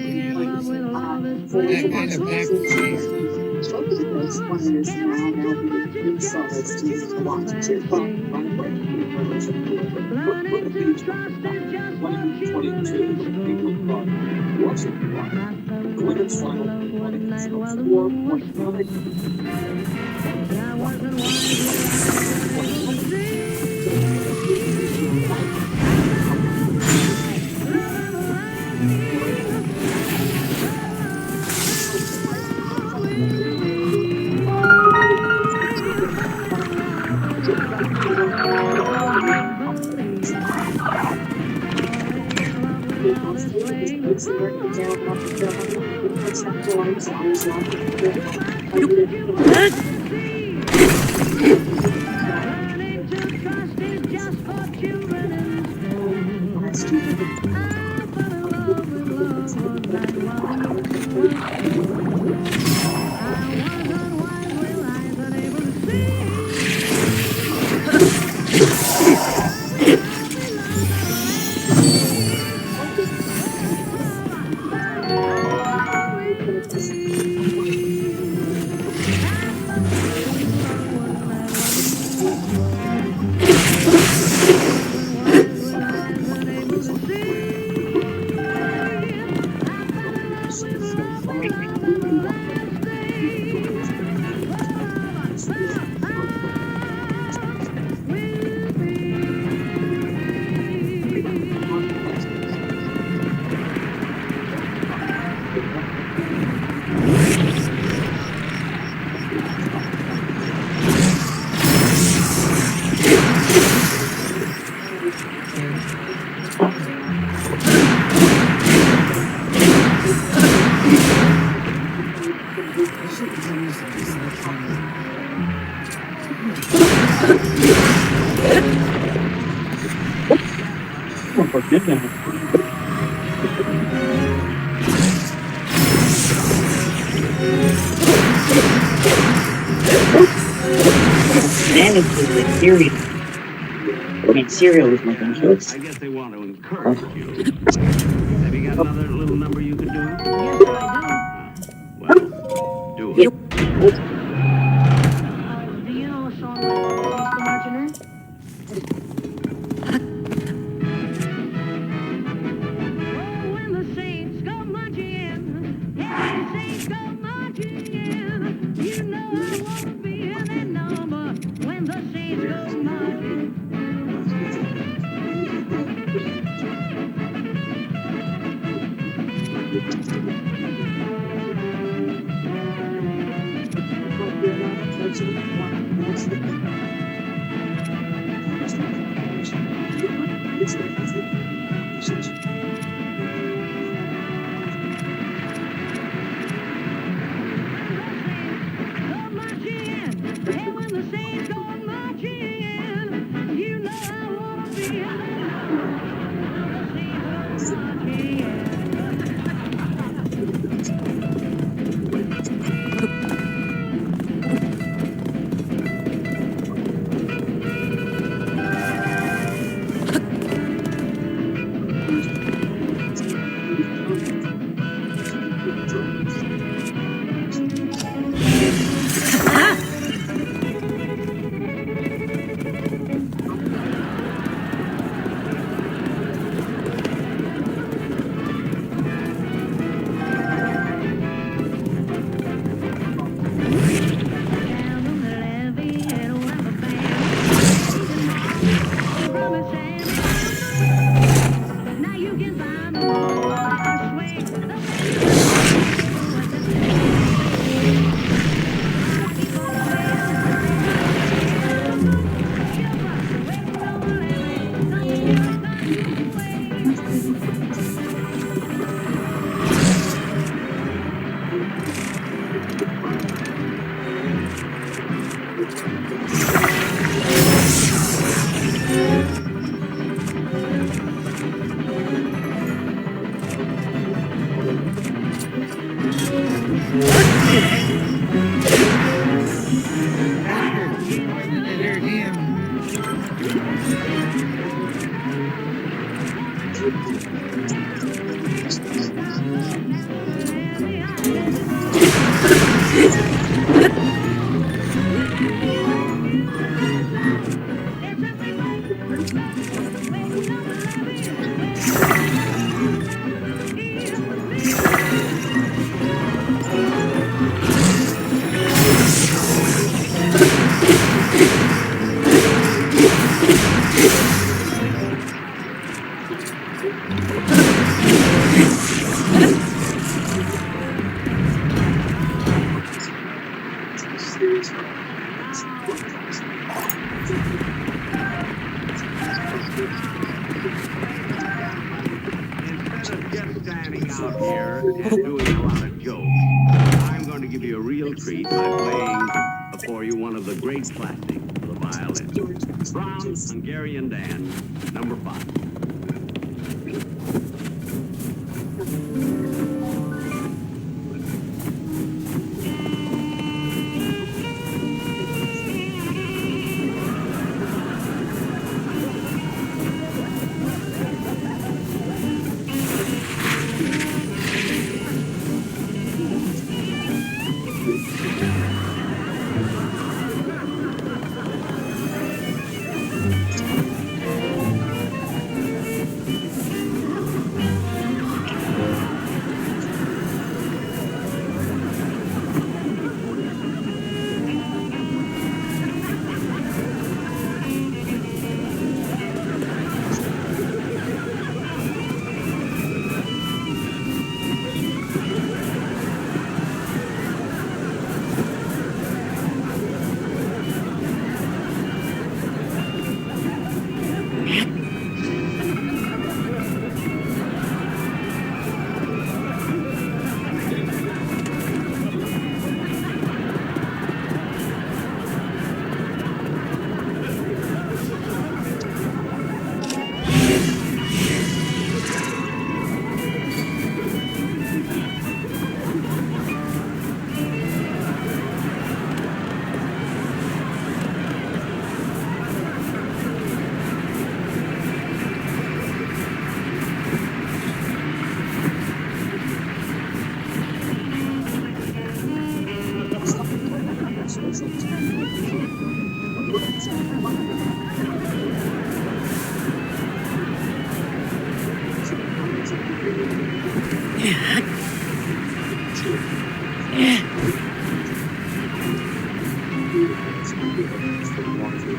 That kind of backfire. Cereal with my kids. I guess they want to encourage you. Have you got another little number you can do? Yes, I Well, do it. Standing out here and doing a lot of jokes, I'm going to give you a real treat by playing for you one of the great classics for the violin. Brahms' Hungarian Dance, number 5.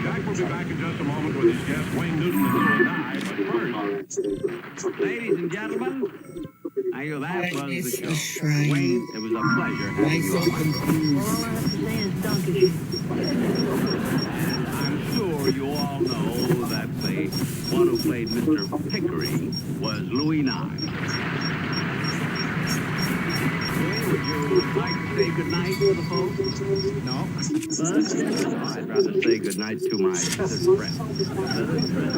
Jack will be back in just a moment with his guest Wayne Newton and Louis Nye, but first... Ladies and gentlemen, that was the show. Wayne, it was a pleasure having you on. All I have to say is Duncan. know that the one who played Mr. Pickering was Louis Nye. Would you like to say goodnight to the folks? No. I'd rather say goodnight to my feathered friend. Feathered friend.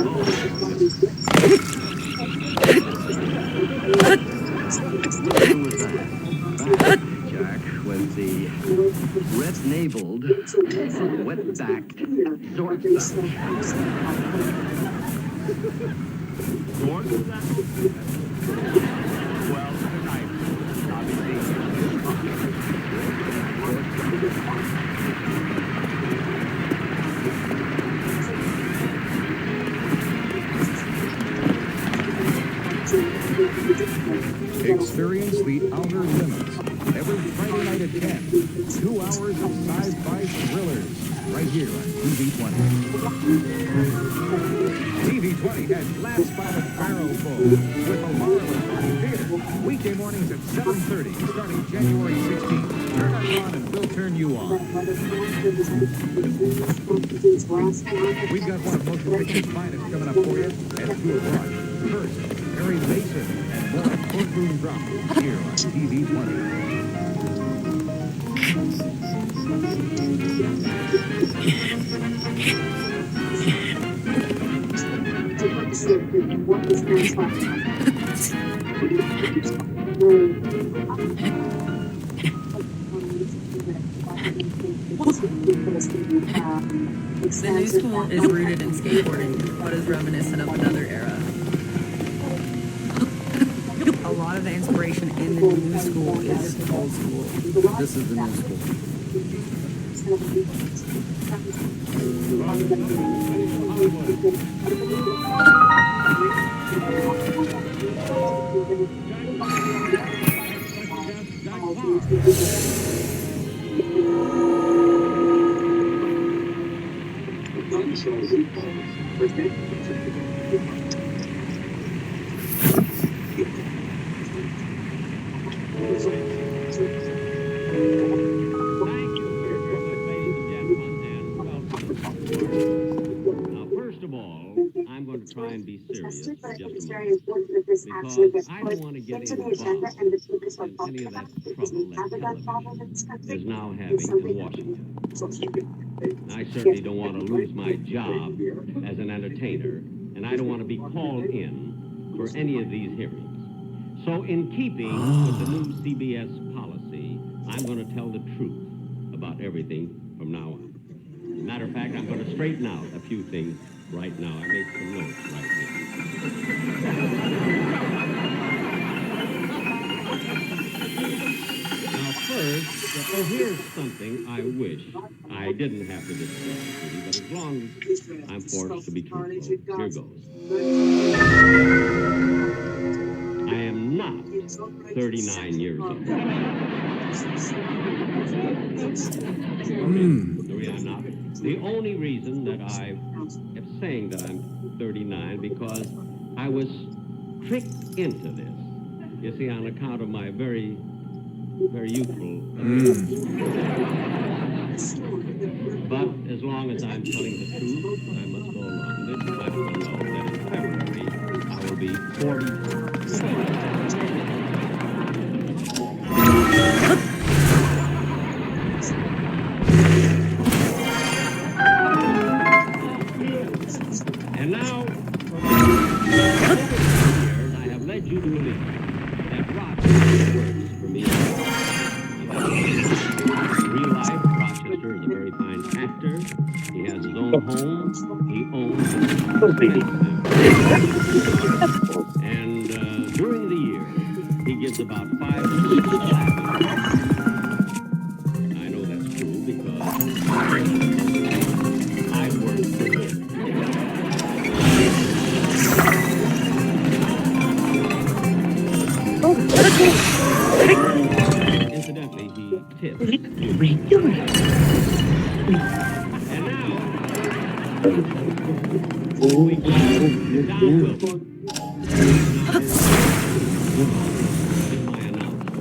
Who was that? That, Jack, was the red-naveled, wet-backed swordfish. Sword was that? Well, tonight, obviously. Experience the Outer Limits every Friday night at 10. 2 hours of sci-fi thrillers right here on TV20. TV20 has Last Spotted Barrel Bowl with a marvelous theater. Weekday mornings at 7:30, starting January 16th. Turn us on and we'll turn you on. We've got one of Motion Picture's finest coming up for you at 2 o'clock. First, Perry Mason and more courtroom drama here on TV20. The new school is rooted in skateboarding, but is reminiscent of another era. A lot of the inspiration in the new school is old school. This is the new school. Try and be serious for just a moment, because I don't want to get involved in any of that trouble that television is now having in Washington. I certainly don't want to lose my job as an entertainer, and I don't want to be called in for any of these hearings. So in keeping with the new CBS policy, I'm going to tell the truth about everything from now on. As a matter of fact, I'm going to straighten out a few things right now. I made some notes right here. Now first, here's something I wish I didn't have to discuss with you, but as long as I'm forced to be truthful, here goes. I am not 39 years old. Really, I'm not. The only reason that I am saying that I'm 39 because I was tricked into this. You see, on account of my very youthful appearance. But as long as I'm telling the truth, I must go along with it. I will know that in February I will be 44. And now, over the years, I have led you to believe that Rochester works for me. In real life, Rochester is a very fine actor. He has his own home. He owns and during the year, he gives about 5 to 6 classes. I know that's true because I work for him. Incidentally, he tips. And now, we go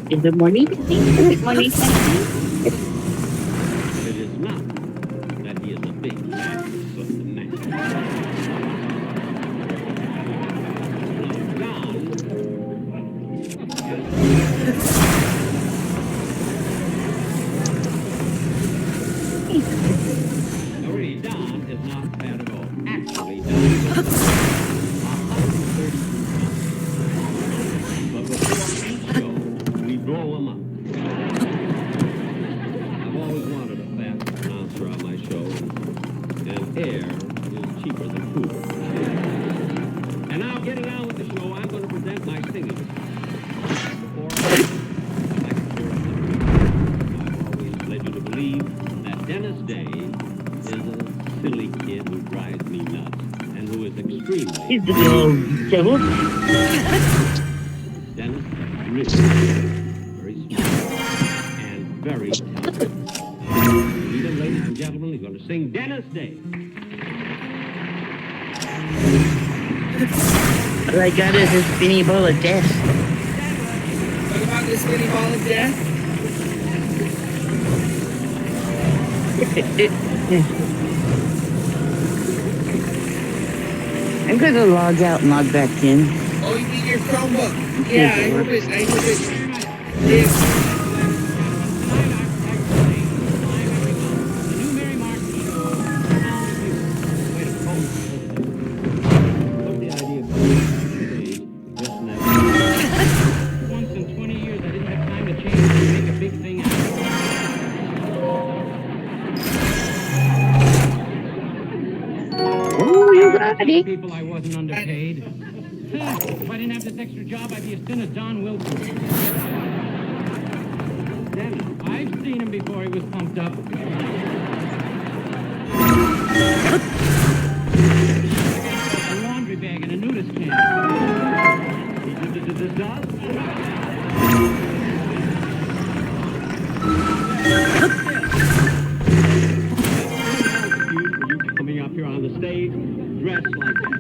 in the morning, good morning, it is not that he is a big, fat, man. Dennis Day is a silly kid who drives me nuts and who is extremely... He's the old devil. Dennis, rich, very smart, and very talented. Meet him, ladies and gentlemen, he's going to sing Dennis Day. All I got is a spinny ball of death. What about this spinny ball of death? I'm gonna log out and log back in. Oh, you mean your Chromebook? Yeah, I hope it. Yes. Once in 20 years, I didn't have time to change and make a big thing out of Oh, you got it. people I wasn't underpaid. If I didn't have this extra job, I'd be as thin as Don Wilson. Dennis, I've seen him before he was pumped up. A laundry bag and a nudist can. This does? Coming up here on the stage, dressed like that.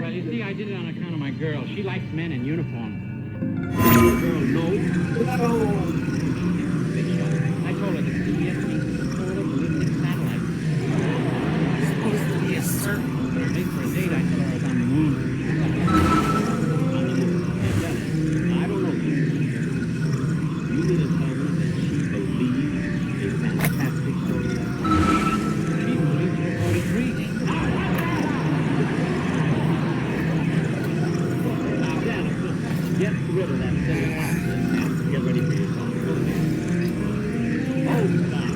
Well, you see, I did it on account of my girl. She likes men in uniform. Your girl, no. I told her to see me solar ballistic satellite. It's supposed to be a circle. Late for a date, I told her I was on the moon. I don't know. You need to tell me that she believes a fantastic story like that. She believes her 43. Now, Dennis, get rid of that silly accent and get ready for your song. Oh, stop.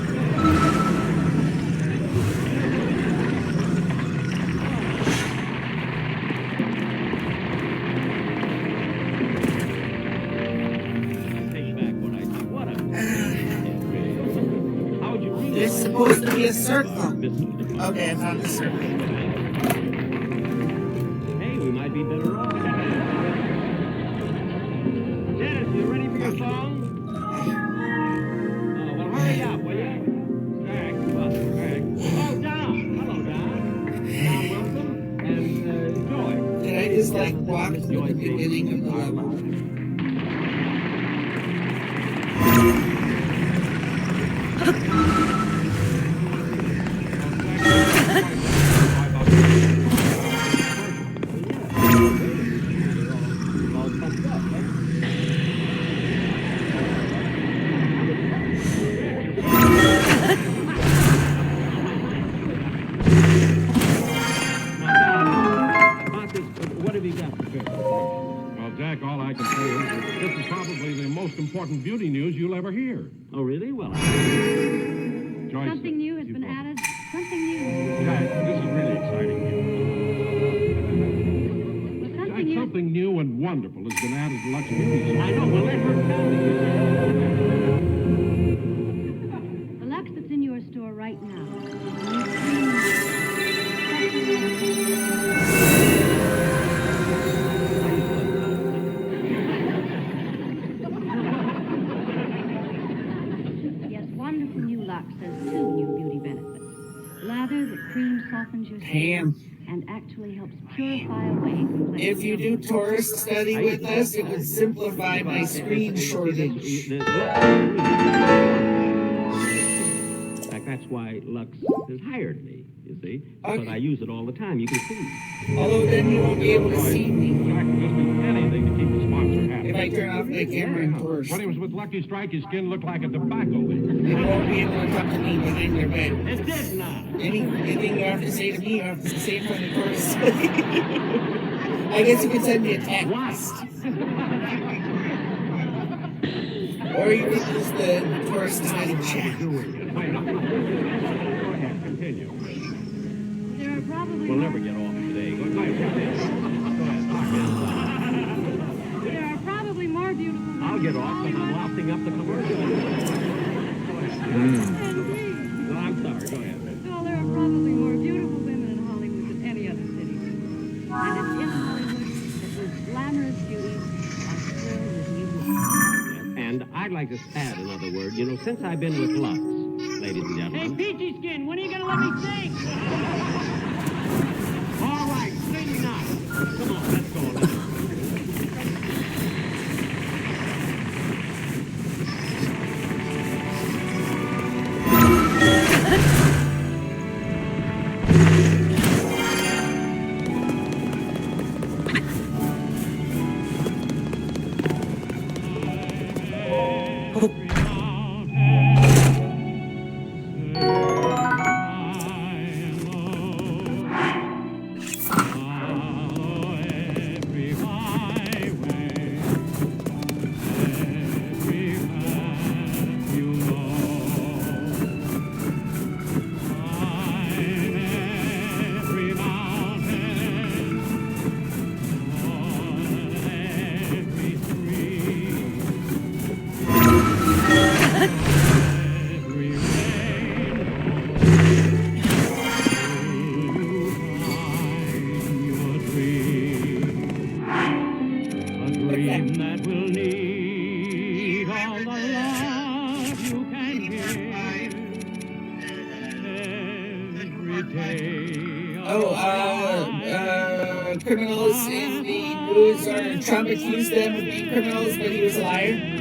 Take back what I said. What a... How would you read it? It's supposed to be a circle. Listen. Okay, I found the circle. Hey, we might be better off. Dennis, you ready for your song? Oh, well, hurry up, will you? Jack, well, Jack. Oh, Don. Hello, Don. Don Wilson and Joy. Did I just like walk through the beginning of the level? What have you got prepared? Well, Jack, all I can say is that this is probably the most important beauty news you'll ever hear. Oh, really? Well, Joyce, Something new has been added. Something new. Jack, this is really exciting news. Jack, something new and wonderful has been added to Lux Beauty. I know. Well, let her tell me. The Lux that's in your store right now. Yes, wonderful new Lux has 2 new beauty benefits. Lather that cream softens your skin and actually helps purify away complaints. If you do tourist study with us, it would simplify my screen shortage. In fact, that's why Lux has hired me, you see. Because I use it all the time, you can see. Although then you won't be able to see me. Jack will just do anything to keep the sponsor happy. If I turn off the camera and tourist. When he was with Lucky Strike, his skin looked like a tobacco leaf. You won't be able to talk to me behind your back. It did not. Anything you have to say to me, you have to say in front of tourist. I guess you could send me a text. Or you could use the tourist study chat. Go ahead, continue. There are probably We'll never get off today. Go ahead, talk now. There are probably more beautiful. I'll get off, but I'm lofting up the commercial. Well, I'm sorry. like to add another word. You know, since I've been with Lux, ladies and Hey, gentlemen. Peachy Skin, when are you going to let me sing? All right, sing now. Come on, let's go. Criminals in the news, or Trump accused them of being criminals, but he was a liar.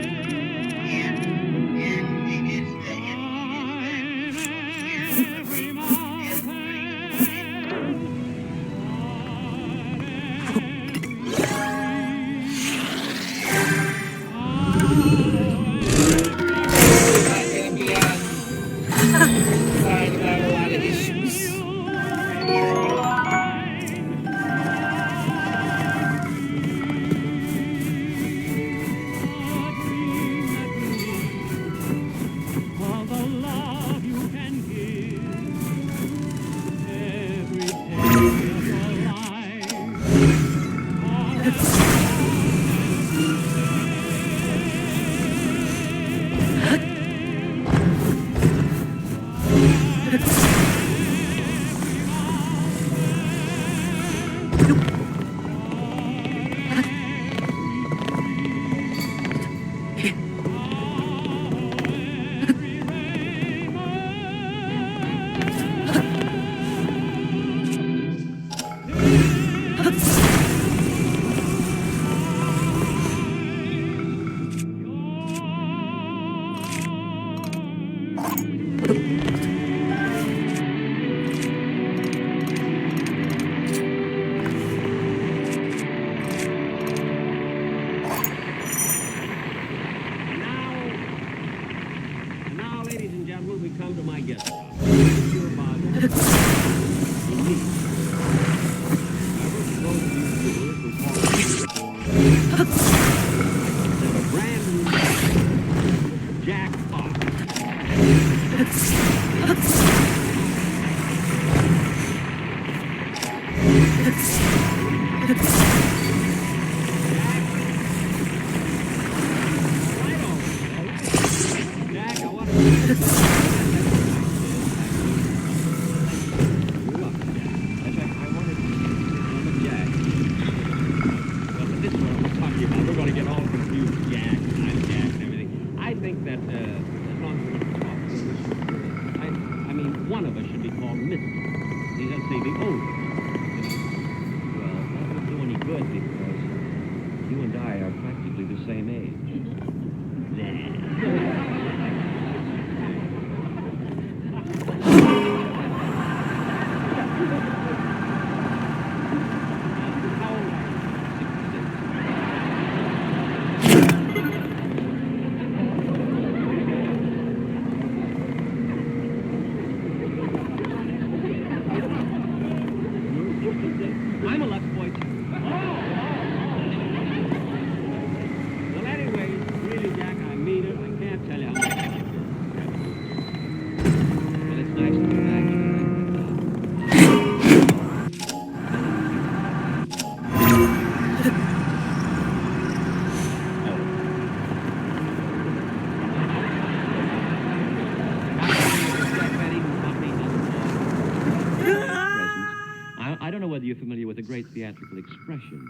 You're familiar with the great theatrical expression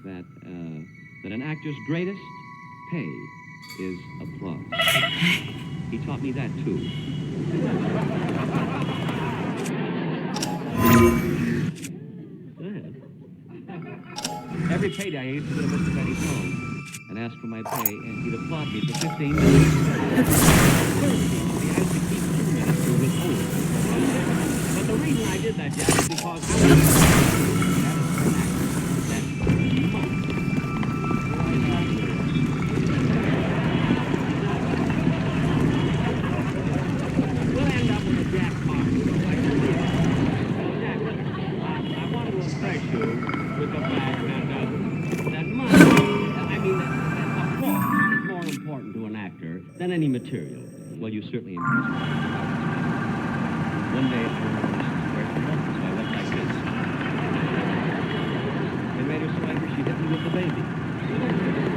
that that an actor's greatest pay is applause. He taught me that, too. Go ahead. Every payday, I used to go to Mr. Benny's home and ask for my pay, and he'd applaud me for 15 minutes. I used to keep 2 minutes to withhold. But the reason I did that, Jack, is because I was we'll end up with a Jack party. Jack, listen, I wanted to impress you with the fact that money, I mean, that applause is more important to an actor than any material. Well, you certainly impressed me. One day, I remember where's the money, so I went like this. It made her so angry she hit me with the baby.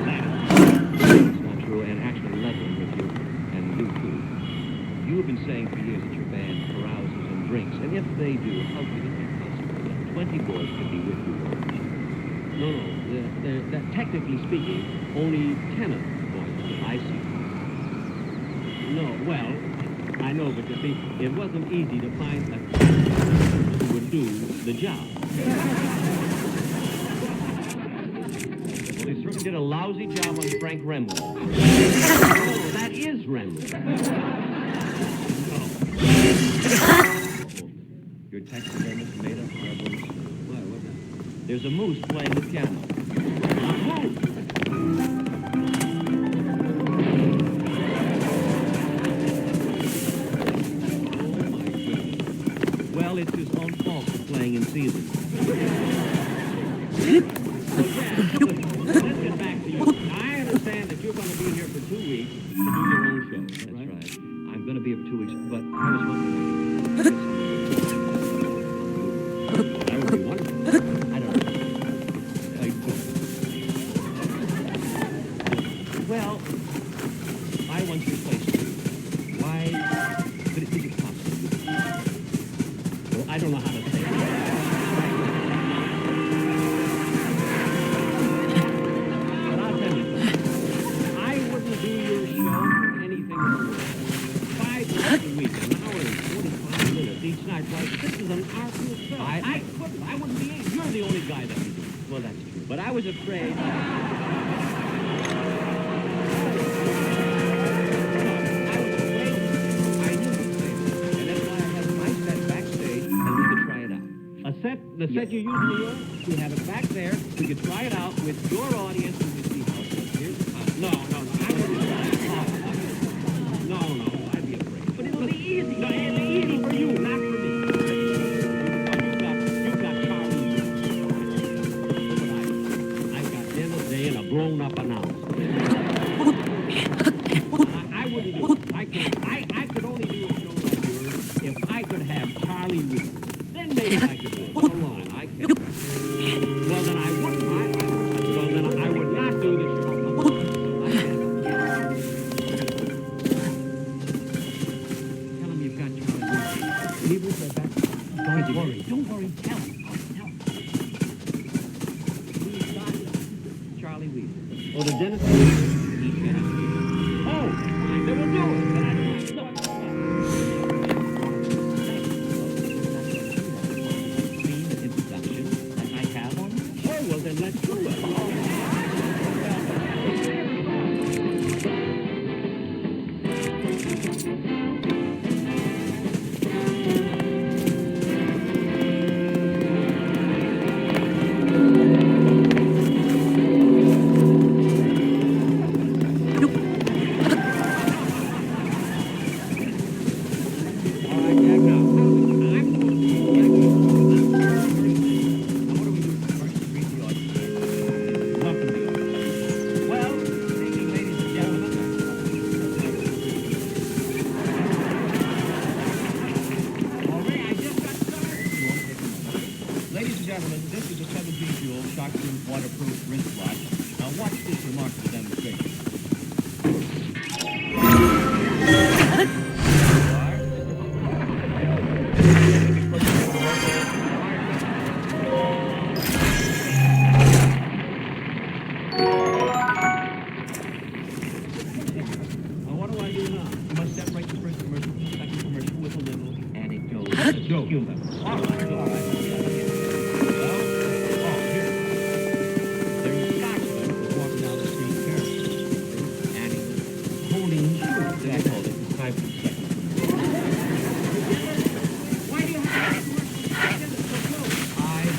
That's not true, and actually leveling with you, and you too. You have been saying for years that your band carouses and drinks, and if they do, how could it be possible that 20 boys could be with you all the time? No, that technically speaking, only 10 of the boys that I see. No, well, I know, but you see, it wasn't easy to find a who would do the job. Well, he certainly did a lousy job on Frank Remley. No, that is Remley. No. Your taxidermist made up rebels. Why, what now? There's a moose playing the piano. A moose! Well, it's his own fault for playing in season. Let's get back to you. Now, I understand that you're going to be here for 2 weeks to do your own show. That's right. I'm going to be here for 2 weeks, but I was wondering. That would be wonderful. I don't know. Well, I once replaced you. Why could it be possible? Well, I don't know how to say it. But I'll tell you something. I wouldn't do your show for anything in the world. 5 days a week, an hour and 45 minutes each night. Like, this is an art in itself. I wouldn't be able. You're the only guy that can do it. Well, that's true. But I was afraid. The set you usually use, you have it back there. We could try it out with your audience and we see how it goes. Here's the time. No, I wouldn't. No, I'd be afraid. But it'll be easy. No, it'll be easy for you, not for me. You've got Charlie. I've got dinner day and a grown-up announcement. I wouldn't do it. I could only do a show like yours if I could have Charlie Reed. Then maybe I could do it. Well, then I wouldn't. Well, then I would not do the show. Tell him you've got Charlie Reed. Leave it back. Don't worry. Tell him. We've got Charlie Reed. Oh, the dentist. Oh, then we'll do it. Then I don't know. Then let's do it. rescue them. All right. Well, here. There's a Scotsman who was walking down the street carefully, and he was holding shoes. That I told him. It's time for a second. Why do you have that? I have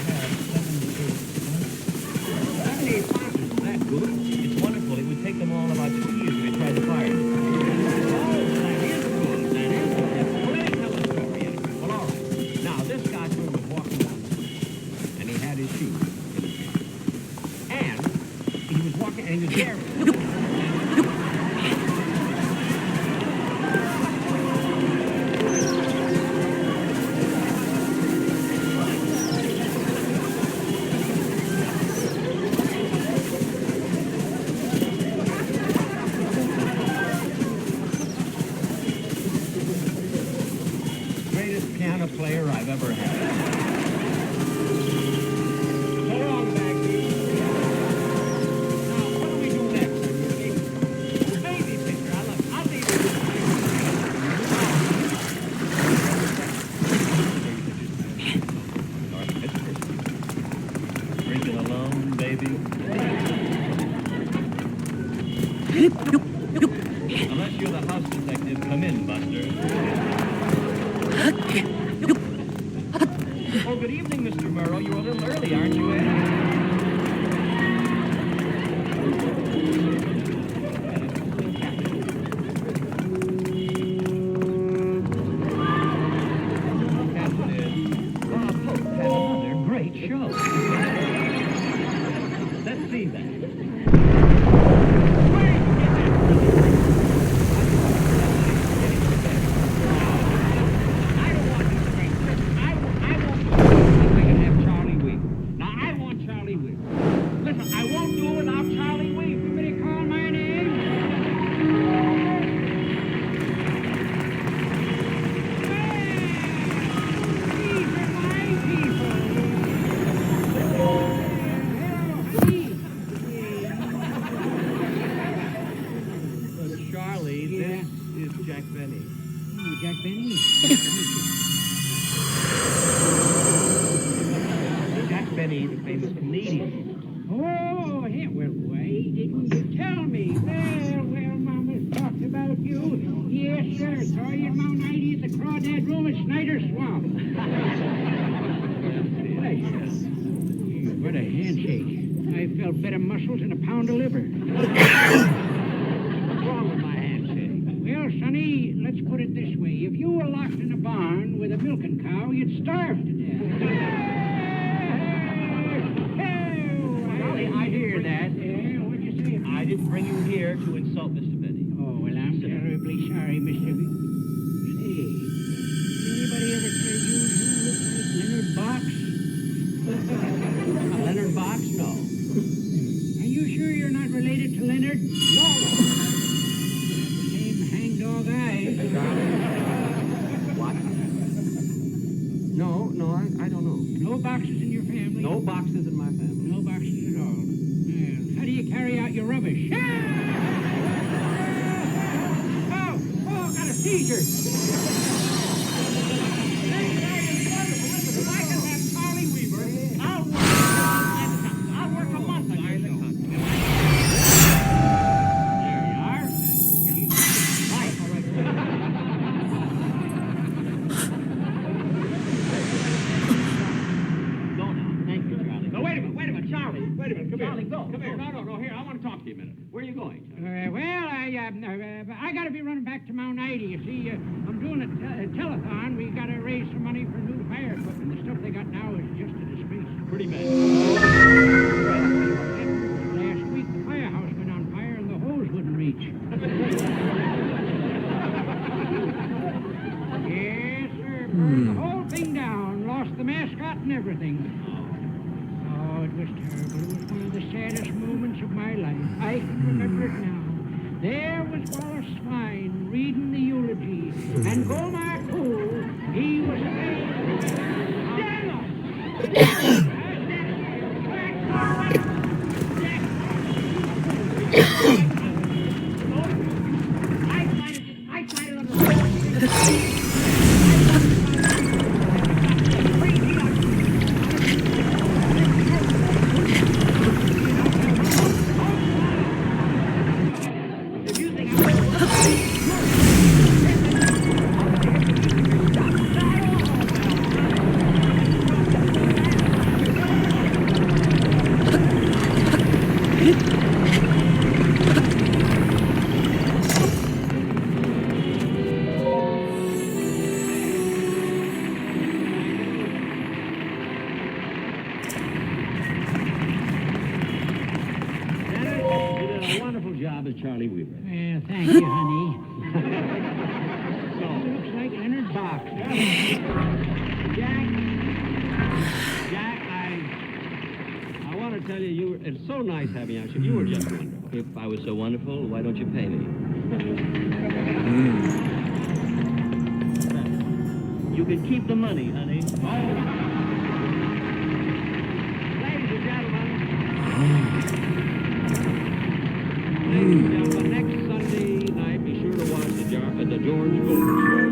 78 boxes. Is that good? It's wonderful. It would take them all about 2 years if they tried to fire it. Oh, that is good. That is good. Well, let me tell the story anyway. Well, all right. Now, this Scotsman was walking down the street, and he had his shoes in his hand. And he was walking, and he was there. Greatest piano player I've ever had. So long, Bagby. Now, what do we do next? Baby picture. I'll leave it. Drinking alone, baby. Unless you're the house detective, come in, Buster. Oh, good evening, Mr. Murrow. You're a little early, aren't you, Ed? Captain Ed, Bob Hope had another great show. Let's see that. Charlie, this is Jack Benny. Oh, Jack Benny? Jack Benny, the famous comedian. Oh, yeah, well, why didn't you tell me? Well, Mama's talked about you. Yes, sir. Saw you at Mount 90 at the Crawdad Room at Snyder's Swamp. What a handshake. I felt better muscles than a pound of liver. What's wrong with my handshake? Well, Sonny, let's put it this way. If you were locked in a barn with a milking cow, you'd starve to death. Charlie, I hear that. What'd you say? I didn't bring you here to insult Mr. Benny. Oh, well, I'm terribly sorry, Mr. Say, anybody ever tell you look like Leonard Box? Leonard Box? No. Are you sure you're not related to Leonard? No. Same hangdog eyes. What? No, I don't know. No boxes in your family? No boxes in my family. No boxes at all. Well, how do you carry out your rubbish? Oh, got a seizure. If I can have Charlie Weaver, I'll work a month on your show. There you are. Right. Go now. Thank you, Charlie. No, wait a minute, Charlie. Wait a minute, come Charlie, here. go. Come here. No, here. I want to talk to you a minute. Where are you going? Well, I got to be running back to Mount 90. You see, I'm doing a telethon. We got to raise some money for new fire equipment. The stuff they got now is just a disgrace. Pretty bad. Last week, the firehouse went on fire and the hose wouldn't reach. Yes, sir. Burned the whole thing down. Lost the mascot and everything. Oh, it was terrible. It was one of the saddest moments of my life. I can remember it now. There was Wallace Swine reading the eulogy, and Gomar Poole, he was saying, Daniel! I find it Charlie Weaver. Yeah, thank you, honey. Looks like Leonard Box. Jack, I want to tell you, it's so nice having you. You were just wonderful. If I was so wonderful, why don't you pay me? You can keep the money, honey. Ladies and gentlemen. Ladies and gentlemen, next Sunday night, be sure to watch the George Golden Show,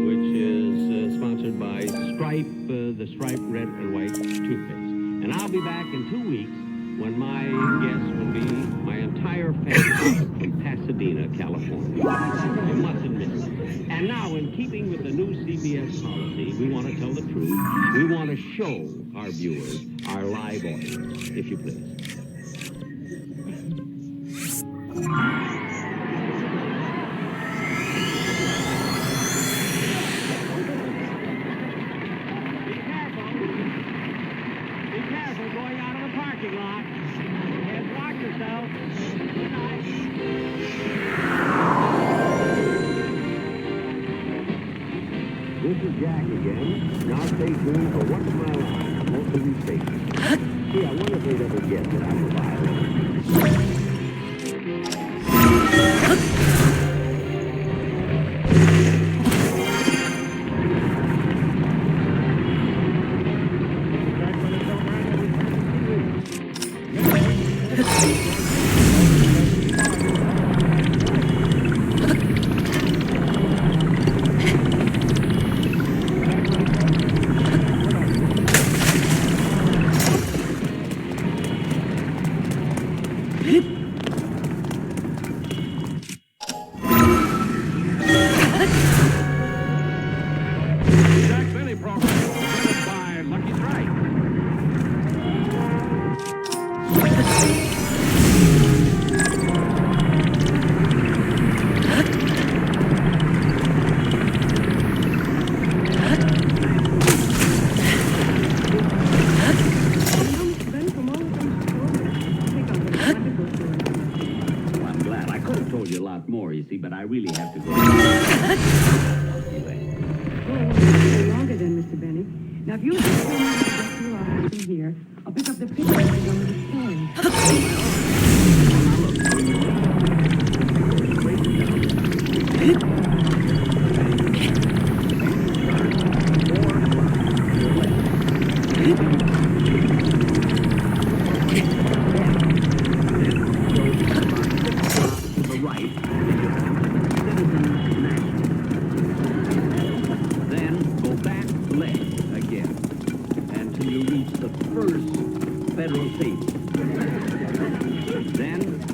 which is sponsored by Stripe, the Stripe Red and White toothpaste. And I'll be back in 2 weeks when my guest will be my entire family from Pasadena, California. You mustn't miss it. And now, in keeping with the new CBS policy, we want to tell the truth. We want to show our viewers our live audience, if you please. This is Jack again. Now stay tuned for What's My Line, most of these stations. Gee, I wonder if they'd ever get that I'm a violin. More, you see, but I really have to go. Longer then, Mr. Benny. Now, if you'll just tell me how to get to your office from here, I'll pick up the picture and go to the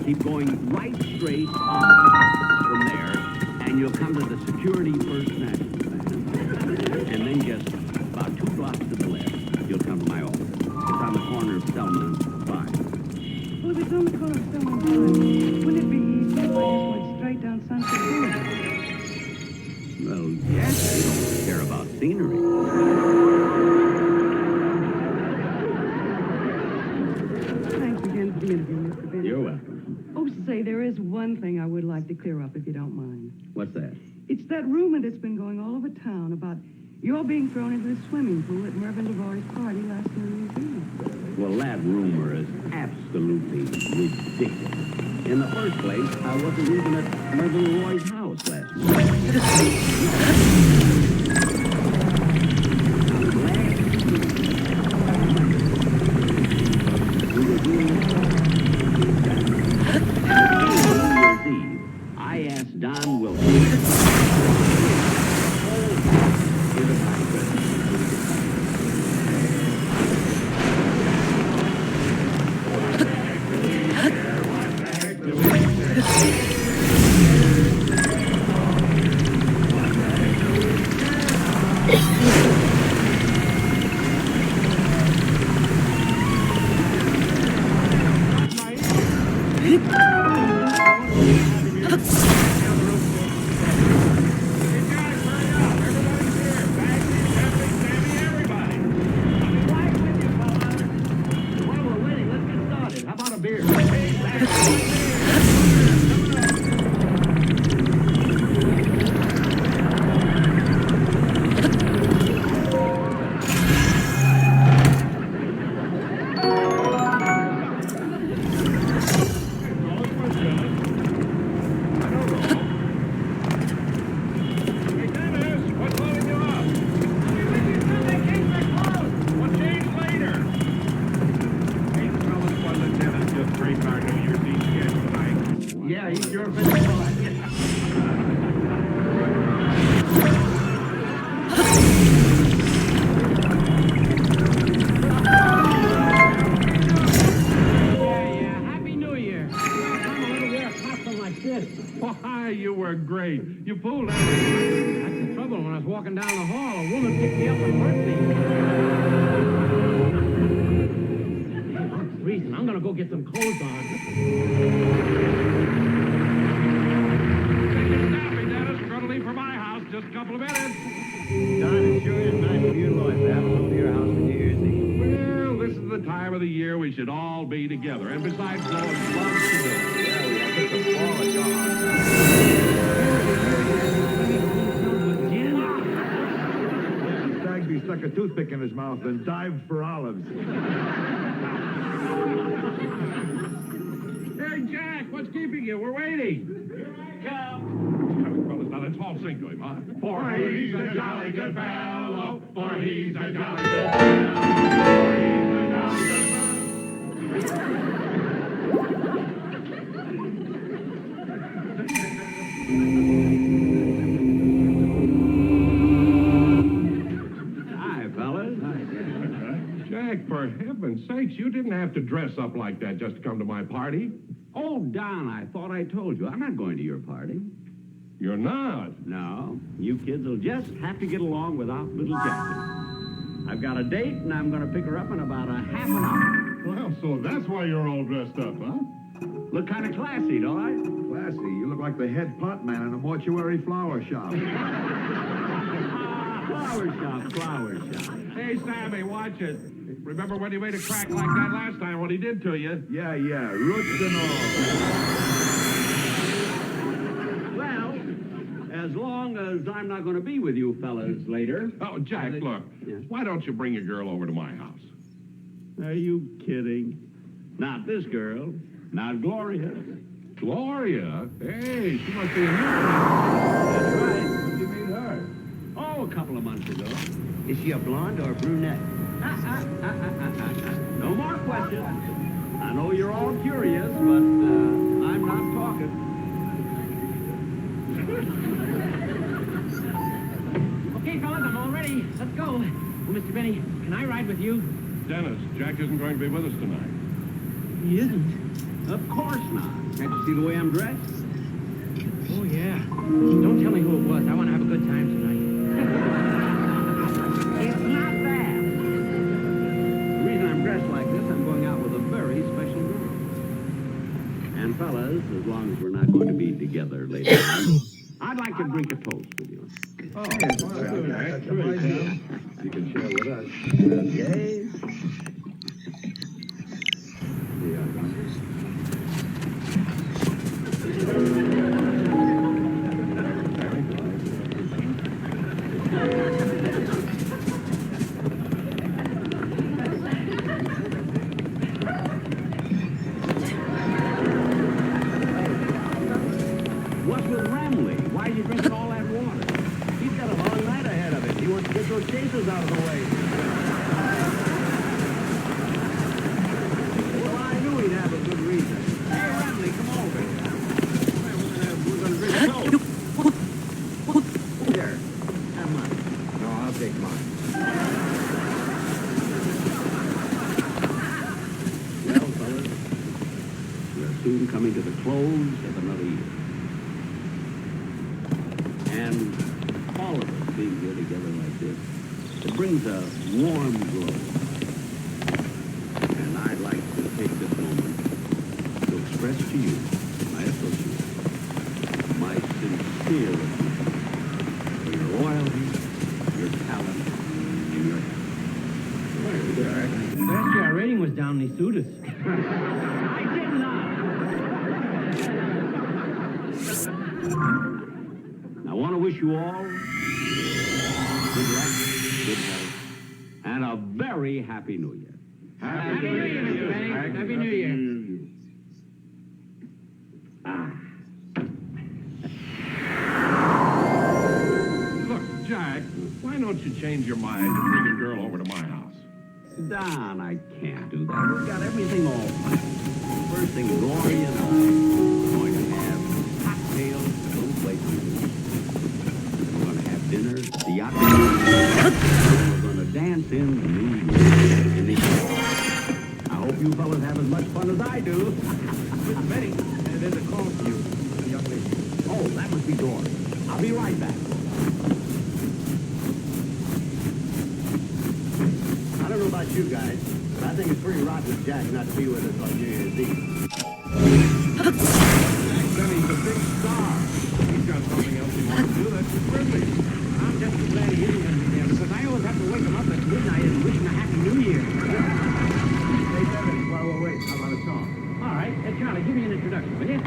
Keep going right straight on from there, and you'll come to the Security First National Bank. And then just about 2 blocks to the left, you'll come to my office. It's on the corner of Selma and Vine. Oh, it's on the corner of Selma and Vine. Wouldn't it be easy if I just went straight down Sunset Boulevard? Well, yes, you don't care about scenery. Thanks again for the interview, Mr. Benny. You're welcome. Oh, say, there is one thing I would like to clear up, if you don't mind. What's that? It's that rumor that's been going all over town about your being thrown into the swimming pool at Mervyn LeRoy's party last New Year's Eve. Well, that rumor is absolutely ridiculous. In the first place, I wasn't even at Mervyn LeRoy's house last night. I asked Don Wilson. You fooled everyone. That's the trouble. When I was walking down the hall, a woman picked me up and hurt me. I'm freezing. I'm going to go get some clothes on. For my house, just a couple of minutes. Don, it sure is nice of you and Lois to have us over to your house for New Year's Eve. Well, this is the time of the year we should all be together. And besides, Lois loves to do it. Yeah, we have such a ball at your house. Stagby stuck a toothpick in his mouth and dived for olives. Hey, Jack, what's keeping you? We're waiting. Here I come. Fellas, now let's all sing to him, huh? For he's a jolly good fellow. For he's a jolly good fellow. For he's a jolly good Hi, fellas. Jack, for heaven's sakes, you didn't have to dress up like that just to come to my party. Oh, Don, I thought I told you. I'm not going to your party. You're not? No. You kids will just have to get along without little Jackie. I've got a date, and I'm going to pick her up in about a half an hour. Well, so that's why you're all dressed up, huh? Look kind of classy, don't I? Classy. You look like the head pot man in a mortuary flower shop. Flower shop. Hey, Sammy, watch it. Remember when he made a crack like that last time, what he did to you? Yeah, roots and all. Well, as long as I'm not going to be with you fellas later. Oh, Jack, look. Yes. Why don't you bring your girl over to my house? Are you kidding? Not this girl. Not Gloria. Gloria? Hey, she must be a new That's right. When did you meet her? Oh, a couple of months ago. Is she a blonde or a brunette? No more questions. I know you're all curious, but I'm not talking. Okay, fellas, I'm all ready. Let's go. Well, Mr. Benny, can I ride with you? Dennis, Jack isn't going to be with us tonight. He isn't. Of course not. Can't you see the way I'm dressed? Oh, yeah. Don't tell me who it was. I want to have a good time tonight. It's not that. The reason I'm dressed like this, I'm going out with a very special girl. And fellas, as long as we're not going to be together later on, I'd like to drink a toast with you. Oh, that's a good idea. You can share with us. Okay. What's with Ramley? Why are you drinking all that water? He's got a long night ahead of him. He wants to get those cases out of the way. Well, I knew he'd have a good reason. Hey, Ramley, come over. We're gonna drink a toast. Here, have mine. No, I'll take mine. Well, fellas, we're soon coming to the close of another year. And all of us being here together like this, it brings a warm glow. And I'd like to take this moment to express to you, my associates, my sincere appreciation for your loyalty, your talent, and your help. Last year our rating was down, they sued us. I did not. I want to wish you all good luck, good health, and a very happy New Year. Happy New Year, Mr. Benny. Happy New Year. Look, Jack, why don't you change your mind and bring your girl over to my house? Don, I can't do that. We've got everything all planned. First thing, Gloria and I are going to have cocktails at those places. We're going to have dinner at the yacht. We're going to dance in the New Year in the I hope you fellas have as much fun as I do. Mr. Benny, there's a call for you, young lady. Oh, that must be Doris. I'll be right back. I don't know about you guys, but I think it's pretty rotten of Jack not to be with us on New Year's Eve. Benny's a big star. He's got something else he wants to do. That's his privilege. I'm just as glad he isn't going to be there because I always have to wake him up at midnight and wish him a happy New Year. Hey, Devin, while we're waiting, how about a song? All right. Charlie, give me an introduction, will you?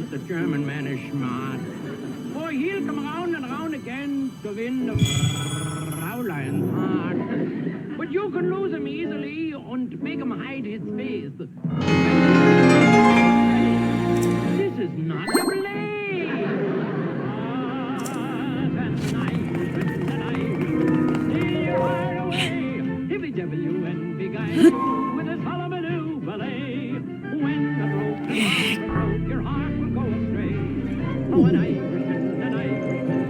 The German man is smart. Boy, he'll come round and round again to win the Fräulein's heart. But you can lose him easily and make him hide his face. This is not a play. An Irishman, steal your heart away. Hippy devil you and beguile you with his hullabaloo ballet. When the rope comes on the road, your heart will go astray. Oh, an Irishman,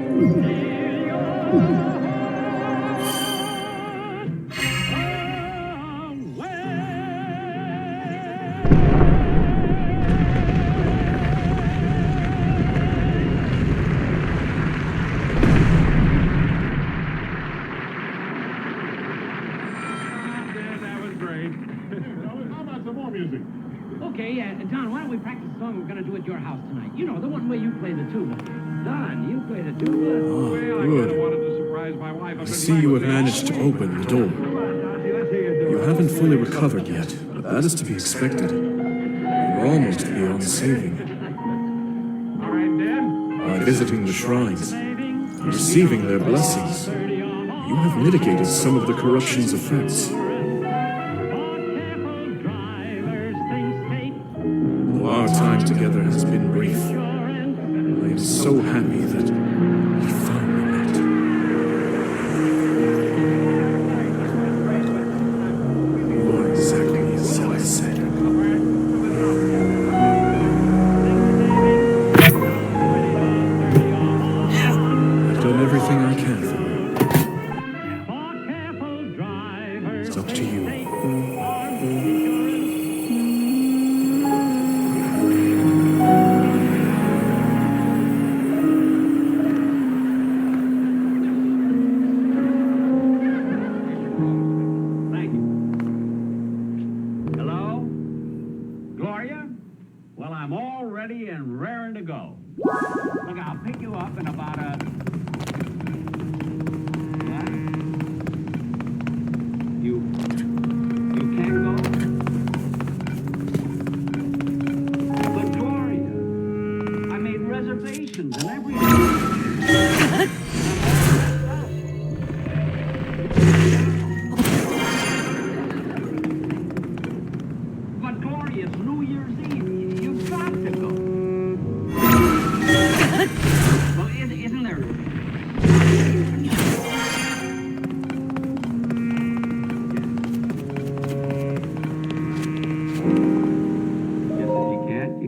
steal your heart Music. Okay, Don, why don't we practice the song we're going to do at your house tonight? You know, the one where you play the tuba. Don, you play the tuba? Oh, well, I good. kind of wanted to surprise my wife. I see you have managed to open the door. You haven't fully recovered yet, but that is to be expected. You're almost beyond saving. All right, Dad. By visiting the shrines, and receiving their blessings, you have mitigated some of the corruption's effects. Our time together has been brief. I am so happy that we finally met. You are exactly as I said. I've done everything I can for you. It's up to you. And raring to go. Look, I'll pick you up in about a... What? You can't go? But Gloria, I made reservations and everything. But Gloria, it's New Year's Eve. You've got to go. Well, isn't there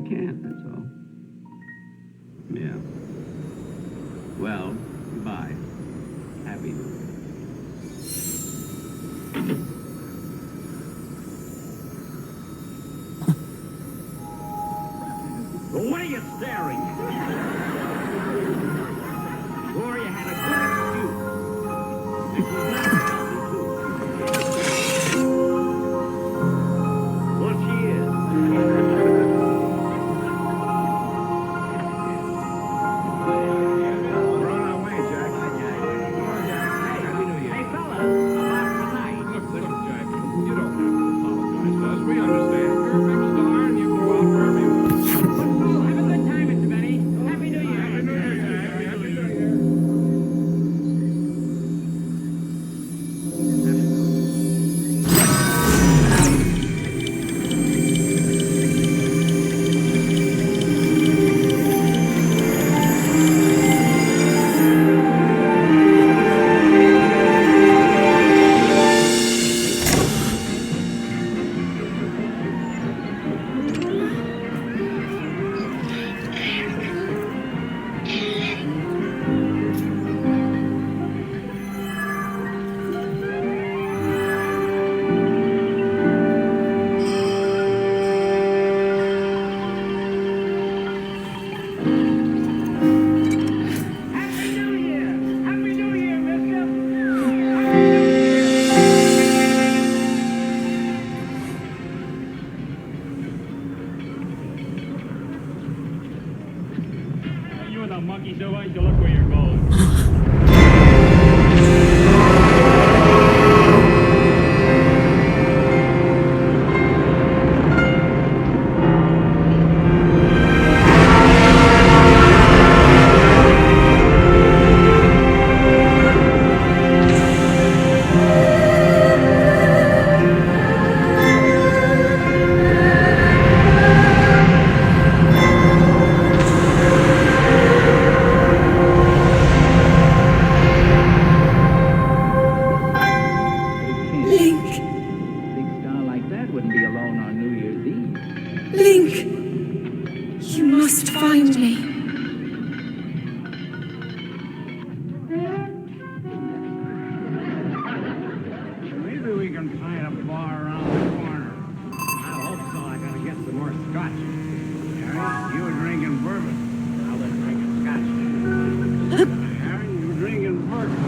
can't, that's all. Yeah. Well, goodbye. Happy New Year. What are you staring at? Or you had a good excuse. And she's not healthy, too. Well, she is. We're on our way, Jack. Hey, fellas, about tonight. Look, Jack, you don't have to apologize to us. We understand. You're a big star and you go out for everyone. Oh, have a good time, Mr. Benny. Happy New Year. Happy New Year, Jack. Happy New Year. Happy New Year. Happy New Year, mister. You and the monkey, so why don't you look where you're going? Link, Big star like that wouldn't be alone on New Year's Eve. Link, you must find me. Maybe we can find a bar around the corner. I hope so. I gotta get some more scotch. Harry, you were drinking bourbon. I was drinking scotch. Harry, you were drinking bourbon.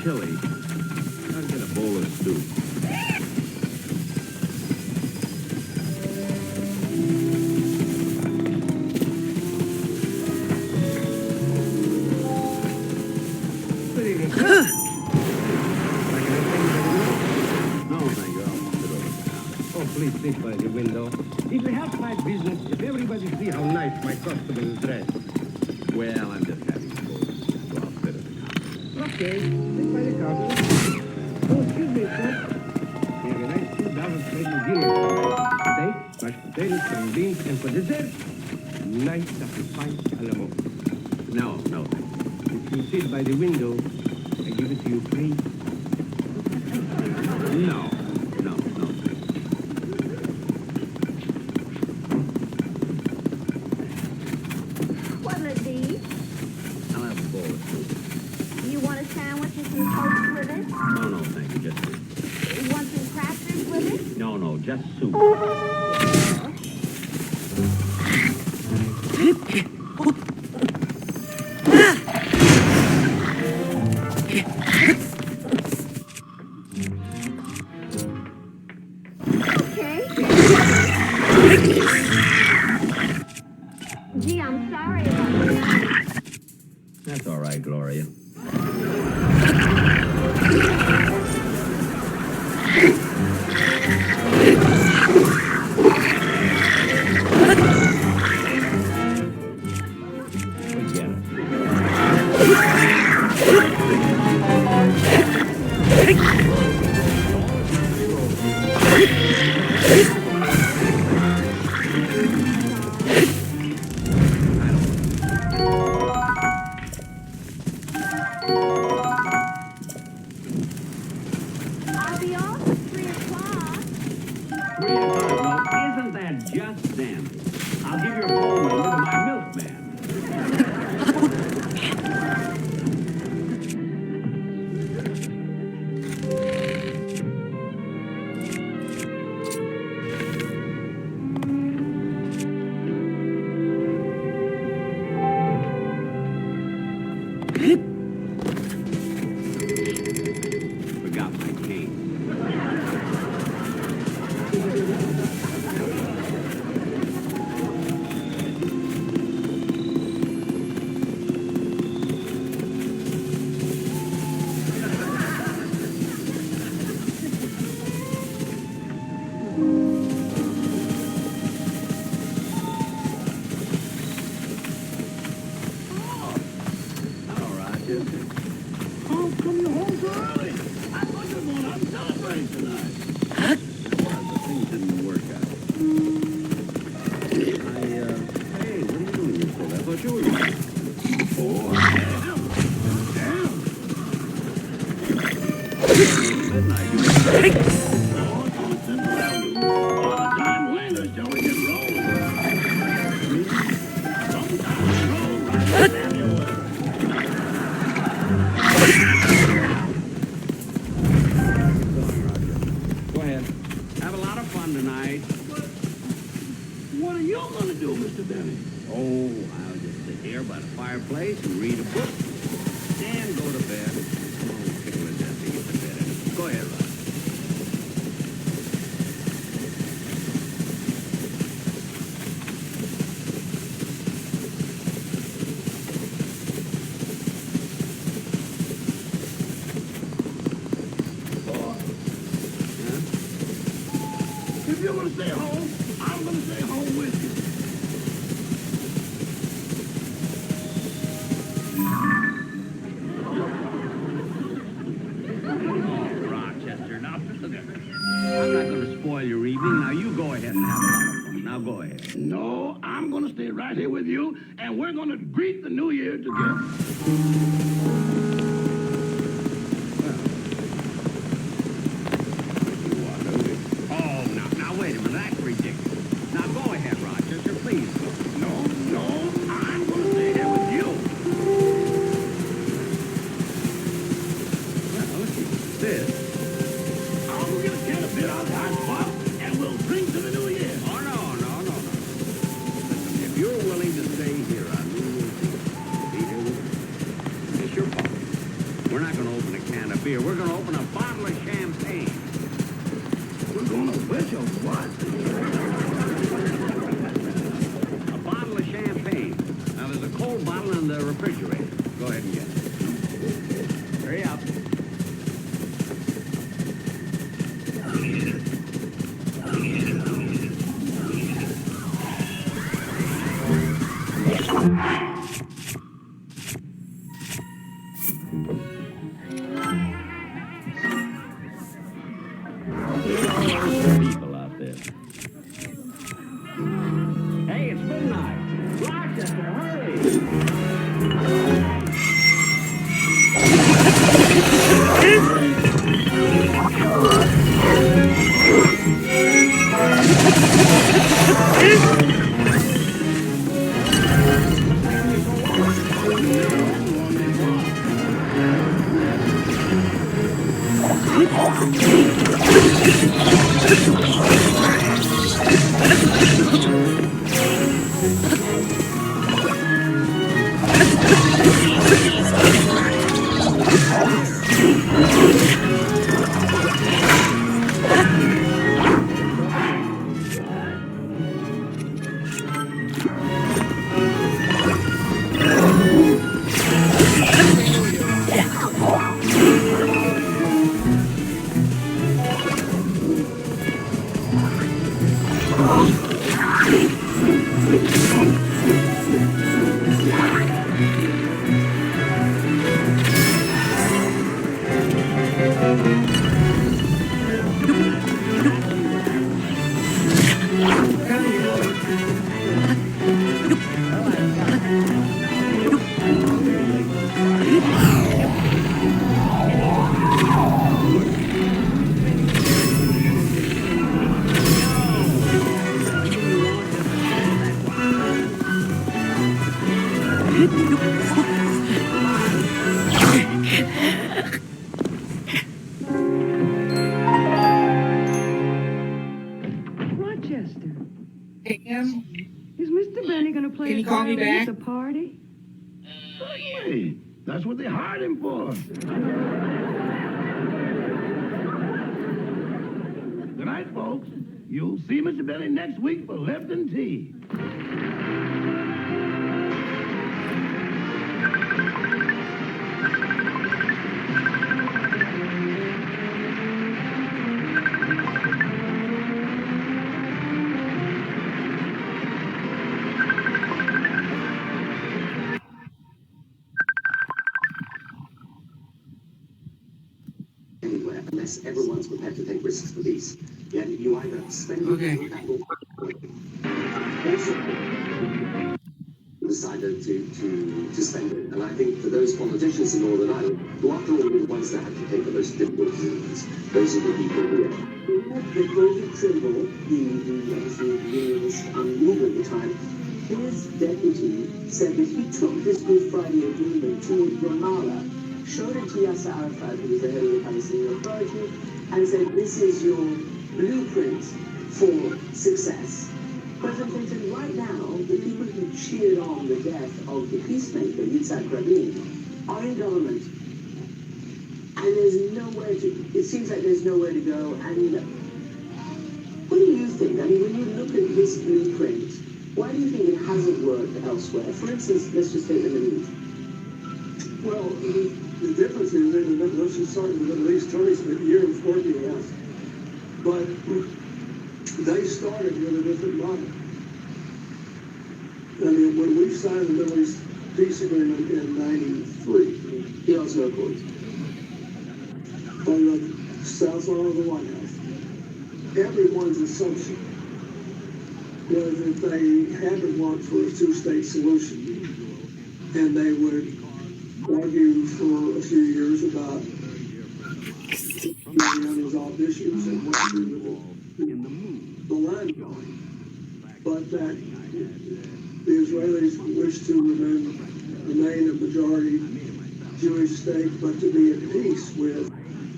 Chili. I'll get a bowl of soup. Good evening, sir. No, thank you. I'll sit over there. Oh, please sit by the window. It will help my business if everybody see how nice my customer is dressed. Well, I'm just having a bowl of soup, so I'll sit at the counter. Okay, sit by the counter. Oh, excuse me, sir. We have a nice 2,000 special dinner tonight. Steak, mashed potatoes, some beans, and for dessert, nice sacrifice a la mode. No, thank you. If you sit by the window, I give it to you free. No, thank you. What'll it be? I'll have a bowl of soup. You want a sandwich and some toast with it? No, thank you. Just Want no, just soup. Gee, I'm sorry about that. That's all right, Gloria. I'll be off at 3 o'clock. 3 o'clock, well, isn't that just dandy? I'll give your phone number to my milkman. Forgot my cane. Hello, Roger. How come you're home so early? I thought you were going out and celebrate tonight. The things didn't work out. Hey, what are you doing here for? I thought you were... Oh, Midnight, you all the time later till we get rolling. Sometimes roll right everywhere. Go ahead. Have a lot of fun tonight. What are you going to do, Mr. Benny? Oh, I'll just sit here by the fireplace and read a book and go to bed. Oh, tickle it death to get to bed. Go ahead, Roger. If you're going to stay home, I'm going to stay home with you. Rochester, now, I'm not going to spoil your evening. Now, you go ahead and have a lot of fun. Now, go ahead. No, I'm going to stay right here with you, and we're going to greet the new year together. Oh, now, wait a minute. That's ridiculous. Now, go ahead, Rochester, please. No, I'm going to stay here with you. Well, this. I'll go get a can of beer out of the hot spot, and we'll drink to the new year. Oh, no. Listen, if you're willing to stay here on New Year's Eve, be here with me. It's your fault. We're not going to open a can of beer. We're going to open a bottle of champagne. We're going to wish of what? A bottle of champagne. Now, there's a cold bottle in the refrigerator. Go ahead and get it. Hurry up. People out there. Hey, it's midnight. Rochester, hurry! Rochester, Pam, is Mr. Benny going to play can a you call me violin at back? the party? Hey, that's what they hired him for. Good night, folks. You'll see Mr. Benny next week for Lipton Tea. Anywhere, unless everyone's prepared to take risks for these. Then you either spend your capital or decided to spend it. And I think for those politicians in Northern Ireland, who after all are the ones that have to take the most difficult decisions, those are the people who are. The David Trimble, the obviously unionist leader at the time, his deputy said that he took this Good Friday Agreement to Ramallah, showed it to Yasser Arafat, who was the head of the Palestinian Authority, and said, this is your blueprint for success. President Clinton, right now, the people who cheered on the death of the peacemaker, Yitzhak Rabin, are in government. And there's nowhere to, it seems like there's nowhere to go. And what do you think? I mean, when you look at this blueprint, why do you think it hasn't worked elsewhere? For instance, let's just take the Middle East. Well, the difference is in the Middle East, start in the Middle East, Tony's been a year before the U.S. But they started with a different model. I mean, when we signed the Middle East peace agreement in '93, the Oslo Accords, on the south side of the White House, everyone's assumption was that they had to work for a two-state solution, and they would argue for a few years about the unresolved issues and what to do with the land going. But that the Israelis wish to remain a majority Jewish state, but to be at peace with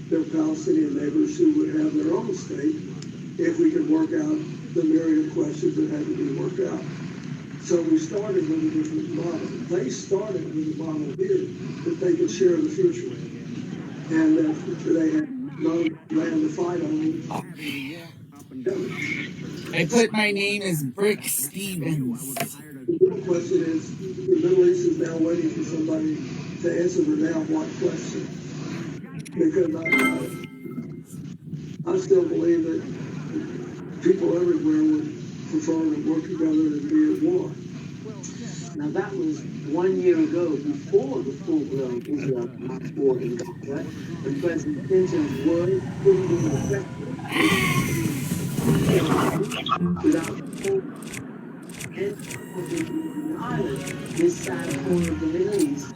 their Palestinian neighbors who would have their own state if we could work out the myriad of questions that had to be worked out. So we started with a different model. They started with a model here that they could share the future. And that they had no land to fight on. I put my name as Brick Stevens. The question is, the Middle East is now waiting for somebody to answer the now what question. Because I still believe that people everywhere would prefer to work together than be at war. Now that was 1 year ago, before the full-blown Israel-Hamas war in Gaza, and President Clinton's words putting in the without the island, this sad corner of the Middle East.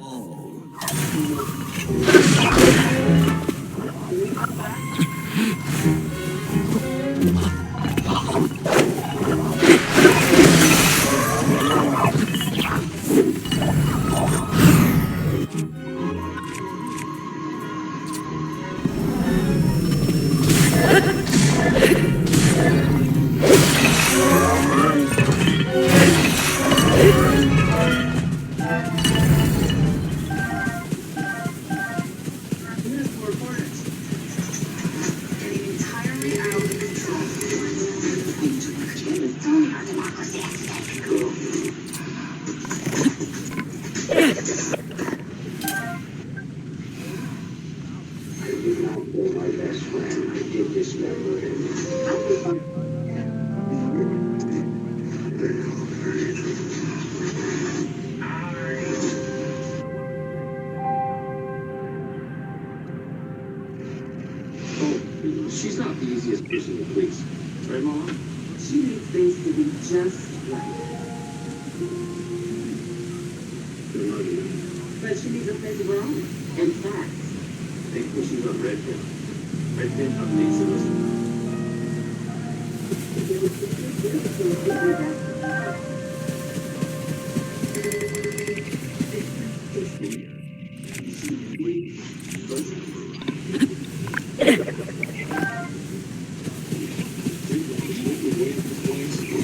this memory. Oh, she's not the easiest person to please. Right, Mom? She needs things to be just right. But she needs a place of her own. In fact, Think when she's on Red Pin. Red Pin updates the list.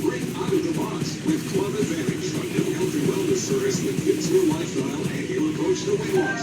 Break out of the box with Club Advantage, a new healthy wellness service that fits your lifestyle and your approach to weight loss.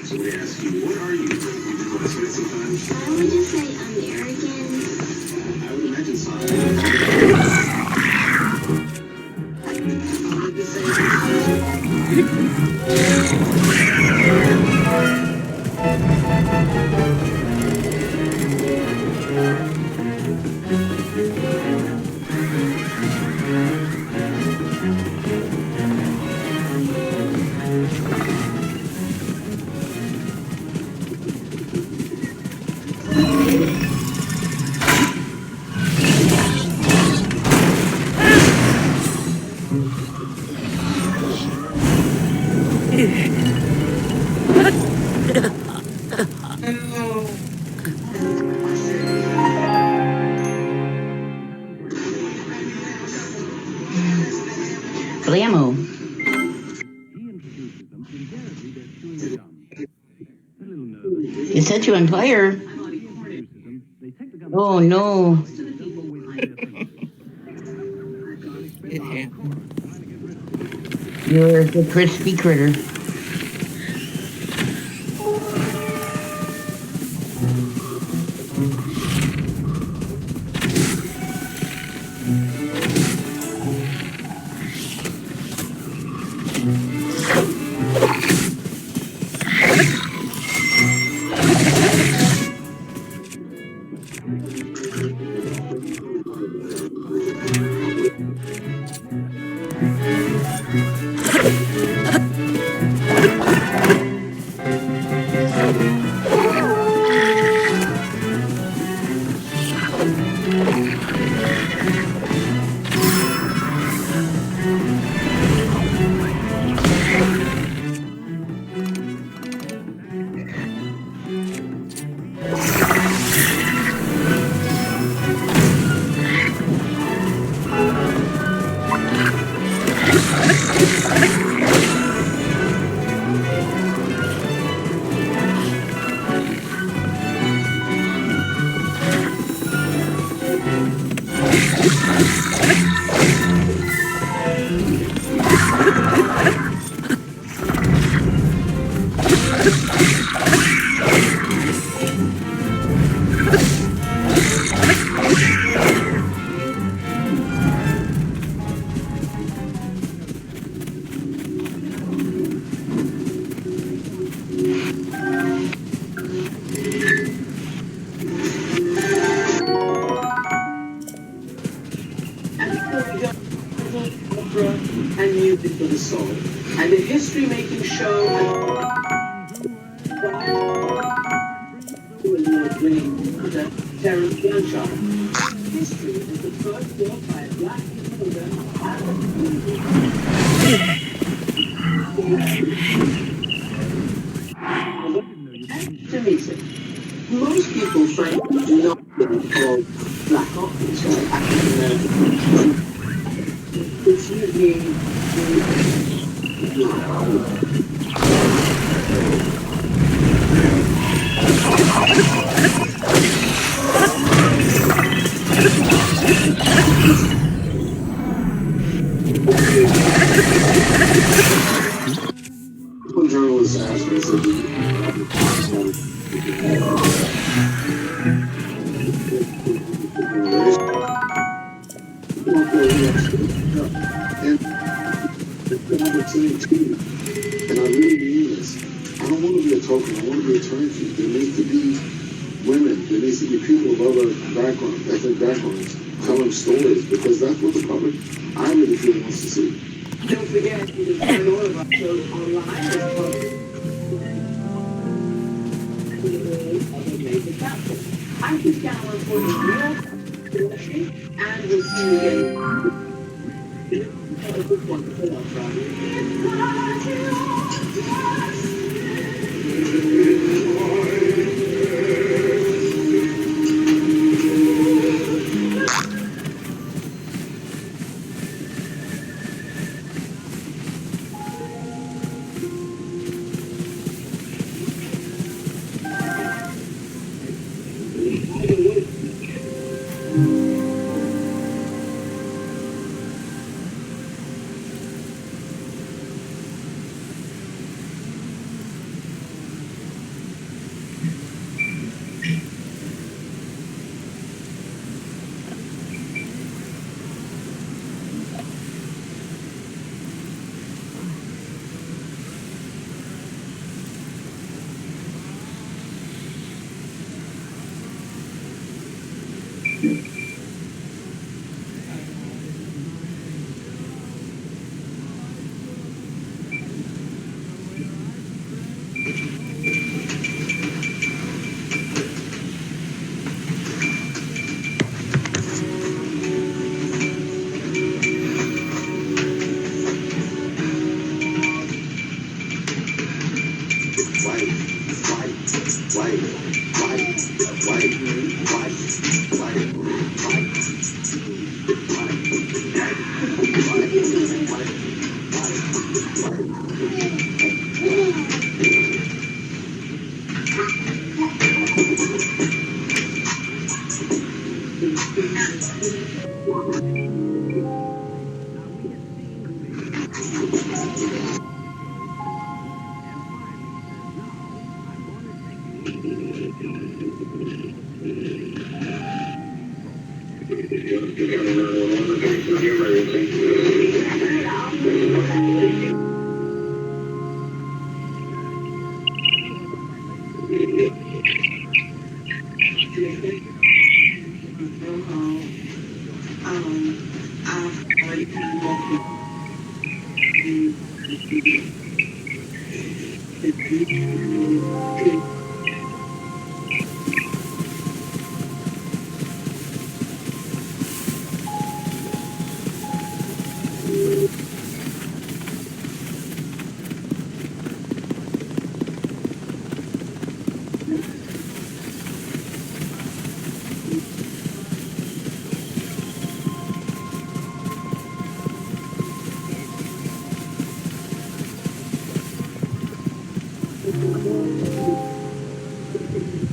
Somebody asks you, what are you? You've been watching it sometimes? I would just say American. I would imagine so. Blammo. It set you on fire. Oh no. It happened. You're the crispy critter. And music for the soul, and a history-making show winning Terence Blanchard. History is the first book by a black to meet it. Most people frankly do not think of black options as African American. One journalist asked me, said, and I really mean this. I don't want to be a token. I want to be a turnkey. There needs to be women. There needs to be people of other backgrounds, ethnic backgrounds, telling stories, because that's what the public, I really feel, wants to see. Don't forget, you can find all of our shows online as I'm just down for the real and we'll see you again. Have a good one.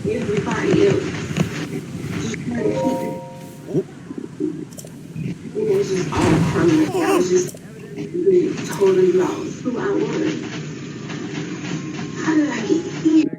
Everybody else. It was just all permanent. I was just really totally lost who I was. How did I get here?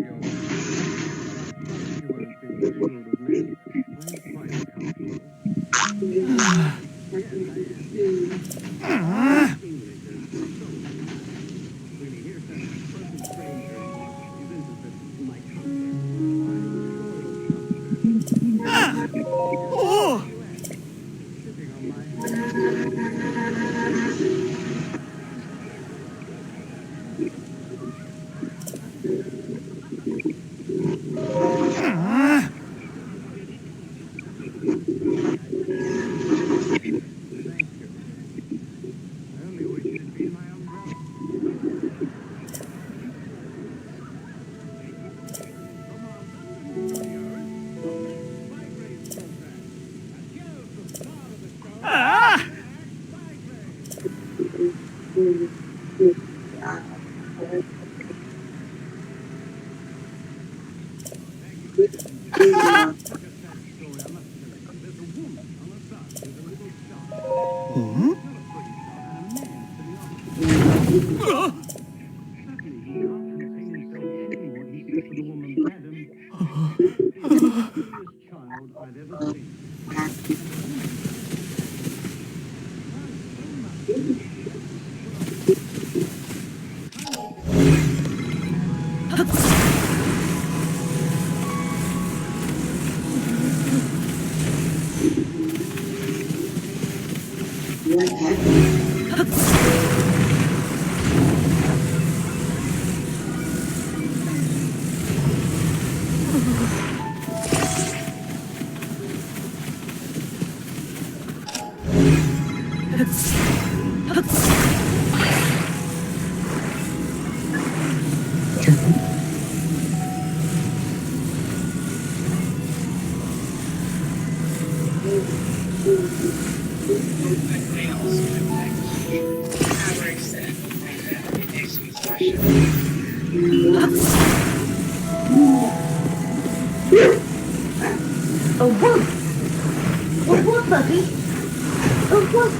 Oh, whoop! Oh, whoop, puppy! Oh, whoop!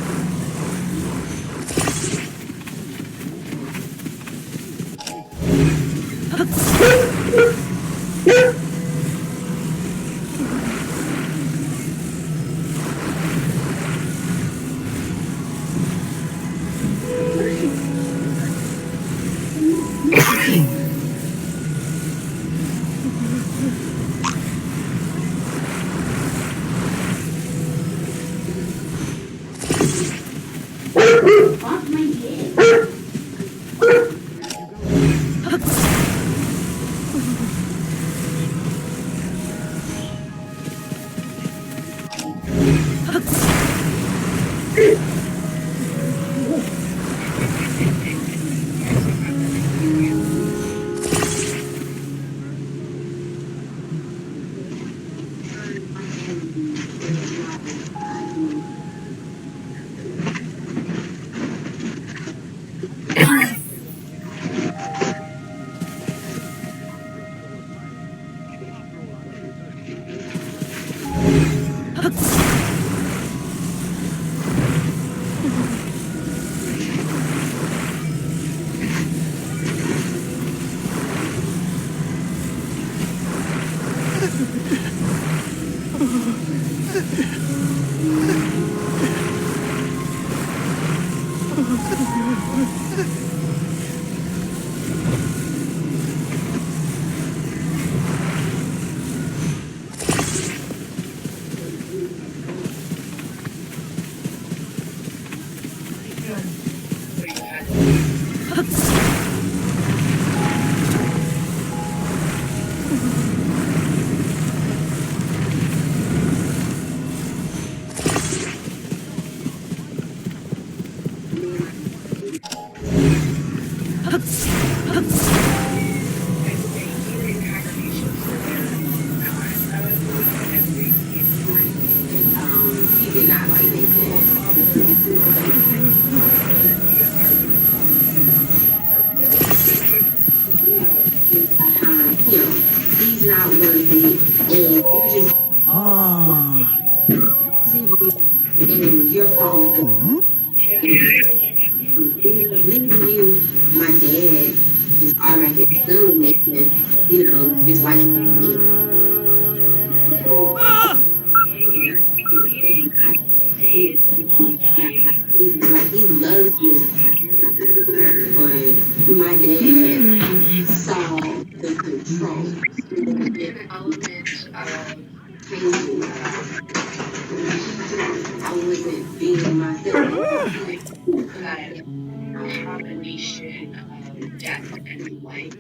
Off my head. He's not worthy, and you just and you're falling. Leaving you, my dad is already soon making, just like he loves me, but my dad saw the control, the element of changing. I wasn't being myself. A combination of death and life.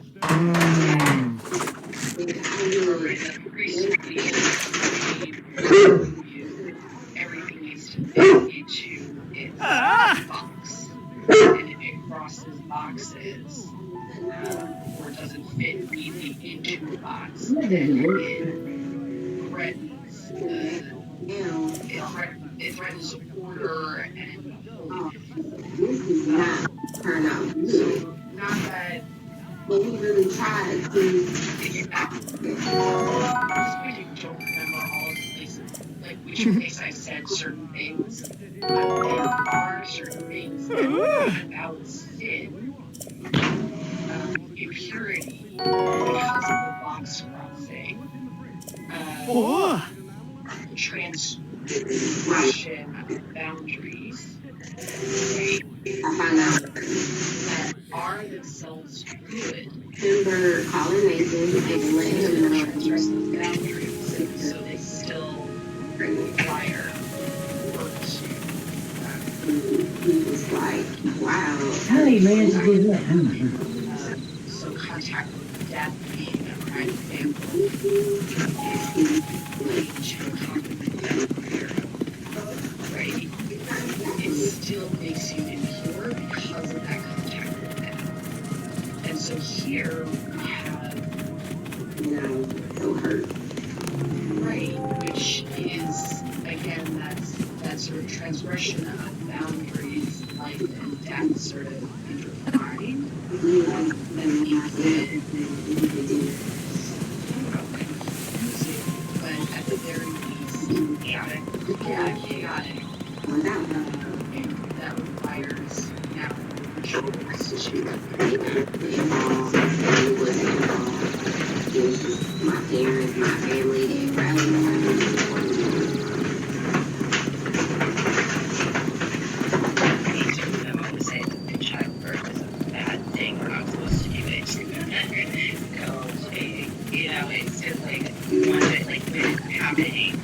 Everything needs to fit into its box. And if it crosses boxes, or doesn't fit neatly into a box, then it threatens it threatens order and holiness. But he really tried to. I don't remember all of the places, like which place I said certain things, but there are certain things that are about sin, impurity, because of the box crossing, transgression of boundaries, right? That are themselves good. Remember calling Nathan and letting him know transgress those boundaries, so they still require work. He was like, wow. Hey, man, it's good. So contact with death being a prime example is to a cognitive death scenario, right? It still makes you impure because of that contact with death. And so here we have, so hurt. Right, which is, again, that sort of transgression of boundaries, life and death sort of intertwined, that makes it confusing, but at the very least, chaotic. And that requires now rituals to my parents, my family, they rallied behind me. I always say that childbirth is a bad thing. We're not supposed to do it. It's just like one that like when it's happening.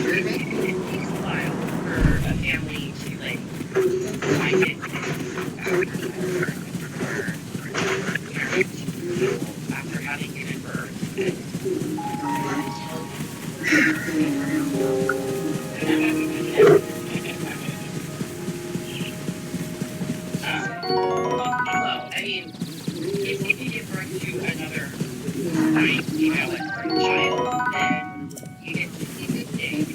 It takes a while for a family to like find it after having given birth. I mean, if you give birth to another child, then you get to see the day.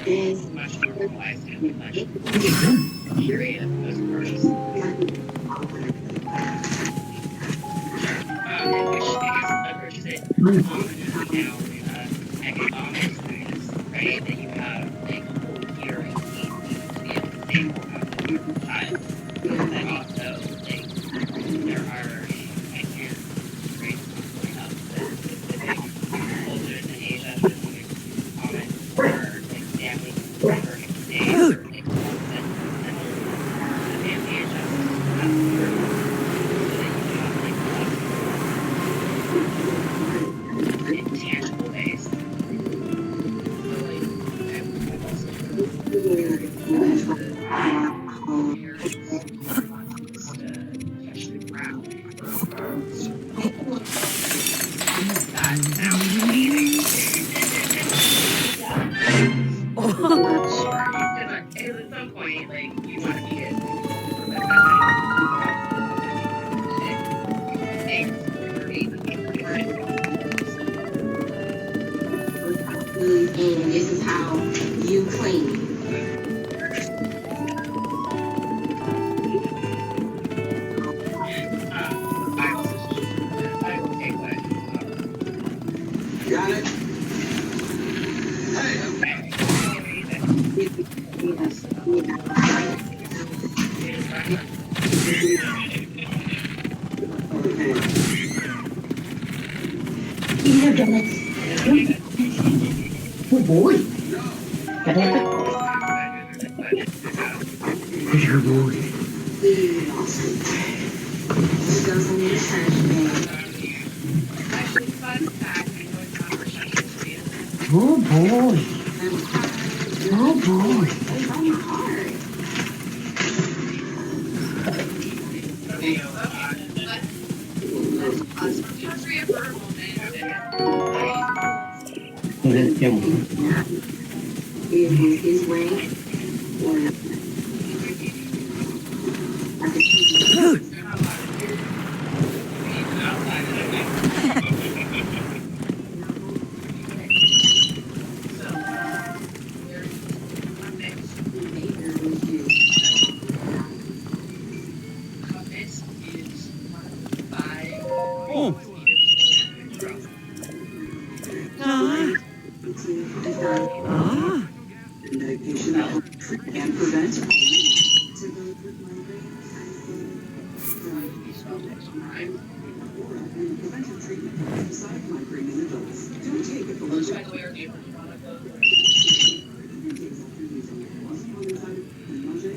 It's much more normalized and much period of postpartum. Which approaches it now economic status, right? That you have like a whole year and 8 weeks to be able to save a child. And also, like, there are, I can't raise enough the specific cultures in Asia that are common for like families for days or like months and family adjustments after. Intangible ways. So like I've also heard parents touch the ground. That sounds amazing. Sure. Because at some point, like you want to be it. This is how you clean. I will take what. Got it? You have done it. Oh boy. Got it? Good boy. It goes in the trash bag. Oh boy. Oh boy. It's on my heart. It was his way. Preventive treatment for episodic migraine in adults. Don't take it for Those, by the way, are the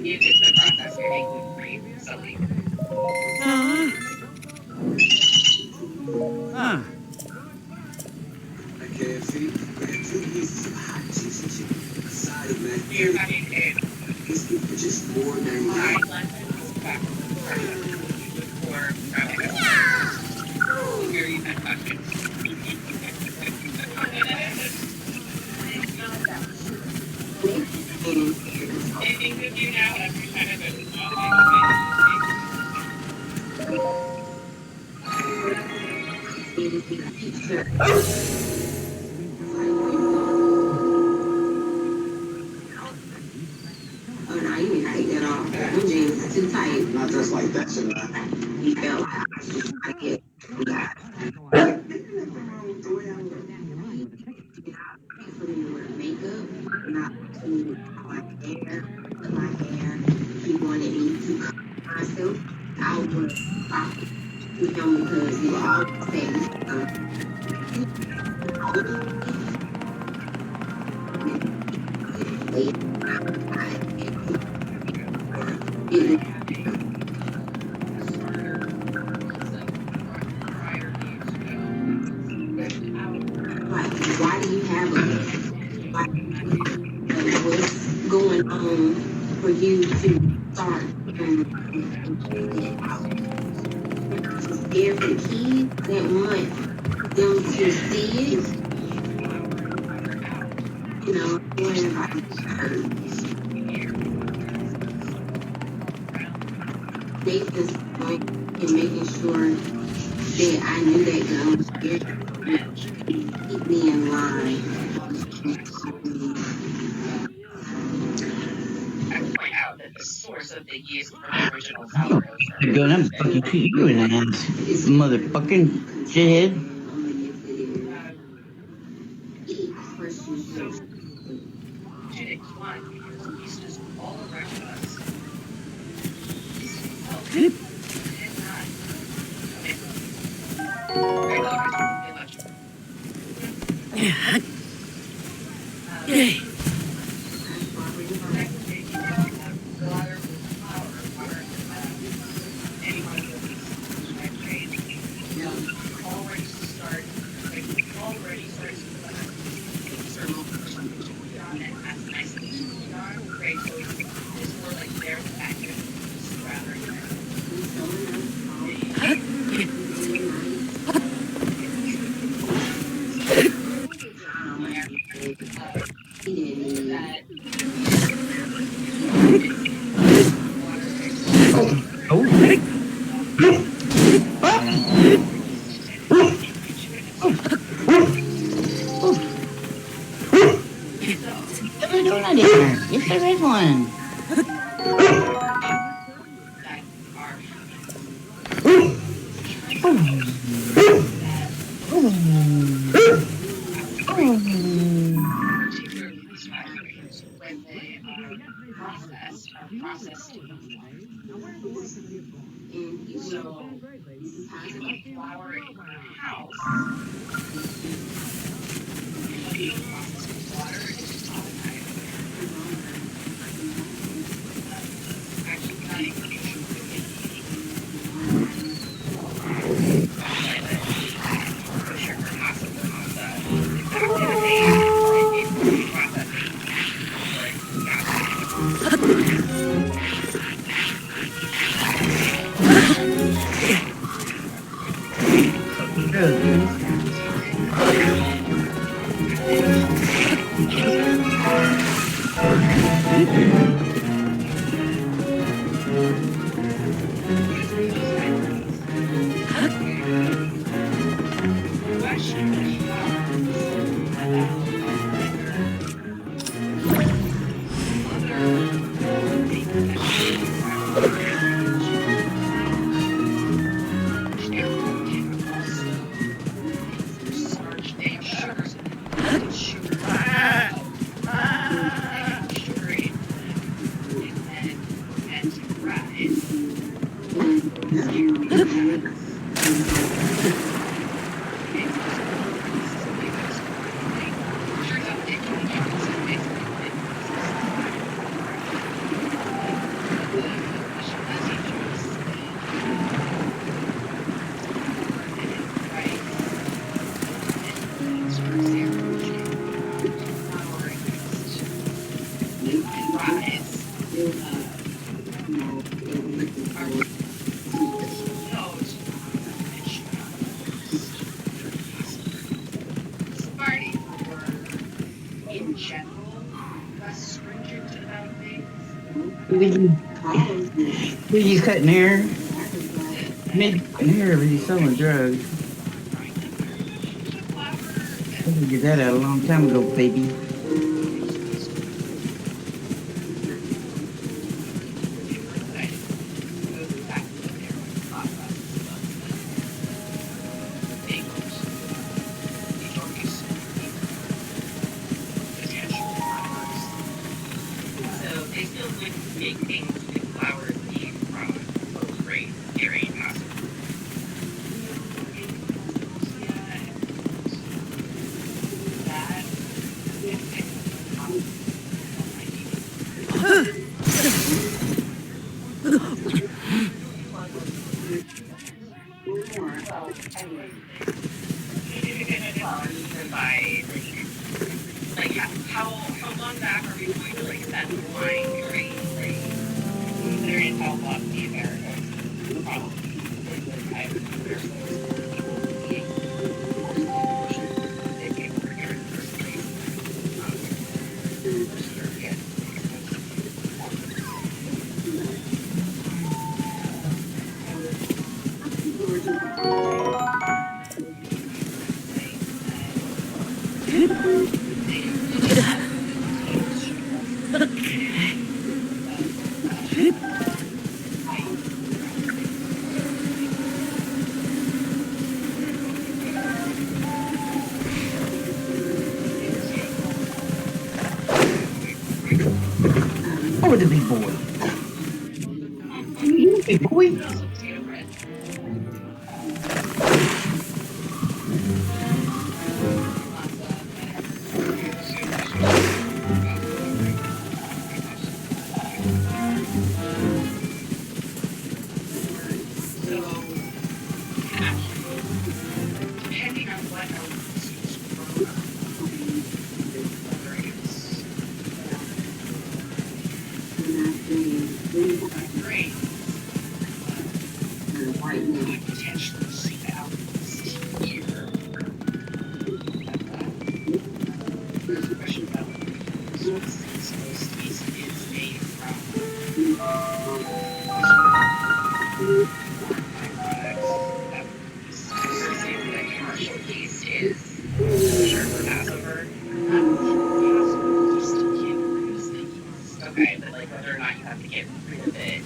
if it's been processed, you're gluten-free, so like. At KFC, we had 2 pieces of hot juicy chicken, a side of mac You're having a biscuit for just $4.99. Here you had questions. Anything with you now, every kind of Oh, no, you need to take that off. Them jeans are too tight. Not just like that, should I? You felt like I get for me to wear makeup, not to my hair, put my hair. He wanted me to cut myself. I was with him because he would always say, why do you have what's going on for you to start scared for kids that want them to see it, you know, when I heard Nathan's point and making sure that I knew that gun was scared to keep me in line. I point out that the source of the yeast from the original sourdough starter. Gun, I'm fucking kick you in the ass, motherfucking shithead. Genetics 1, because yeast is all around us. Yes, there is one. When they are processed. So, you put flour in your house, you process with water, it's automatic. Actually, cutting sugar possible on the In general, less stringent about things. Were you cutting hair? Maybe cutting hair or you selling drugs? I figured that out a long time ago, baby. So they still would make things with flowers being from both great area possible. Like how long back are we going to like set the line, right? Considering how lost the Americans probably Oh, the big boy. You big boy. depending on what else is grown up, whether it's great, potentially see out here. There's a question about sources most is made from the commercial piece is sure for Passover. Just can't produce the yeast. Okay, but like whether or not you have to get rid of it,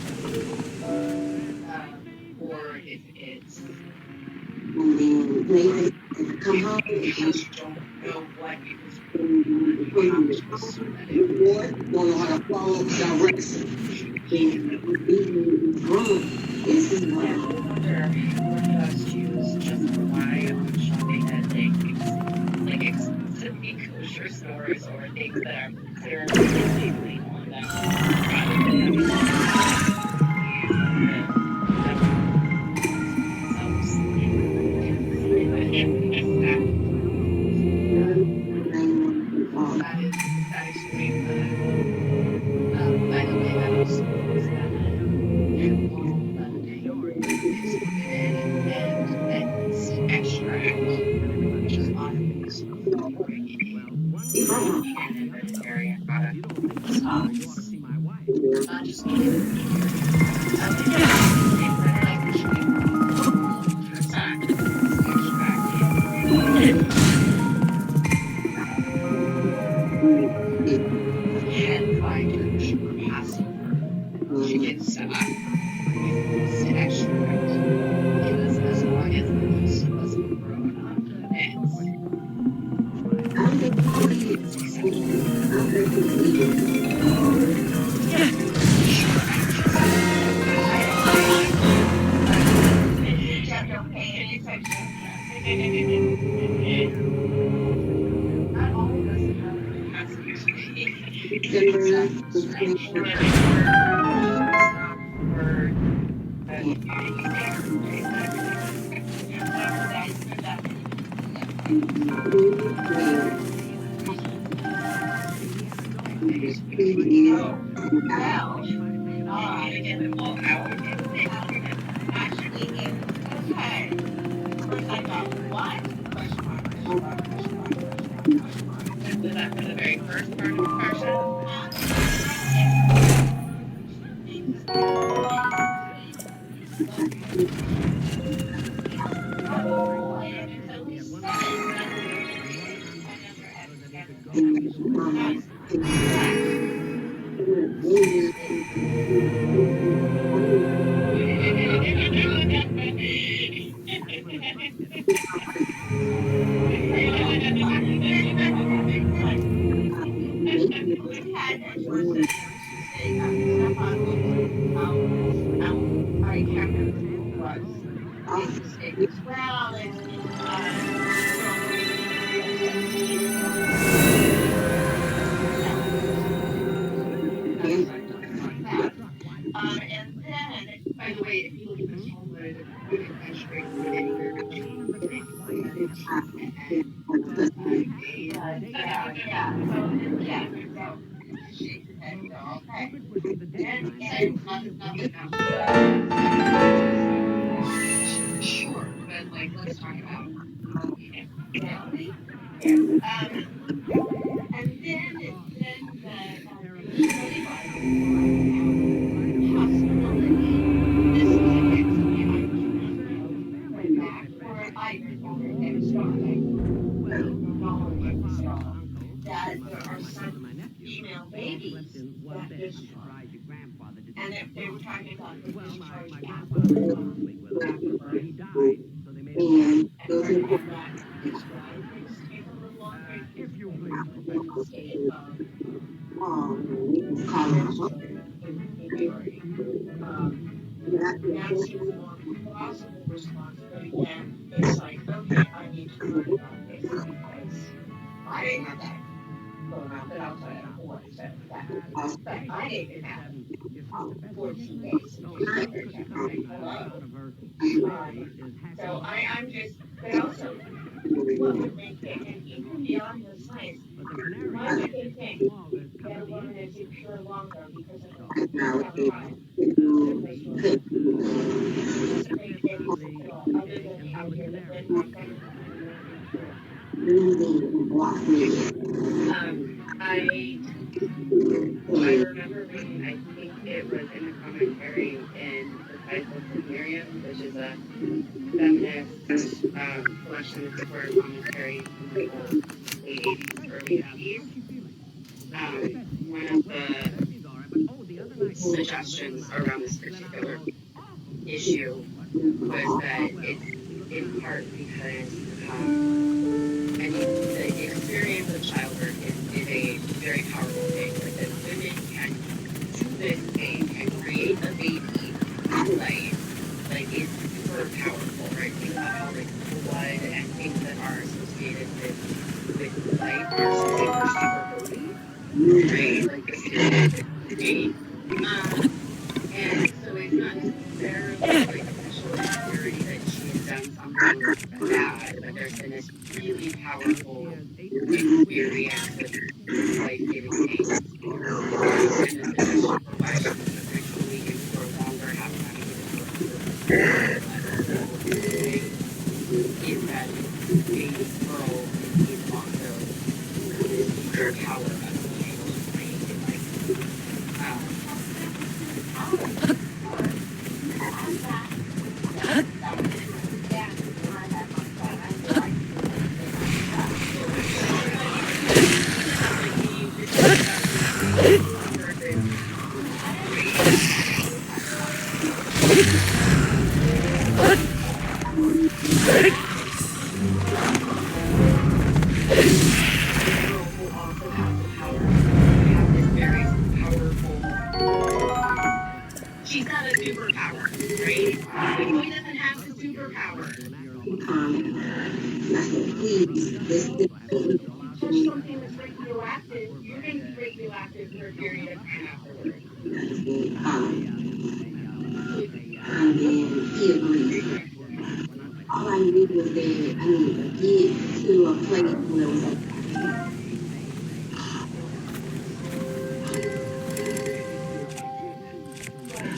or if it's later come home because you don't know what it was you have to assume that it don't know how to follow direction. This is what I wonder or just use just rely on shopping at like exclusively kosher stores or things that are clearly labeling on them rather than that explains that. By the way, that also means that and extract, which is often used for vegan and vegetarian product stocks. Not just can find your sugar Passover chicken stock to extract because as long as the yeast wasn't grown on the bits, it's acceptable. Not all of us have December the Was that for the very first part of the parsha? By the way, if you look at the Talmud, it mentions anywhere between 14 and sure, but like let's talk about reality. And then the possibility. This was again something I went back where I that there are some female babies that discharge. And they were talking about the discharge after birth. And part of that is why things take a little longer because the state of children in puberty. That seems a more plausible response, but again, it's like, okay, I need to learn about this because I didn't have that going on, but outside of boys that but I didn't have 14 days in hello. So I'm just, but also, what would make it, and even beyond the science, why would they think that a woman is impure longer because of a child? Doesn't make any sense at all, other than how they're then I remember reading, I think it was in the commentary in Disciples of Miriam, which is a feminist collection of Sequoia commentaries from the late 80s, early 90s. One of the suggestions around this particular issue was that it's in part because, I mean, the experience of childbirth is a very powerful thing. Like that women can, to this day, can create a baby through life. Like it's super powerful, right? Think about how like blood and things that are associated with life are super, super holy, right? Like the spirit, the deity. And so it's not necessarily like a sexual impurity that she has done something bad, but there's been this really powerful experience with life-giving things. And the suggestion for why she was potentially in for longer having not given birth is that this baby girl is also this future power of being able to create life. She's got a superpower, right? The boy doesn't have the superpower. please, let's do Something that's radioactive, you're going to be radioactive for a period of time afterwards. And then he agreed. All I knew was that I needed to get to a place where it was like,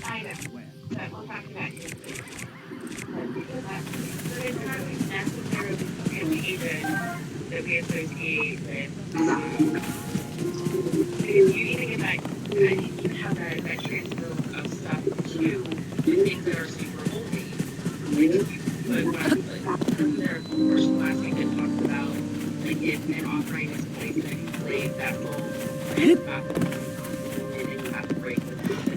I know that we're talking about history. But it's not necessarily education that we associate with because you need to get that, you have that transfer of stuff to the things that are super oldie. Like if you put there, of course, last week it talks about like if an offering is placed in a clay vessel, and then you have to break the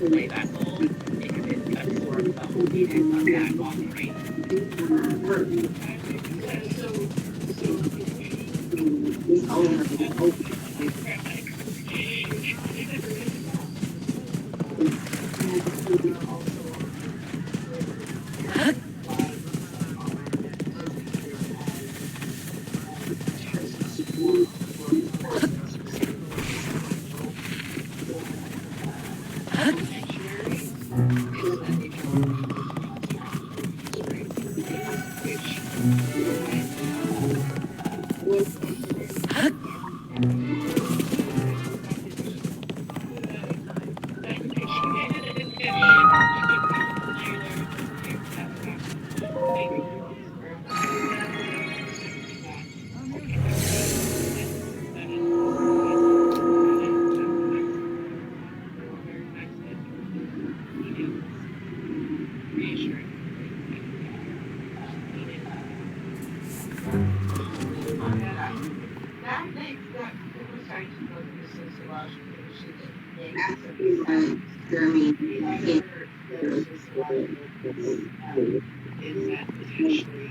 clay vessel because it absorbs the holiness of that offering. it's over, it's over. That makes that we're starting to go through sociological issues is that potentially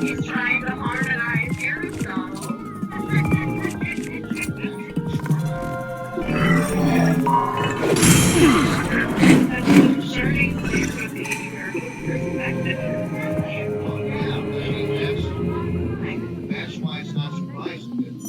he's trying to harmonize Aristotle. That's why it's not surprising that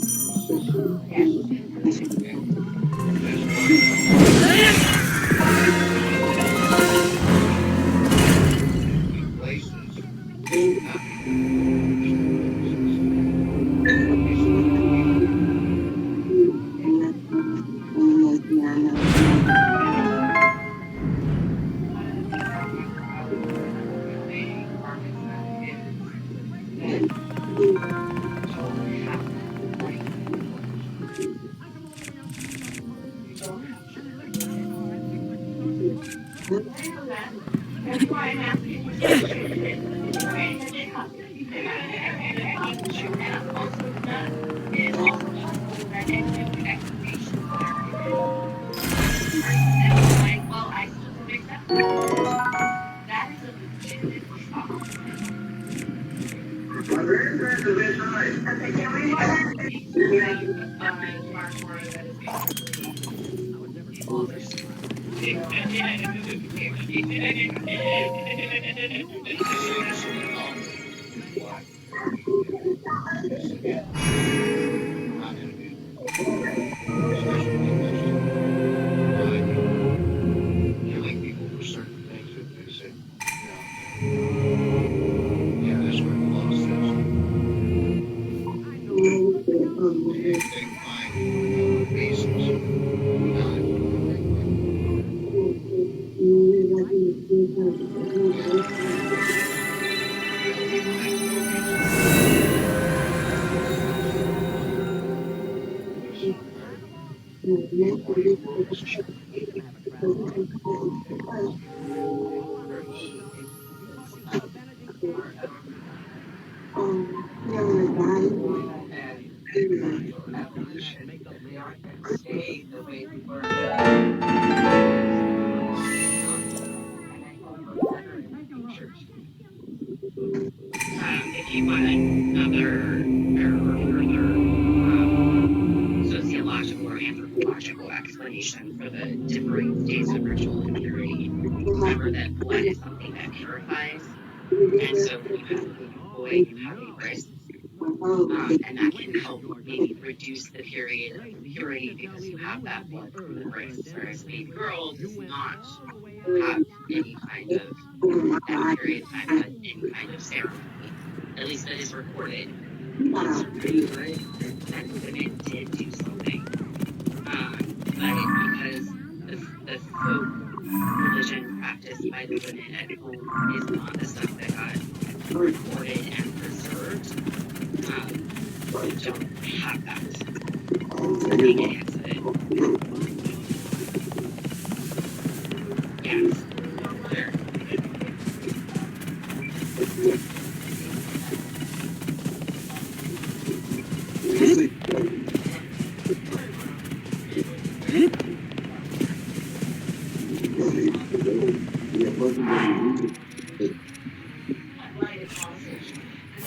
Mark Moore that is basically all this. Killing people for certain things that they say, yeah, that's where the law says. They find reasons. Stay the way we were. If you want another or further sociological or anthropological explanation for the differing states of ritual impurity, remember that blood is something that purifies, and so when you have a baby boy, you have a bris, and that can help maybe reduce the period of purity because you have that blood from the bris, whereas a baby girl does not have any kind of that period time, any kind of ceremony, at least that is recorded. It's pretty good that women did do something, but because the folk religion practiced by the women at home is not the stuff that got recorded and preserved, we don't have that. Make any sense of it? Yes. There.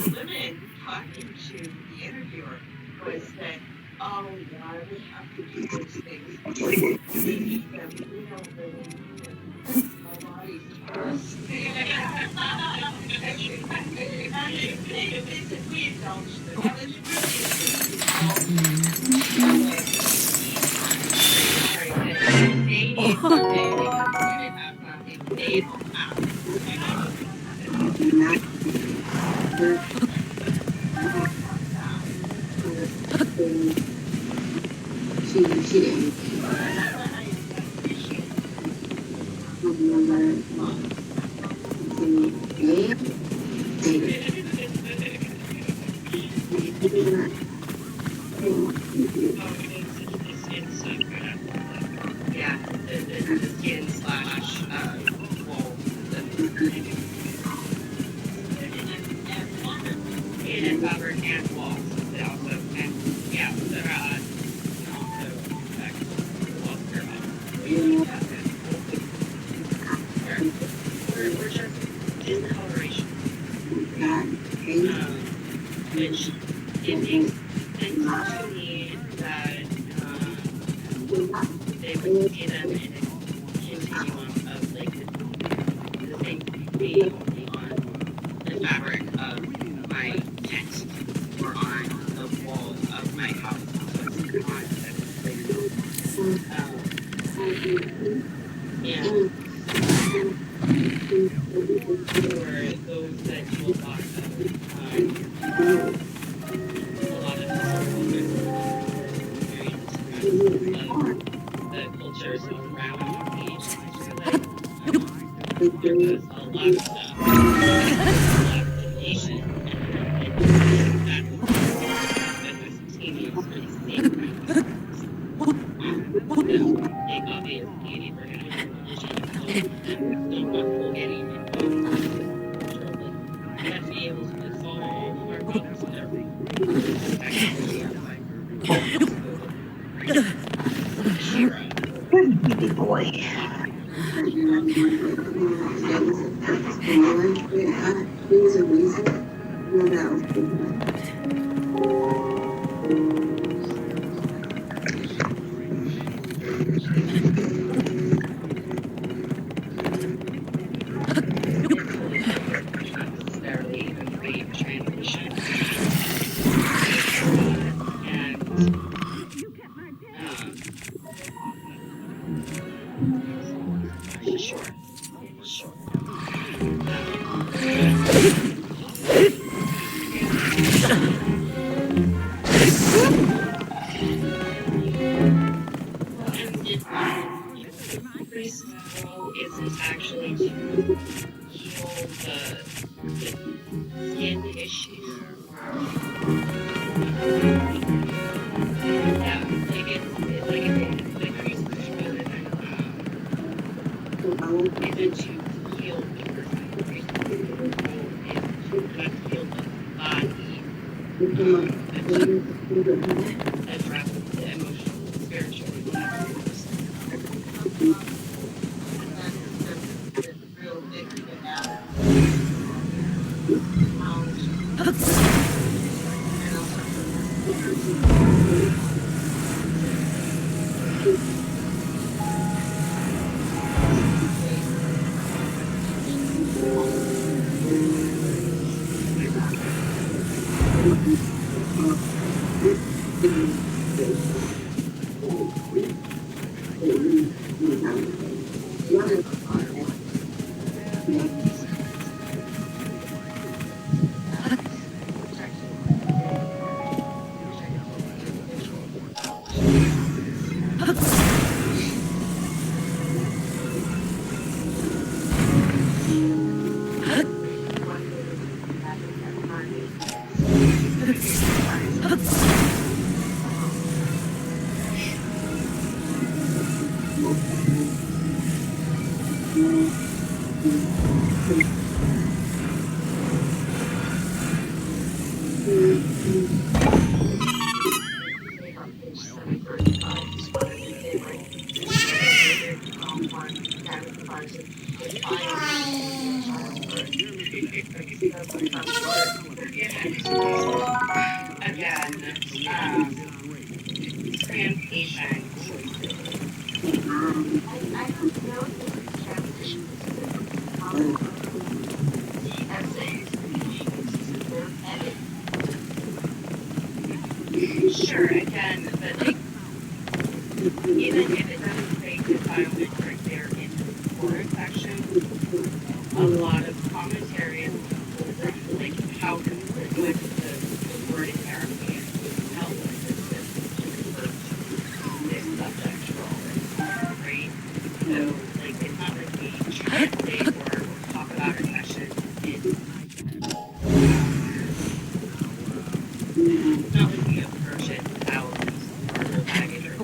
Women talking to the interviewer was that, oh, yeah, we have to do those things. We need them. We don't really need them. Our bodies tell us. We indulge them. That was really She didn't. Yeah, the skin slash wall. Skin and fabric and walls. They also, and yeah, they're also affect the walls of your body. We're just discoloration. Which it makes sense to me that they would see them in a continuum of like the same thing only on the fabric of my tent or on the walls of my house. So it's not that and for those that do a lot of the cultures around the age there was a lot of stuff, a lot of divination, and that was tedious for these same practices. They got the beauty for having religion, still comfortable getting involved with culturally. We have to be able to solve all of our problems with everything. Good baby boy. There was a reason No, that was good. Necessarily even wave transition. And sure. Priest's role isn't actually to heal the skin issue or yeah, like it's like the priest's role isn't to heal the person. The priest's role is to heal the body, address the emotional, spiritual, again, translation. Sure, again, but like, even if it doesn't say defilement right there in the forward section, a lot of commentary is like how can with the word in there help with this subject role, right? So like it's not like we translate or talk about a section in it's not like we approach it without further baggage or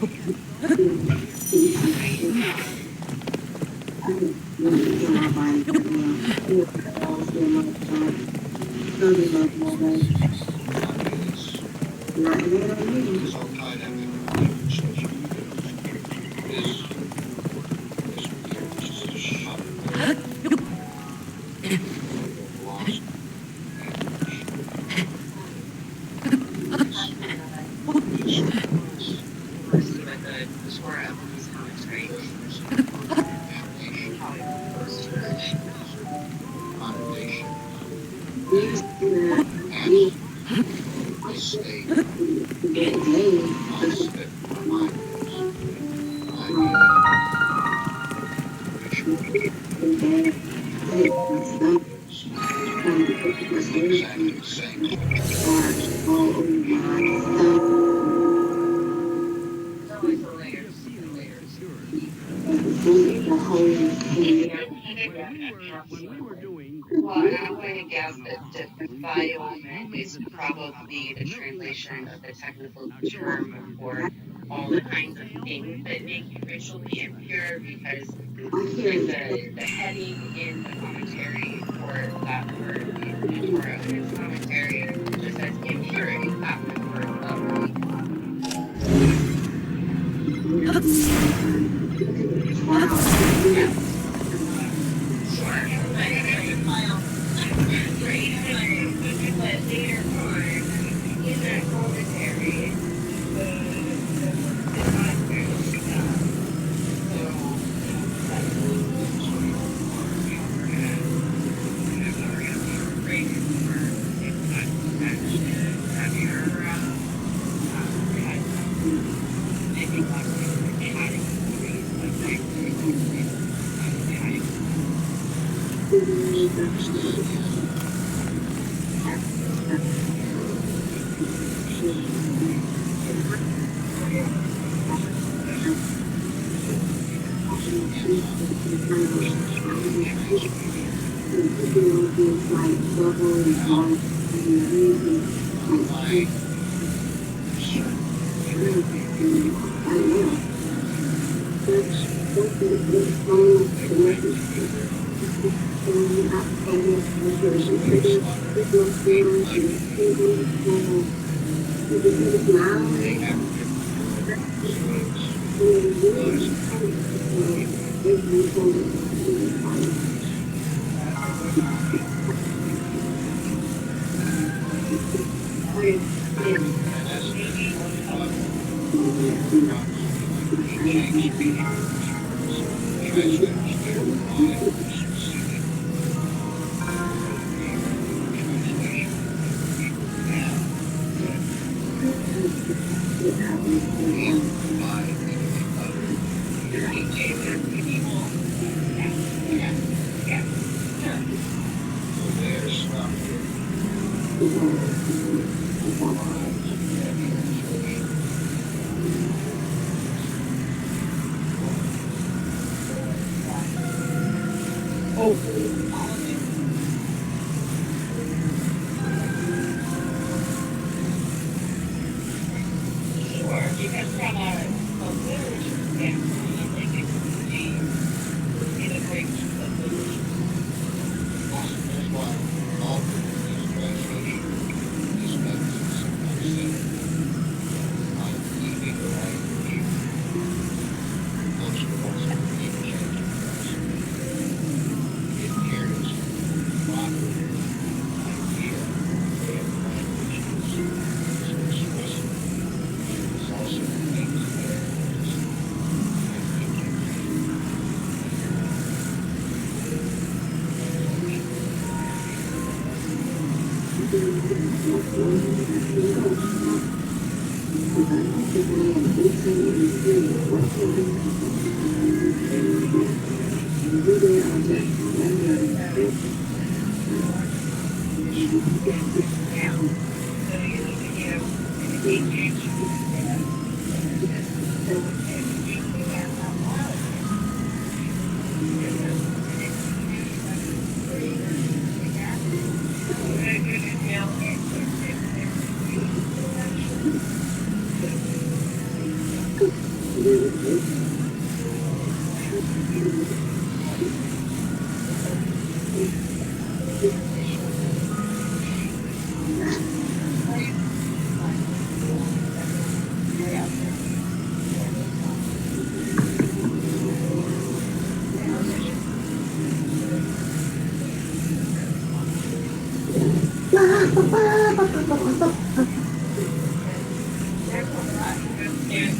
Well, and I'm going to guess that defilement is probably the translation of the technical term for all the kinds of things that make you ritually impure, because the heading in the commentary for that word in the Torah and its commentary just says impurity after the word lovely. Sure. But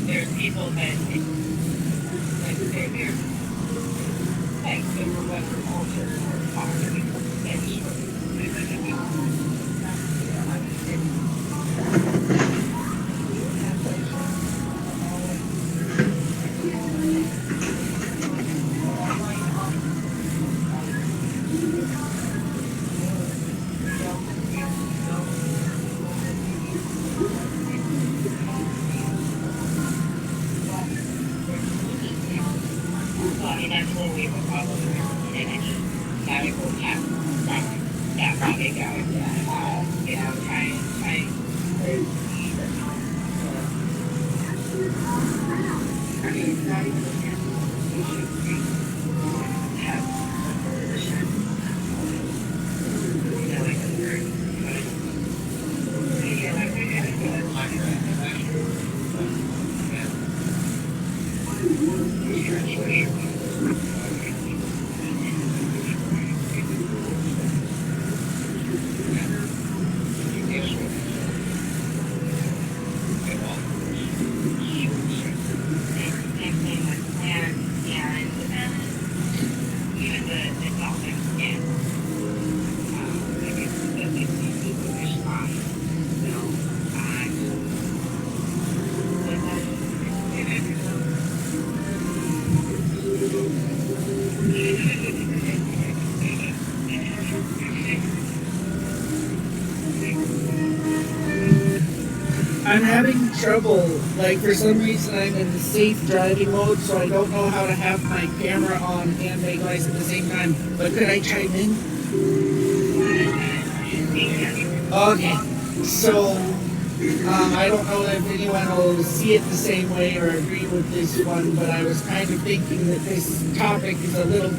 There's people that they're like super Western culture or poverty that's what we would probably in any medical test that probably go, even I'm having trouble. Like, for some reason, I'm in the safe driving mode, so I don't know how to have my camera on and make noise at the same time. But could I chime in? Okay. So, I don't know if anyone will see it the same way or agree with this one, but I was kind of thinking that this topic is a little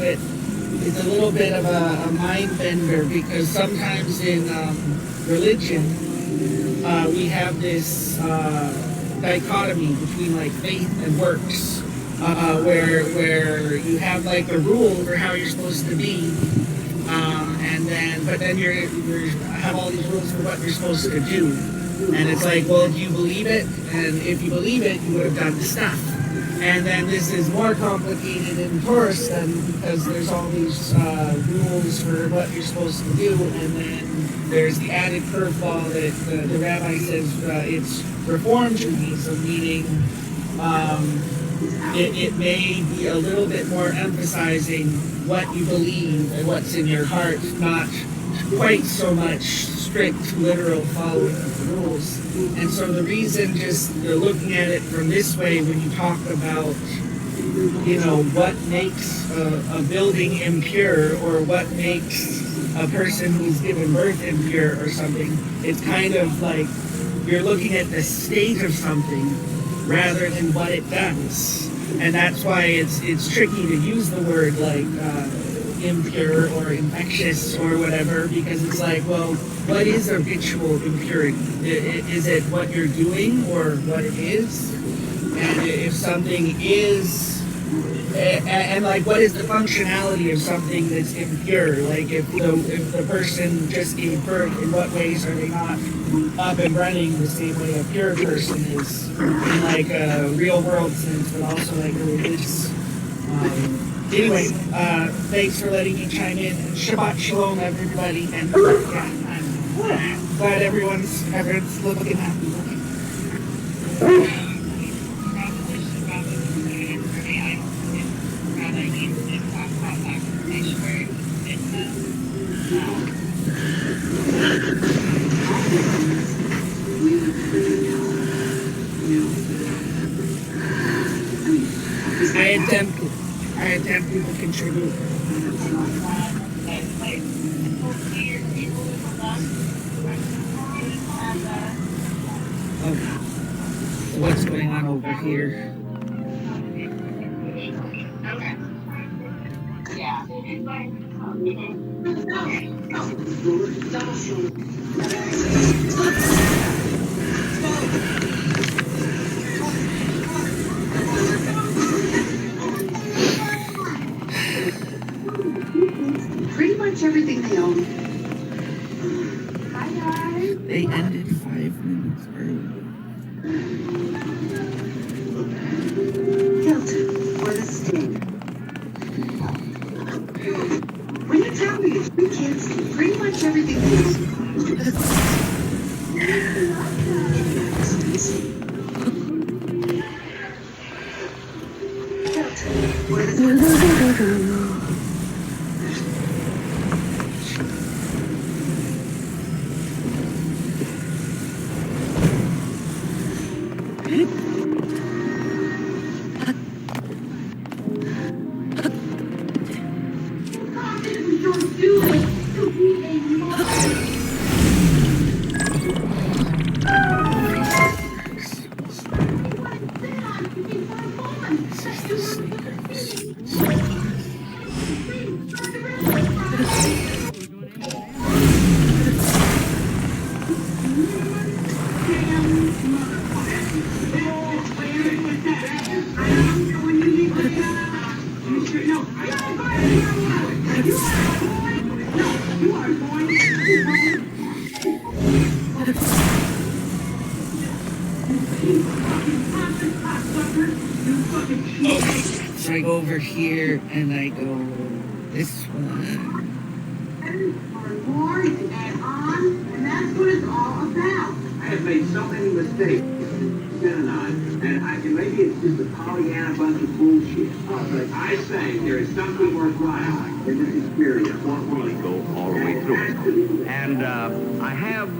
bit of a mind bender, because sometimes in religion, we have this dichotomy between like faith and works, where you have like a rule for how you're supposed to be, but then you have all these rules for what you're supposed to do, and it's like, well, do you believe it? And if you believe it, you would have done the stuff. And then this is more complicated in Taurus then, because there's all these rules for what you're supposed to do, and then there's the added curveball that the rabbi says it's Reformed Judaism, meaning it may be a little bit more emphasizing what you believe and what's in your heart, not quite so much strict, literal following of the rules. And so the reason, just looking at it from this way, when you talk about, you know, what makes a building impure, or what makes a person who's given birth impure or something, it's kind of like you're looking at the state of something rather than what it does. And that's why it's tricky to use the word like impure or infectious or whatever, because it's like, well, what is a ritual impurity? Is it what you're doing or what it is? And if something is, and like, what is the functionality of something that's impure? Like, if the person just gave birth, in what ways are they not up and running the same way a pure person is, in like a real world sense, but also like a religious. Anyway, thanks for letting me chime in. Shabbat shalom, everybody, and yeah, I'm glad everyone's looking happy. I attempted to contribute. Okay. So what's going on over here? Pretty much everything they own. Hi guys. They ended 5 minutes early. Hilton or the Sting. When you tell me it's 3 kids, pretty much everything they own. Hilton or the Sting. So I go over here and I go this one. And on, and that's what it's all about. I have made so many mistakes, Jen and I, and maybe it's just a Pollyanna bunch of bullshit. But I say there is something worthwhile in this experience. Won't really go all the way through it. And I have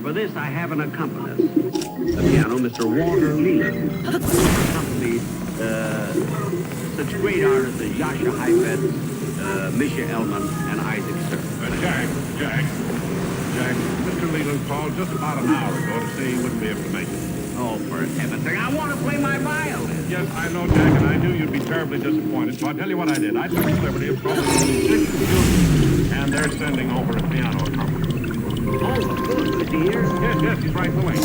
for this, I have an accompanist. The piano, Mr. Walter Leland. Accompanied such great artists as Yasha Heifetz, Misha Elman, and Isaac Stern. Jack, Mr. Leland called just about an hour ago to say he wouldn't be able to make it. Oh, for heaven's sake, I want to play my violin. Yes, I know, Jack, and I knew you'd be terribly disappointed, so I'll tell you what I did. I took the liberty of calling 6 students, and they're sending over a piano accompanist. Oh, good. Is he here? Yes, he's right in the way.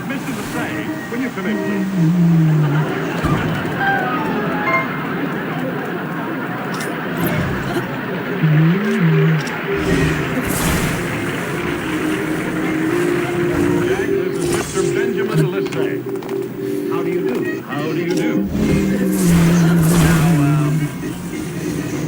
Mr. Massey, will you come in, please? Jack, this is Mr. Benjamin Lissay. How do you do? How do you do? Now,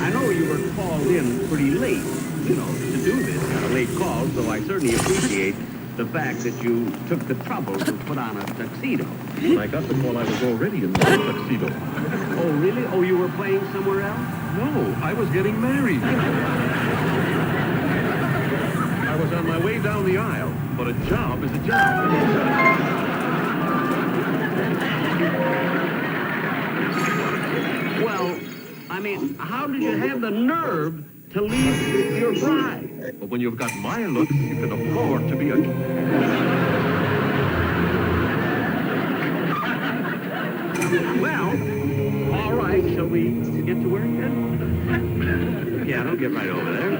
I know you were called in pretty late, to do this late call, so I certainly appreciate the fact that you took the trouble to put on a tuxedo. When I got the call, I was already in the tuxedo. Oh, really? Oh, you were playing somewhere else? No, I was getting married. I was on my way down the aisle, but a job is a job. Well, I mean, how did you have the nerve to leave your bride? But when you've got my looks, you can afford to be a... Well, all right, shall we get to work then? Yeah, don't get right over there.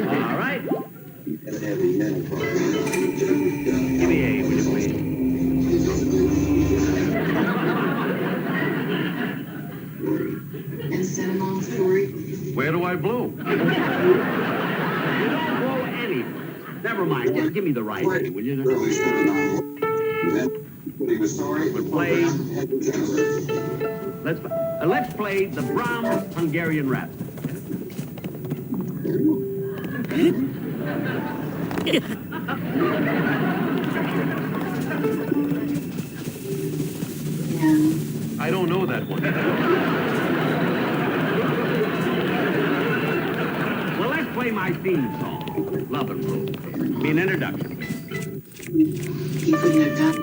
All right. Give me A, will you please? Instead of long story. Where do I blow? You don't blow any. Never mind. Just give me the right A, will you? We'll play. Let's play the Brahms Hungarian Rhapsody. I don't know that one. Well, let's play my theme song, Love and Rule. Be an introduction. You couldn't have done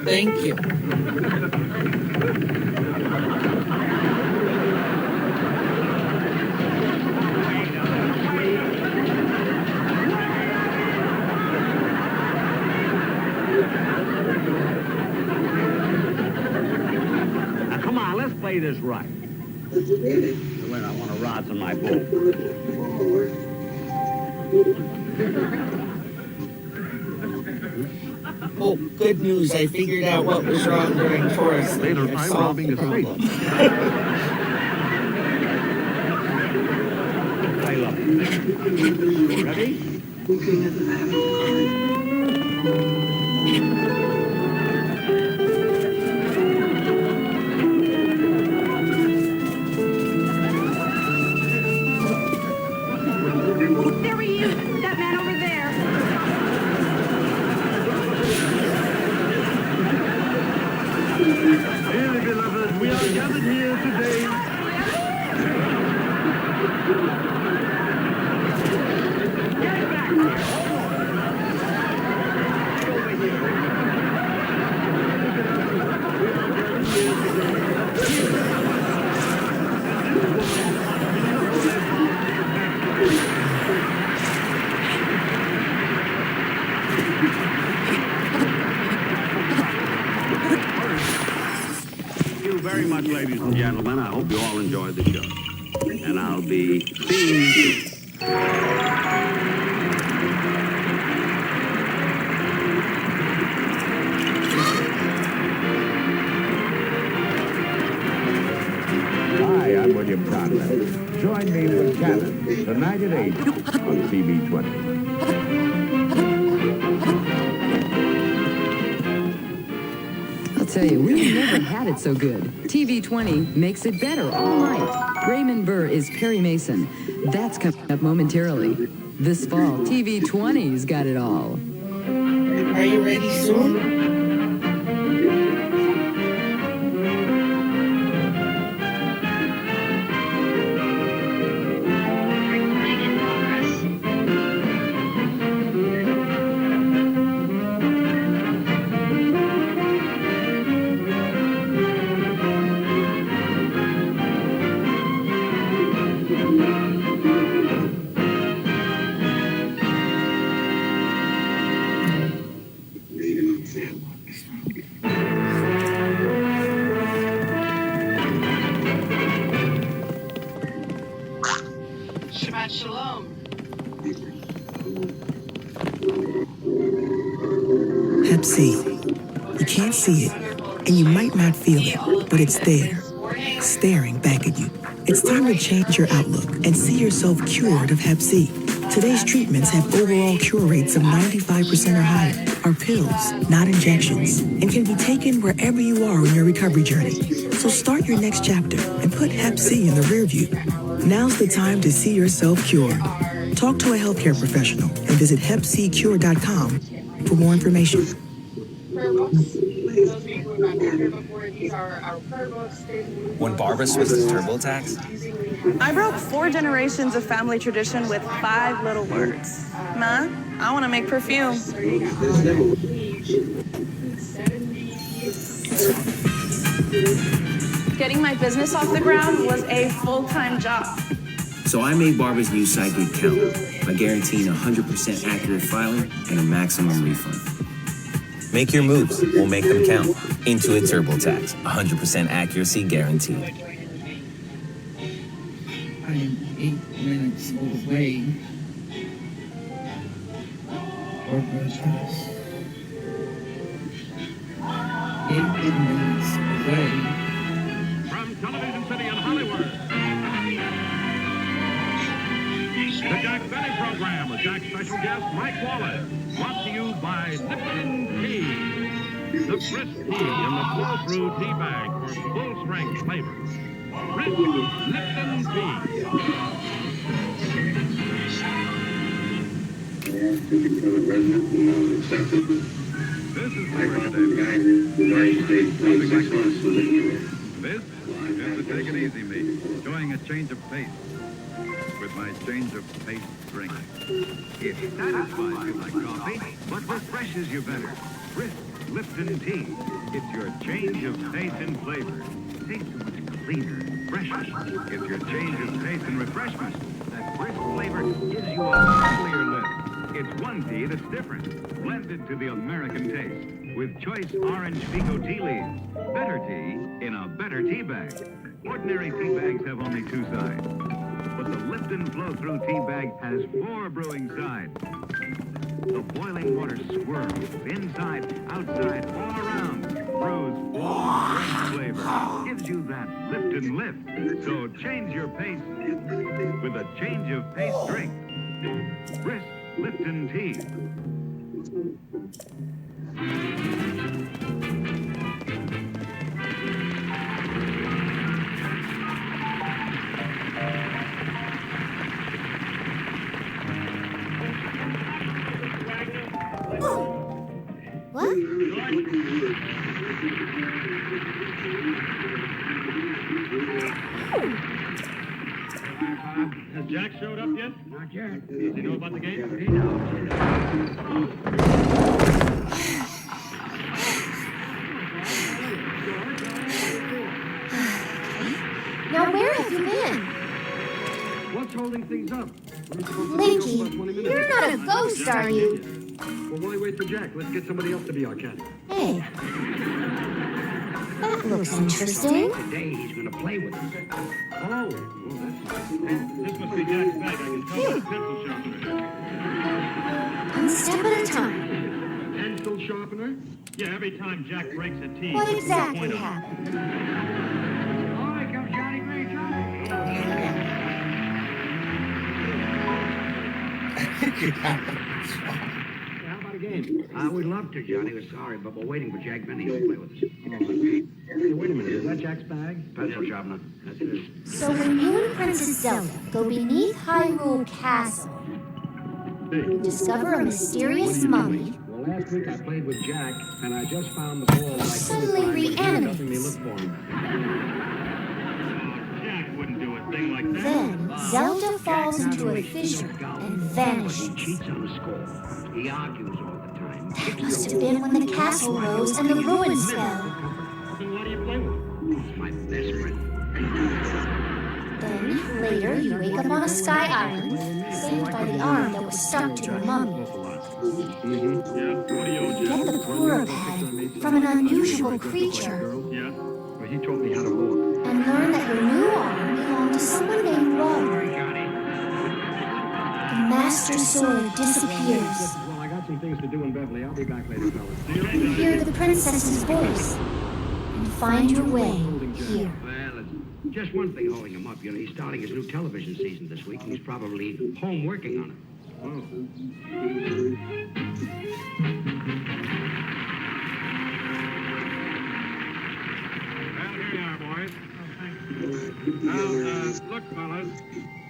Thank you. Now, come on, let's play this right. Wait, I want to rods on my boat. Oh, good news. I figured out what was wrong during chorus. Later, I I'm solved robbing the a safe. problem. I love it. Ready? There he is, that man over there. Thank you very much, ladies and gentlemen. I hope you all enjoyed the show. And I'll be seeing you soon. Hi, I'm William Conrad. Join me with Cannon tonight at 8 on CB20. I'll tell you, we've never had it so good. TV20 makes it better all night. Raymond Burr is Perry Mason. That's coming up momentarily. This fall, TV20's got it all. Are you ready soon? Shabbat Shalom. Hep C. You can't see it, and you might not feel it, but it's there, staring back at you. It's time to change your outlook and see yourself cured of Hep C. Today's treatments have overall cure rates of 95% or higher, are pills, not injections, and can be taken wherever you are in your recovery journey. So start your next chapter and put Hep C in the rear view. Now's the time to see yourself cured. Talk to a healthcare professional and visit hepccure.com for more information. When Barbara switched to TurboTax, I broke 4 generations of family tradition with 5 little words. Ma, I want to make perfume. Getting my business off the ground was a full-time job. so I made Barbara's new sidekick count by guaranteeing 100% accurate filing and a maximum refund. Make your moves. We'll make them count. Intuit TurboTax. 100% accuracy guaranteed. I am 8 minutes away. Barbara's house. 8 minutes away. From Television City in Hollywood, the Jack Benny Program with Jack's special guest, Mike Wallace. Brought to you by Lipton Tea. The Brisk Tea in the flow-through tea bag for full-strength flavor. Brisk Lipton Tea. To become a resident and now accepted. This is I called that guy the United States 26 months was a hero. This is the Take It Easy me, enjoying a change of pace with my change of pace drink. It satisfies you like coffee, but refreshes you better. Brisk Lipton Tea. It's your change of taste and flavor. Tastes so much cleaner, fresher. It's your change of taste and refreshment. That brisk flavor gives you a lovelier lift. It's one tea that's different, blended to the American taste, with choice orange Pico tea leaves. Better tea in a better tea bag. Ordinary tea bags have only 2 sides, but the Lipton flow-through tea bag has 4 brewing sides. The boiling water swirls inside, outside, all around, brews full great flavor, gives you that Lipton lift. So change your pace with a change of pace drink. Brisk Lipton Tea. What? Has Jack showed up yet? Not yet. Does he know about the game? He knows. holding things up. Blinky, you're not a ghost, are you? Well, why wait for Jack? Let's get somebody else to be our cat. Hey. That looks interesting. Today he's going to play with us. Oh, well, This must be Jack's bag. I can tell by the pencil sharpener. One step at a time. Pencil sharpener? Yeah, every time Jack breaks a teeth. What exactly happened? Oh, here comes Johnny Gray, Johnny. How about a game? We'd love to, Johnny. We're sorry, but we're waiting for Jack Benny to play with us. Hey, wait a minute. Is that Jack's bag? Pencil sharpener. That's it. So when you and Princess Zelda go beneath Hyrule Castle, you discover a mysterious mummy. Well, last week I played with Jack, and I just found the ball. Suddenly reanimates. Me look for him. Jack wouldn't do a thing like that. Then Zelda falls into a fissure and vanishes. He cheats on the score. He argues all the time. That must have been when the castle rose and the ruins fell. Then why do you play with him? He's my best friend. Then, later, you wake up on a sky island, saved by the arm that was stuck to the mummy. Yeah, what do you owe, You get the Pura pad from an unusual creature, Yeah? Well, he taught me how to walk. and learn that your new arm belonged to someone named Walter. The Master Sword disappears. Well, I got some things to do in Beverly. I'll be back later, fellas. You hear the princess's voice, and find your way here. Well, it's just one thing holding him up. You know, he's starting his new television season this week, and he's probably home working on it. Oh. Well, here you are, boys. Now, look, fellas.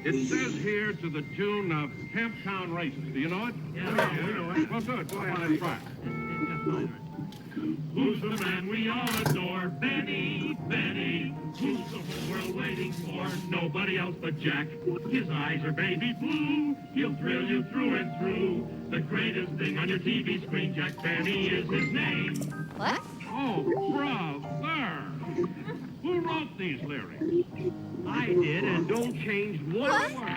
It says here to the tune of Camptown Races. Do you know it? Yeah, we know it. Well, good. Go ahead and try. Who's the man we all adore? Benny, Benny. Who's the whole world waiting for? Nobody else but Jack. His eyes are baby blue. He'll thrill you through and through. The greatest thing on your TV screen, Jack Benny is his name. What? Oh, brother. Who wrote these lyrics? I did, and don't change one What? word.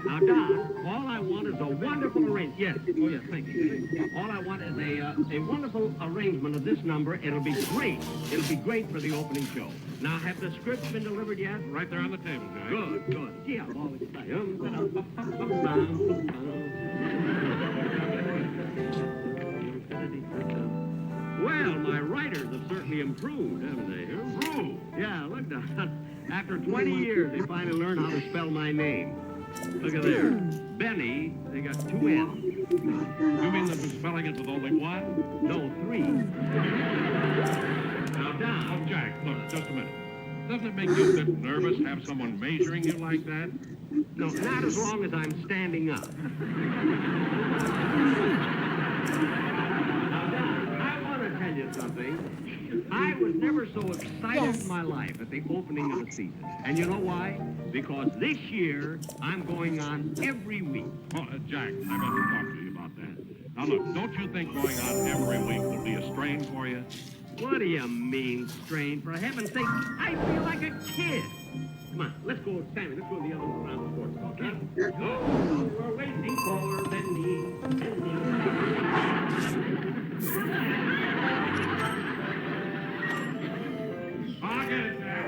Now, Don, all I want is a wonderful arrangement. Yes, oh yes, thank you. All I want is a wonderful arrangement of this number. It'll be great. It'll be great for the opening show. Now, have the scripts been delivered yet? Right there on the table, Jack. Good, good. See, I'm all excited. Well, my writers have certainly improved, haven't they? Improved? Yeah, look, Don. After 20 years, they finally learned how to spell my name. Look at there. Benny, they got 2 N's. You mean they've been spelling it with only one? No, 3. Now, Don. Oh, Jack, look, just a minute. Doesn't it make you a bit nervous to have someone measuring you like that? No, not as long as I'm standing up. Now, Don, I want to tell you something. I was never so excited in my life at the opening of the season. And you know why? Because this year, I'm going on every week. Oh, Jack, I meant to talk to you about that. Now, look, don't you think going on every week will be a strain for you? What do you mean, strain? For heaven's sake, I feel like a kid. Come on, let's go, Sammy. Let's go to the other round of sports talk, huh? Oh, we're waiting for Benny. I'll get it now.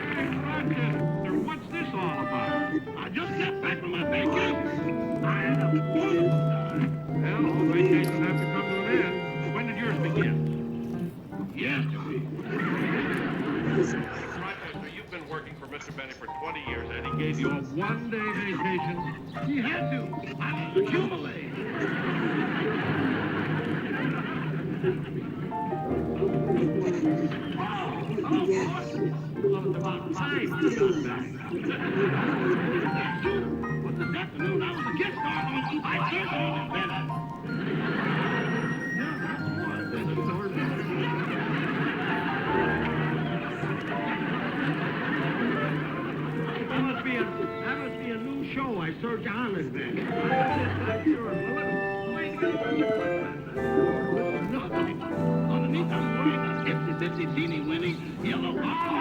Rochester, what's this all about? I just got back from my vacation. I had a wonderful time. Well, all vacations have to come to an end. When did yours begin? Yesterday. Rochester, you've been working for Mr. Benny for 20 years, and he gave you a one-day vacation. He had to. I was accumulating. About 5 minutes back. But this afternoon, I was a guest star on I Serve Benny. That must be a new show I saw John invent. I'm sure. Underneath, I'm wearing a itsy-bitsy teeny-weeny yellow ball.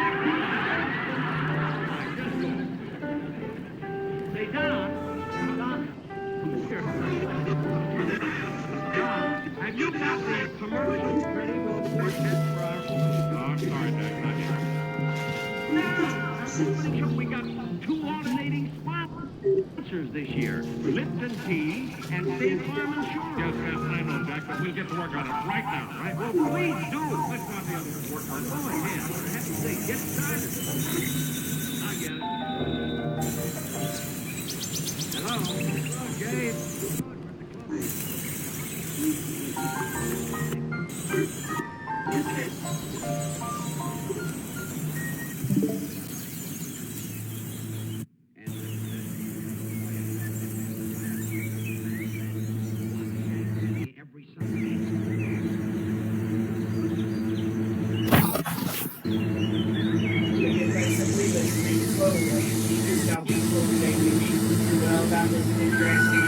Say, Don, have you got the commercials ready for the quartet for our... Oh, I'm sorry, Jack, not yet. We got 2 alternating sponsors this year, Lipton Tea and State Farm Insurance. Yes, I know, Jack, but we'll get to work on it right now, right? Well, please do. Let's not be able to work on it. Go ahead. For heaven's sake, get started. I get it. Hello? Hello, Gabe. Well, that was an interesting